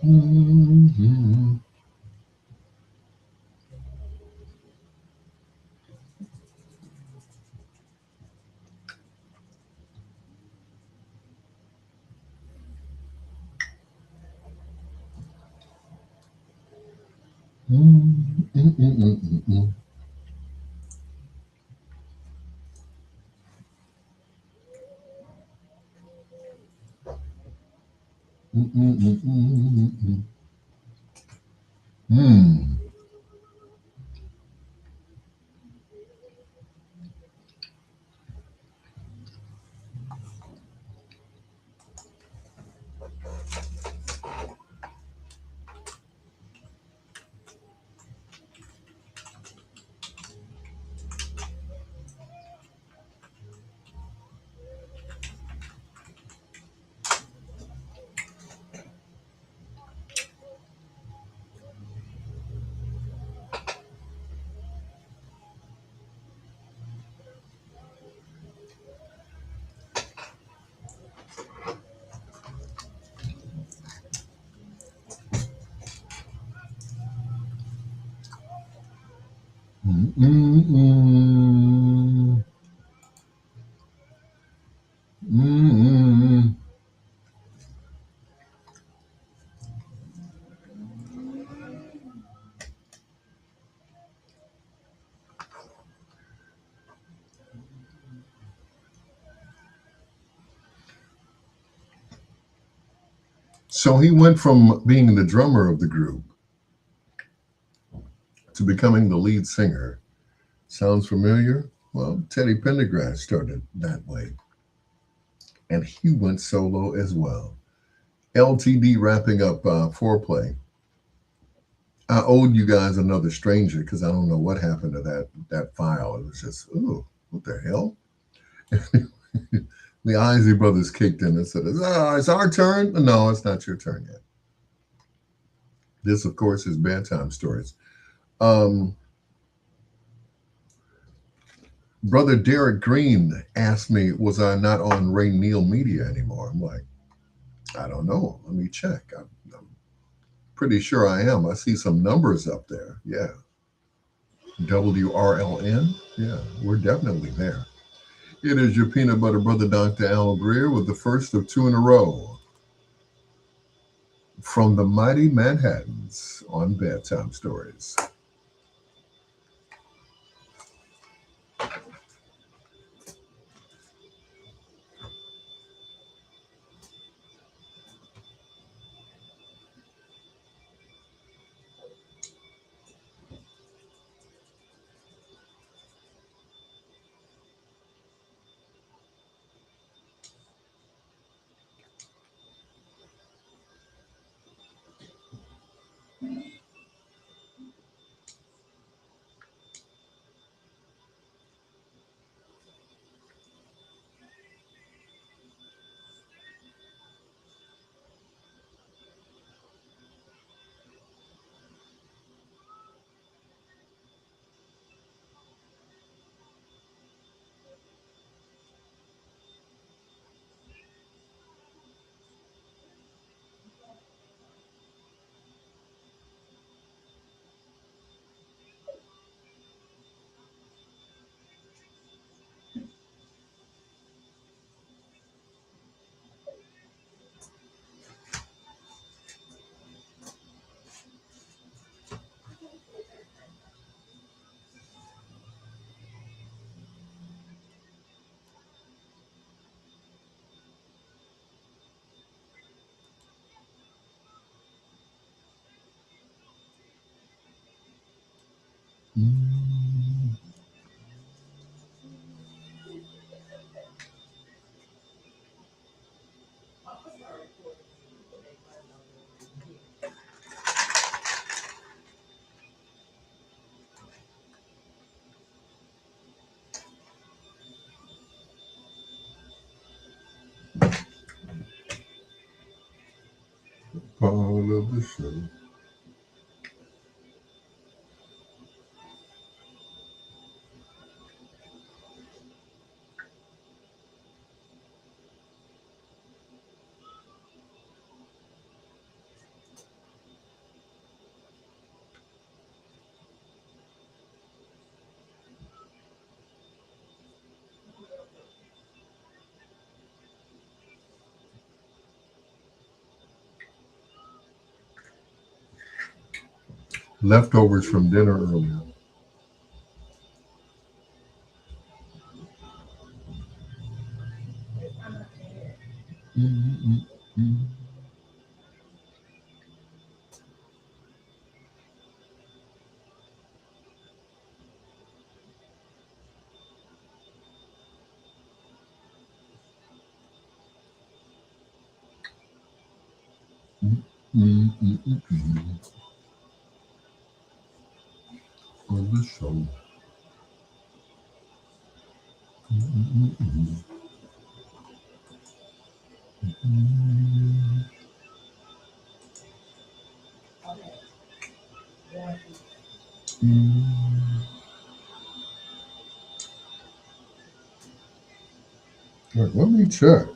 Mm-hmm. Mm-mm-mm-mm-mm. Mm-mm-mm-mm-mm-mm. Hmm. Mm-mm-mm. Mm-mm. So he went from being the drummer of the group to becoming the lead singer. Sounds familiar? Well, Teddy Pendergrass started that way, and he went solo as well. LTD wrapping up foreplay. I owed you guys another stranger because I don't know what happened to that file. It was just, ooh, what the hell? The Isley brothers kicked in and said, it's our turn. No, it's not your turn yet. This, of course, is bedtime stories. Um, Brother Derek Green asked me, was I not on Ray Neal Media anymore? I'm like, I don't know. Let me check. I'm pretty sure I am. I see some numbers up there. Yeah. WRLN. Yeah, we're definitely there. It is your peanut butter brother, Dr. Al Greer, with the first of two in a row from the mighty Manhattans on Bedtime Stories. of the show. Leftovers from dinner earlier. Mm, mm, mm. On the show. Mm, mm. Right, let me check.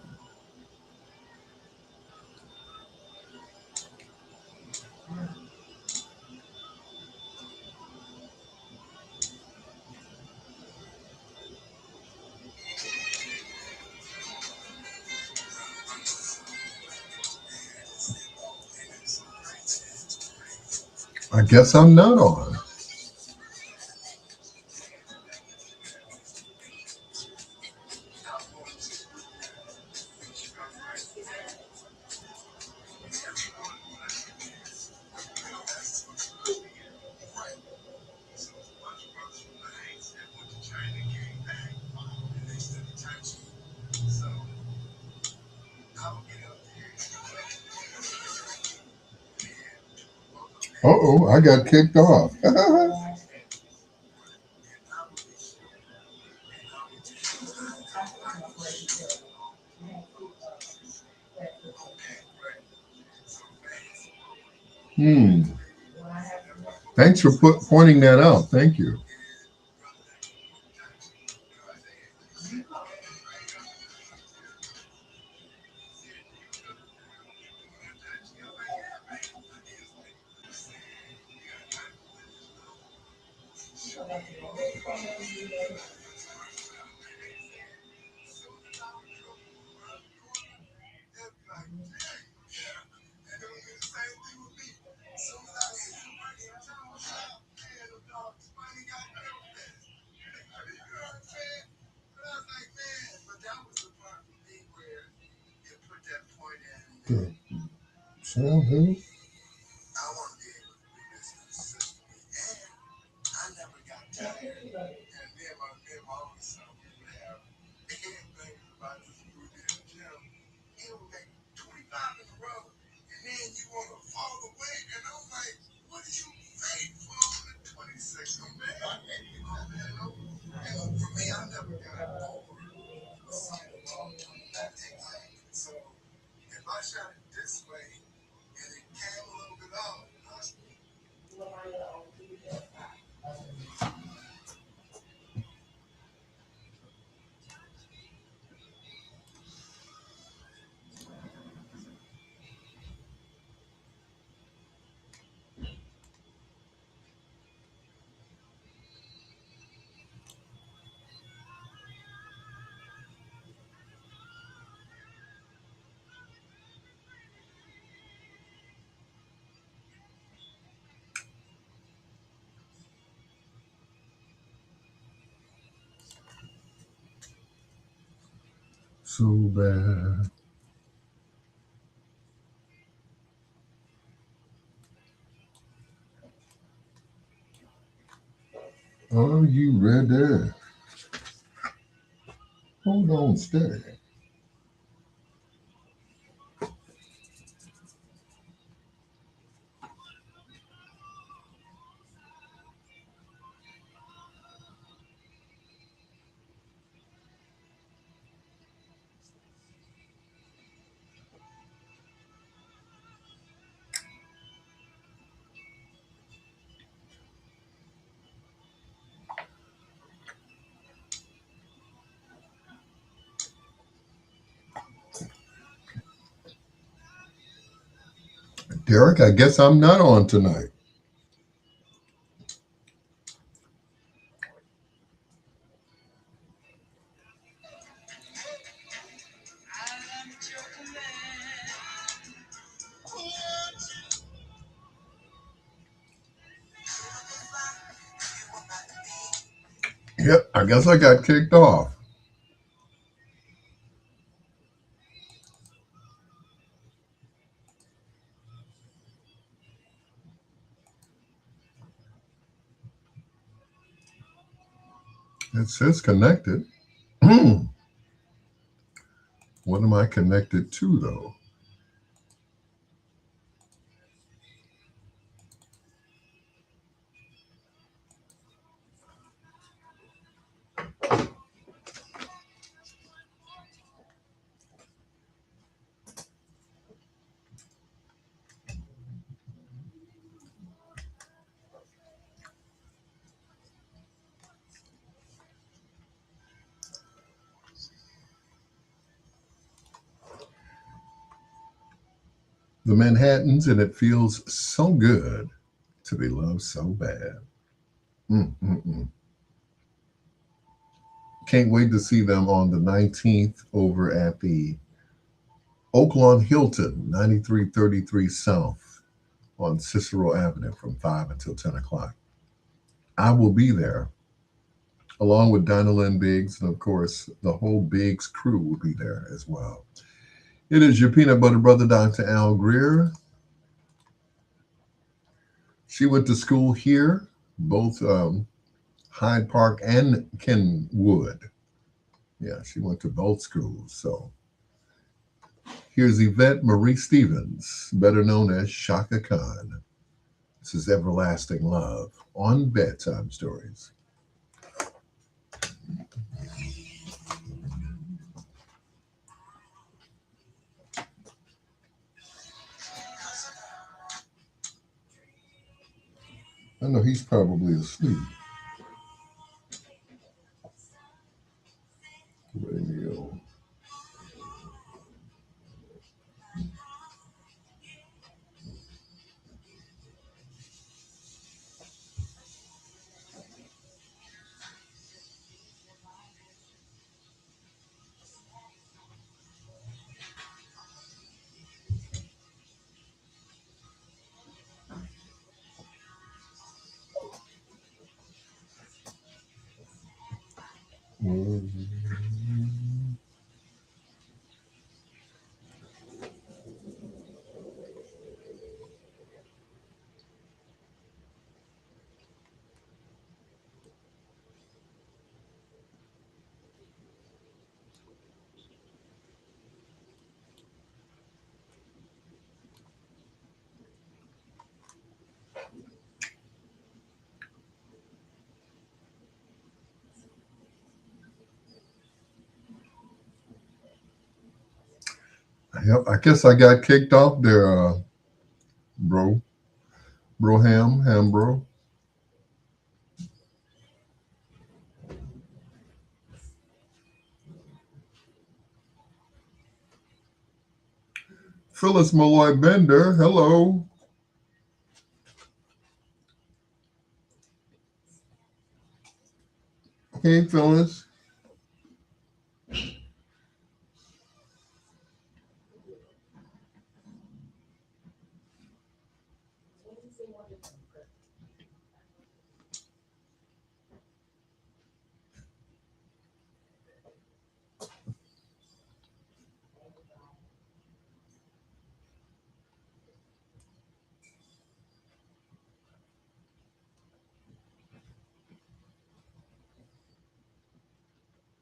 I guess I'm not on. Uh-oh, I got kicked off. Hmm. Thanks for pointing that out. Thank you. Good. Childhood. So bad. Are you ready? Hold on steady. Derek, I guess I'm not on tonight. Yep, I guess I got kicked off. It says connected. What am I connected to, though? The Manhattans, and it feels so good to be loved so bad. Mm-mm-mm. Can't wait to see them on the 19th over at the Oaklawn Hilton, 9333 South on Cicero Avenue from 5 until 10 o'clock. I will be there along with Donna Lynn Biggs, and of course, the whole Biggs crew will be there as well. It is your peanut butter brother, Dr. Al Greer. She went to school here, both Hyde Park and Kenwood. Yeah, she went to both schools. So here's Yvette Marie Stevens, better known as Shaka Khan. This is Everlasting Love on Bedtime Stories. I know he's probably asleep. Radio. Yep, I guess I got kicked off there, bro. Ham bro. Phyllis Malloy Bender, hello. Hey, Phyllis.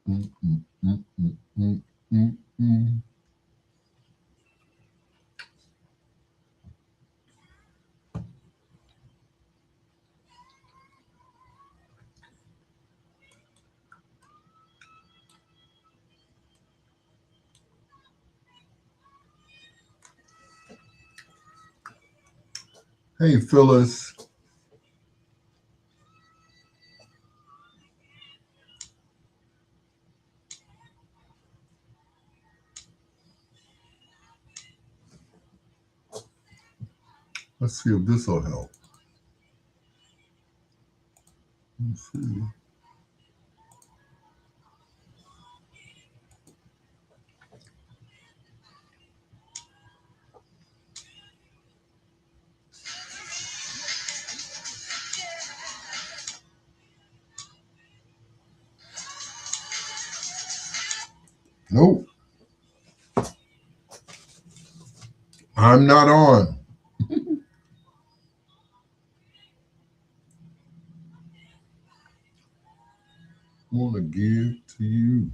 Mm, mm, mm, mm, mm, mm, mm. Hey, Phyllis. Let's see if this will help. Let's see. Nope. I'm not on. I want to give to you.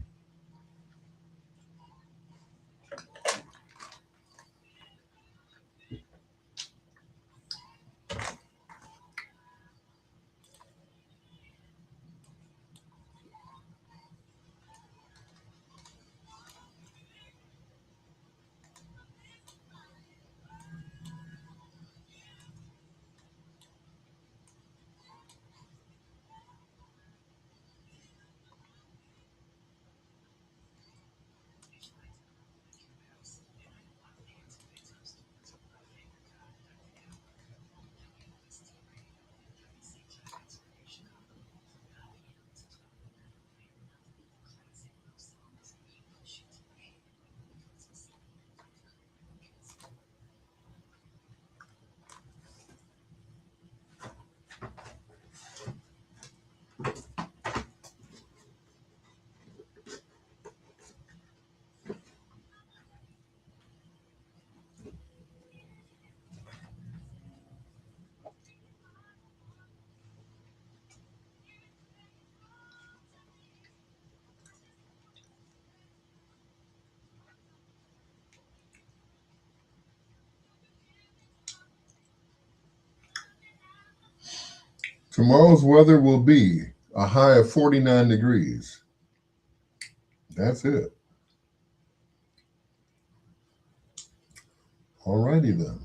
Tomorrow's weather will be a high of 49 degrees. That's it. Alrighty then.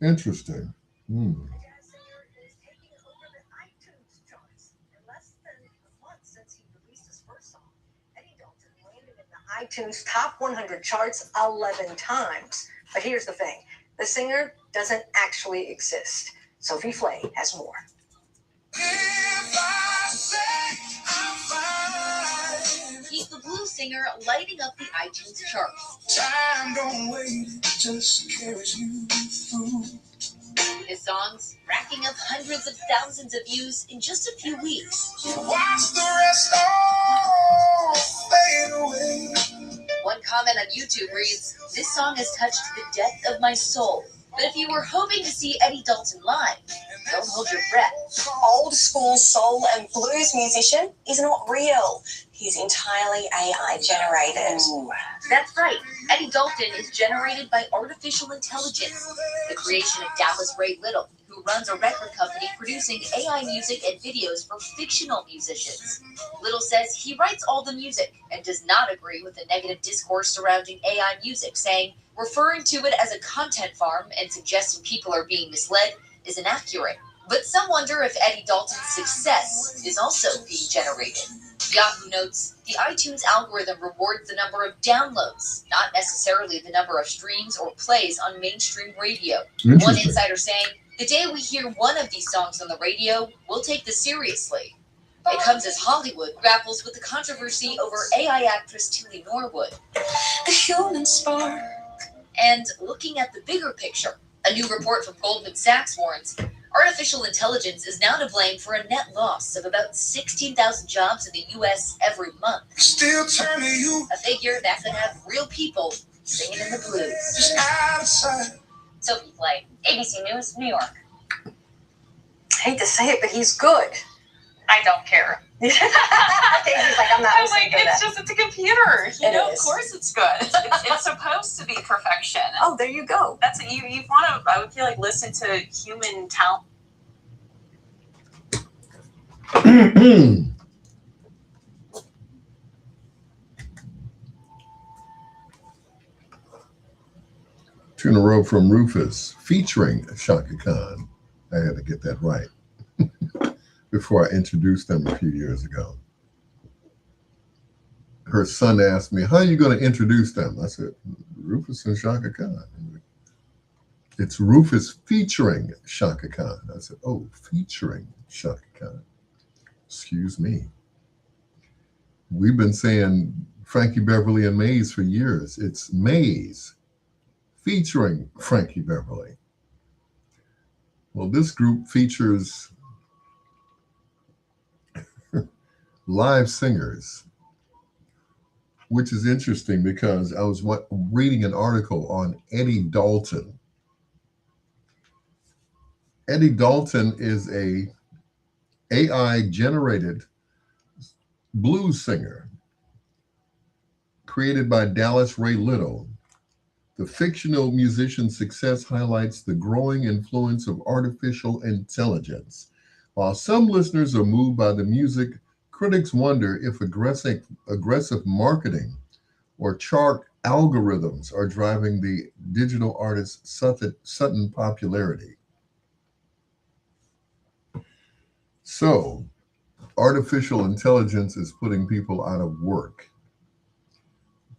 Interesting. iTunes Top 100 charts 11 times. But here's the thing. The singer doesn't actually exist. Sophie Flay has more. He's the blues singer lighting up the iTunes charts. Time don't wait, just carries you through. His songs racking up hundreds of thousands of views in just a few weeks. Watch the rest all fade away. One comment on YouTube reads, "This song has touched the depth of my soul." But if you were hoping to see Eddie Dalton live, don't hold your breath. Old school soul and blues musician is not real. He's entirely AI generated. Ooh. That's right. Eddie Dalton is generated by artificial intelligence, the creation of Dallas Ray Little, who runs a record company producing AI music and videos for fictional musicians. Little says he writes all the music and does not agree with the negative discourse surrounding AI music, saying referring to it as a content farm and suggesting people are being misled is inaccurate. But some wonder if Eddie Dalton's success is also being generated. Yahoo notes, the iTunes algorithm rewards the number of downloads, not necessarily the number of streams or plays on mainstream radio. One insider saying, the day we hear one of these songs on the radio, we'll take this seriously. It comes as Hollywood grapples with the controversy over AI actress Tilly Norwood. The human spark. And looking at the bigger picture, a new report from Goldman Sachs warns artificial intelligence is now to blame for a net loss of about 16,000 jobs in the U.S. every month. Still turn to you. A figure that could have real people singing in the blues. Just out of sight. Sophie Flay, ABC News, New York. I hate to say it, but he's good. I don't care. Casey's like, I'm not I was listening like, to it's that. just, it's a computer. You It know, is. of course it's good. It's supposed to be perfection. Oh, there you go. That's you want to, I would feel like, listen to human talent. Funeral from Rufus, featuring Shaka Khan. I had to get that right before I introduced them a few years ago. Her son asked me, "How are you going to introduce them?" I said, "Rufus and Shaka Khan." It's Rufus featuring Shaka Khan. I said, "Oh, featuring Shaka Khan. Excuse me." We've been saying Frankie Beverly and Maze for years. It's Maze featuring Frankie Beverly. Well, this group features live singers, which is interesting because I was reading an article on Eddie Dalton. Eddie Dalton is a AI generated blues singer created by Dallas Ray Little. The fictional musician's success highlights the growing influence of artificial intelligence. While some listeners are moved by the music, critics wonder if aggressive marketing or chart algorithms are driving the digital artist's sudden popularity. So, artificial intelligence is putting people out of work.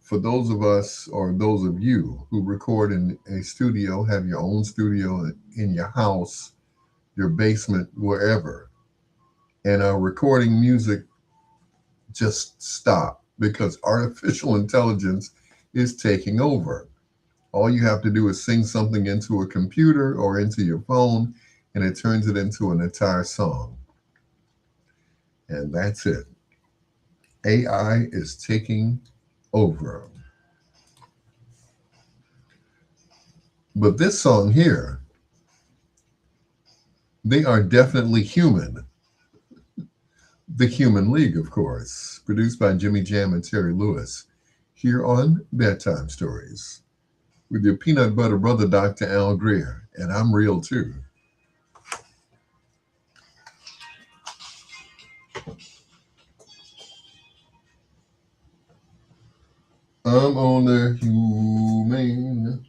For those of us or those of you who record in a studio, have your own studio in your house, your basement, wherever, and are recording music, just stop because artificial intelligence is taking over. All you have to do is sing something into a computer or into your phone, and it turns it into an entire song. And that's it. AI is taking over. But this song here, they are definitely human. The Human League, of course, produced by Jimmy Jam and Terry Lewis, here on Bedtime Stories, with your peanut butter brother, Dr. Al Greer, and I'm real too. I'm on the human.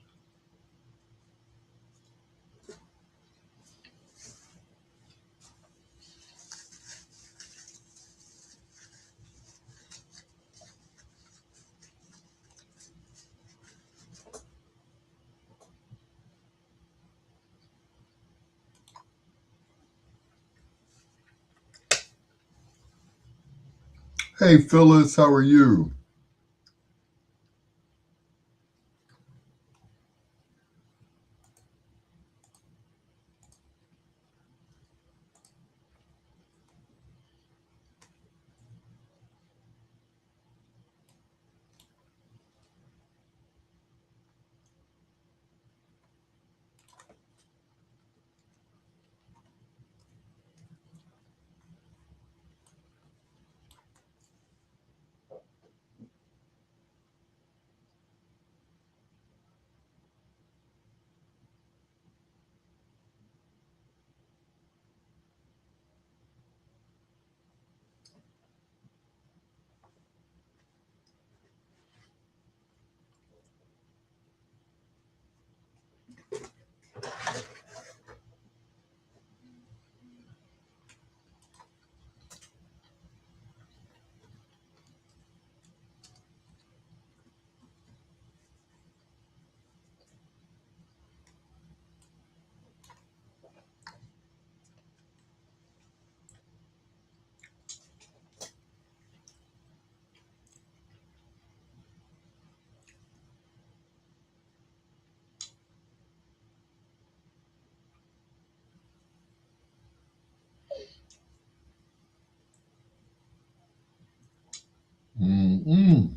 Hey, Phyllis, how are you? Mm-mm.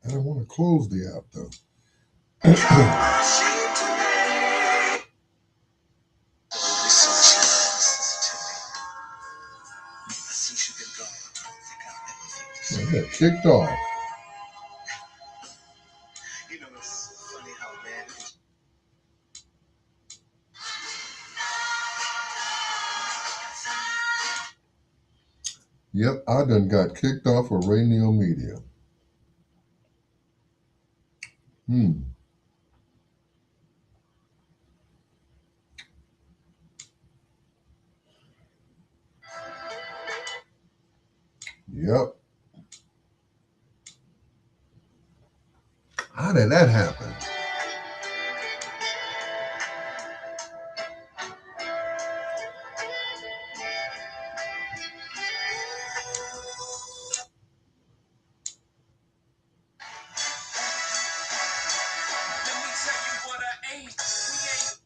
I don't want to close the app though. kicked off. You know, it's funny how man. Yep, I done got kicked off of Radio Media. Yep. How did that happen?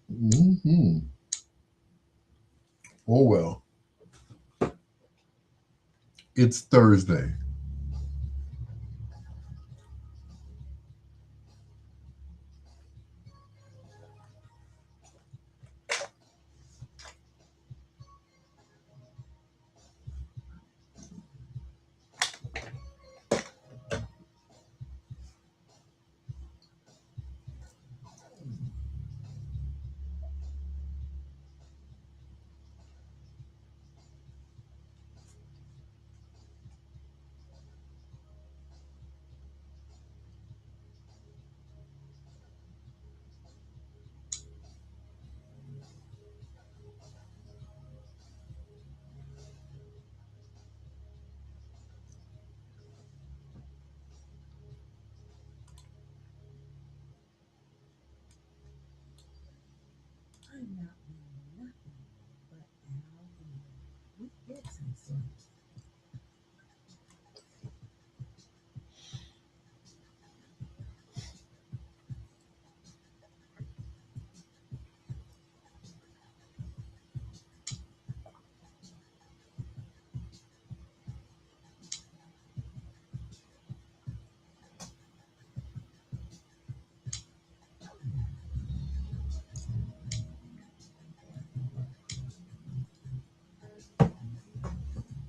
Hmm. Oh well. It's Thursday.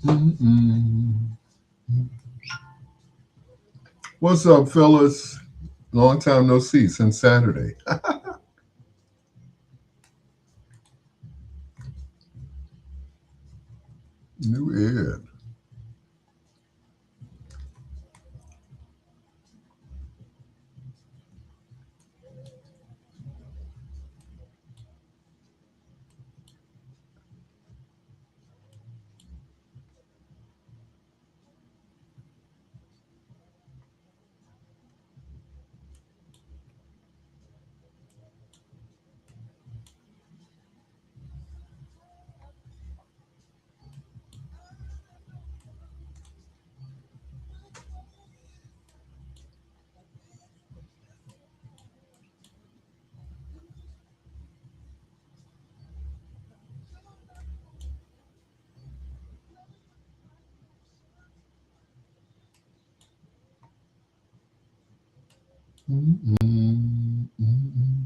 Mm-mm. What's up, fellas? Long time no see since Saturday. New Ed. Mm-mm. Mm-mm.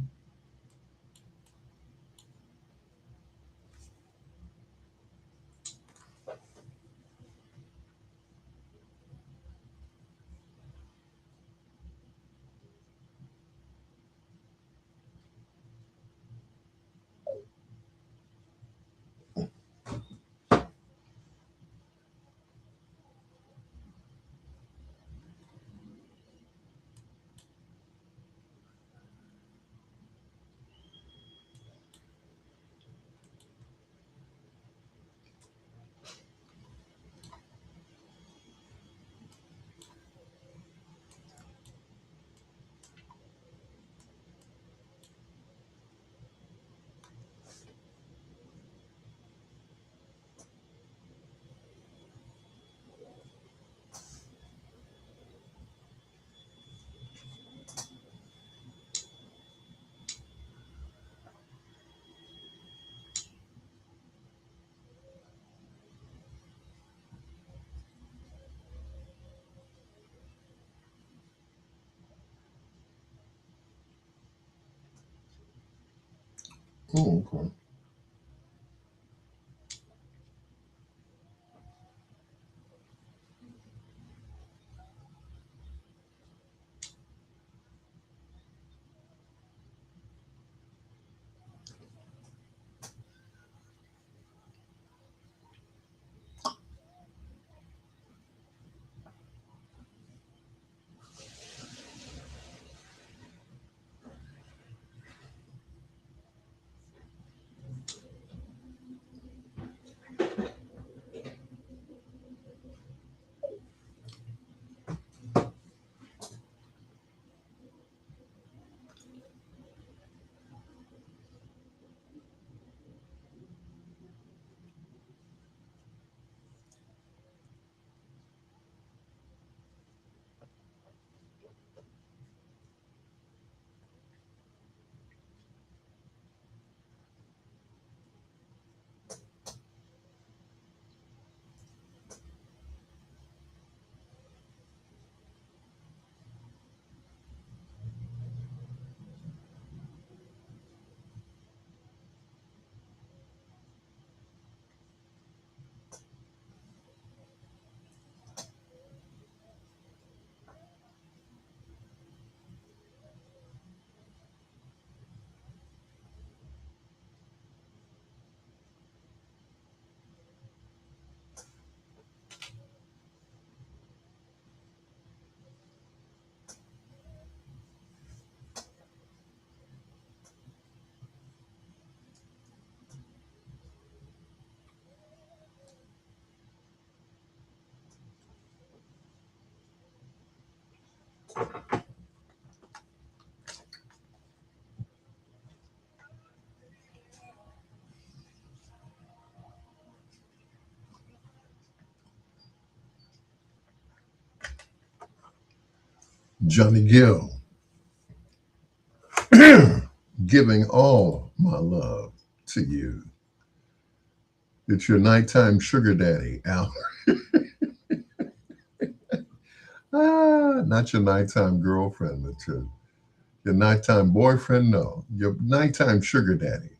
Oh, okay. Johnny Gill, giving all my love to you. It's your nighttime sugar daddy, Al. Not your nighttime girlfriend, but your nighttime boyfriend. No, your nighttime sugar daddy.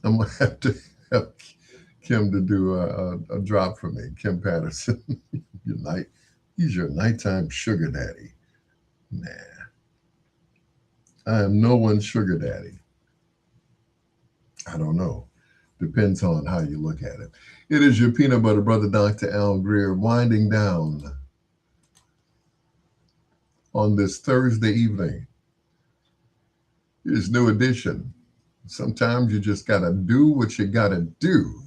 I'm gonna have to help Kim to do a drop for me. Kim Patterson, your night. He's your nighttime sugar daddy. Nah, I am no one's sugar daddy. I don't know. Depends on how you look at it. It is your peanut butter brother, Dr. Al Greer, winding down on this Thursday evening. His new edition. Sometimes you just gotta do what you gotta do.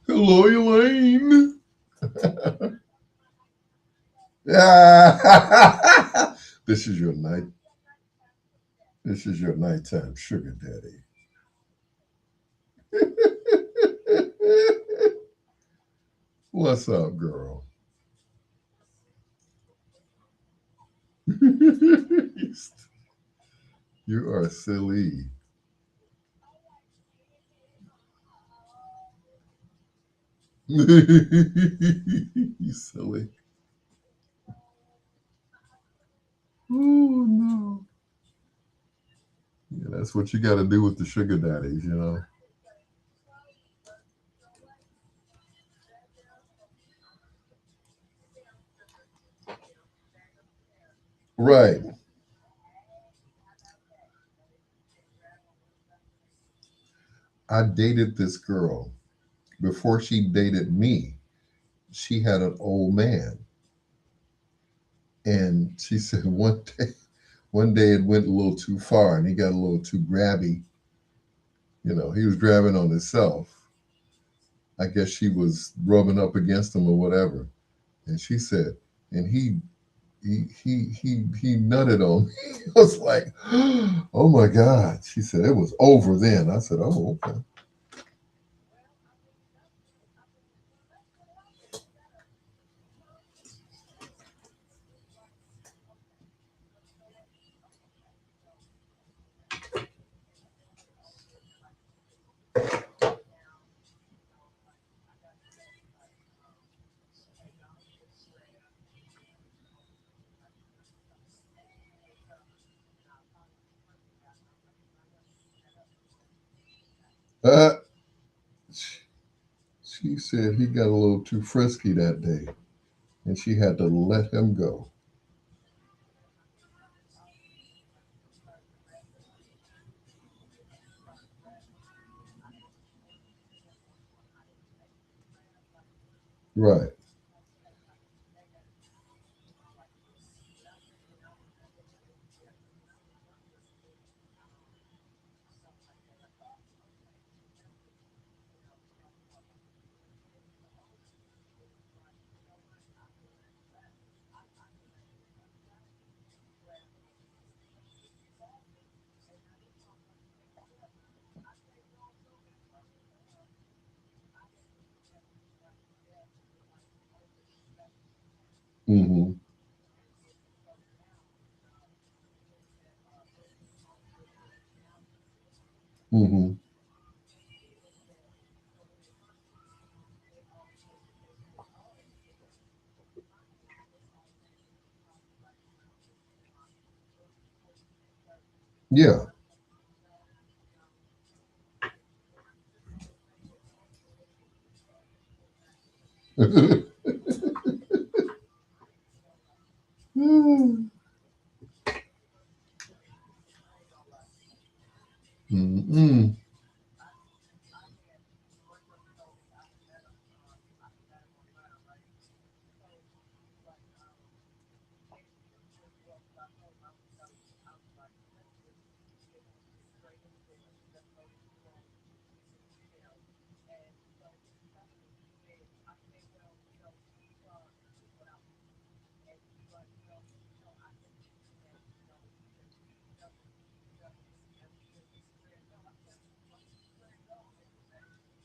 Hello, Elaine. this is your night. This is your nighttime sugar daddy. What's up, girl? You are silly. You silly. Oh no. Yeah, that's what you got to do with the sugar daddies, you know. Right. I dated this girl before she dated me. She had an old man, and she said one day it went a little too far, and he got a little too grabby. You know, he was grabbing on himself. I guess she was rubbing up against him or whatever. And she said, and he nutted on me. I was like, oh my God. She said it was over then. I said, oh, okay. Uh, she said he got a little too frisky that day, and she had to let him go. Right. Mm-hmm. Mm-hmm. Yeah. Mm-mm.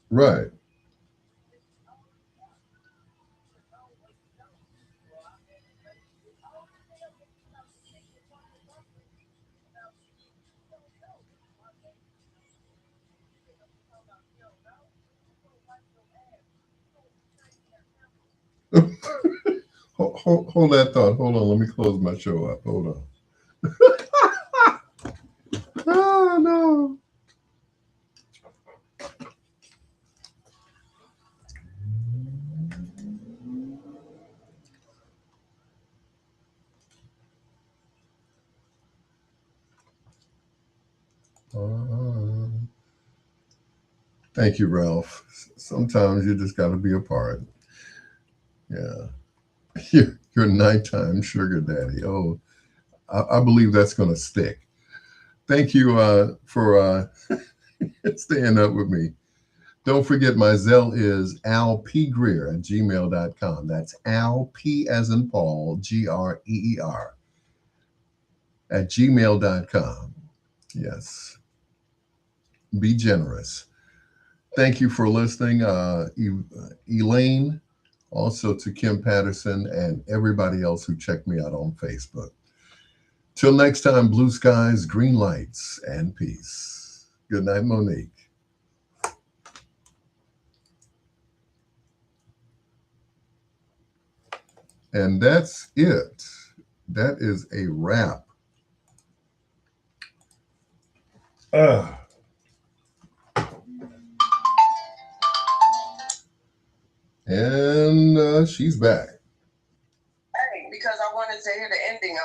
Right. Hold that thought. Hold on. Let me close my show up. Hold on. Oh, no. Thank you, Ralph. Sometimes you just got to be a part. Yeah. Your nighttime sugar daddy. Oh, I believe that's going to stick. Thank you for staying up with me. Don't forget my Zelle is alpgreer@gmail.com. That's Al P as in Paul, Greer at gmail.com. Yes. Be generous. Thank you for listening, Elaine, also to Kim Patterson and everybody else who checked me out on Facebook. Till next time, blue skies, green lights, and peace. Good night, Monique. And that's it. That is a wrap. And she's back. Because I wanted to hear the ending of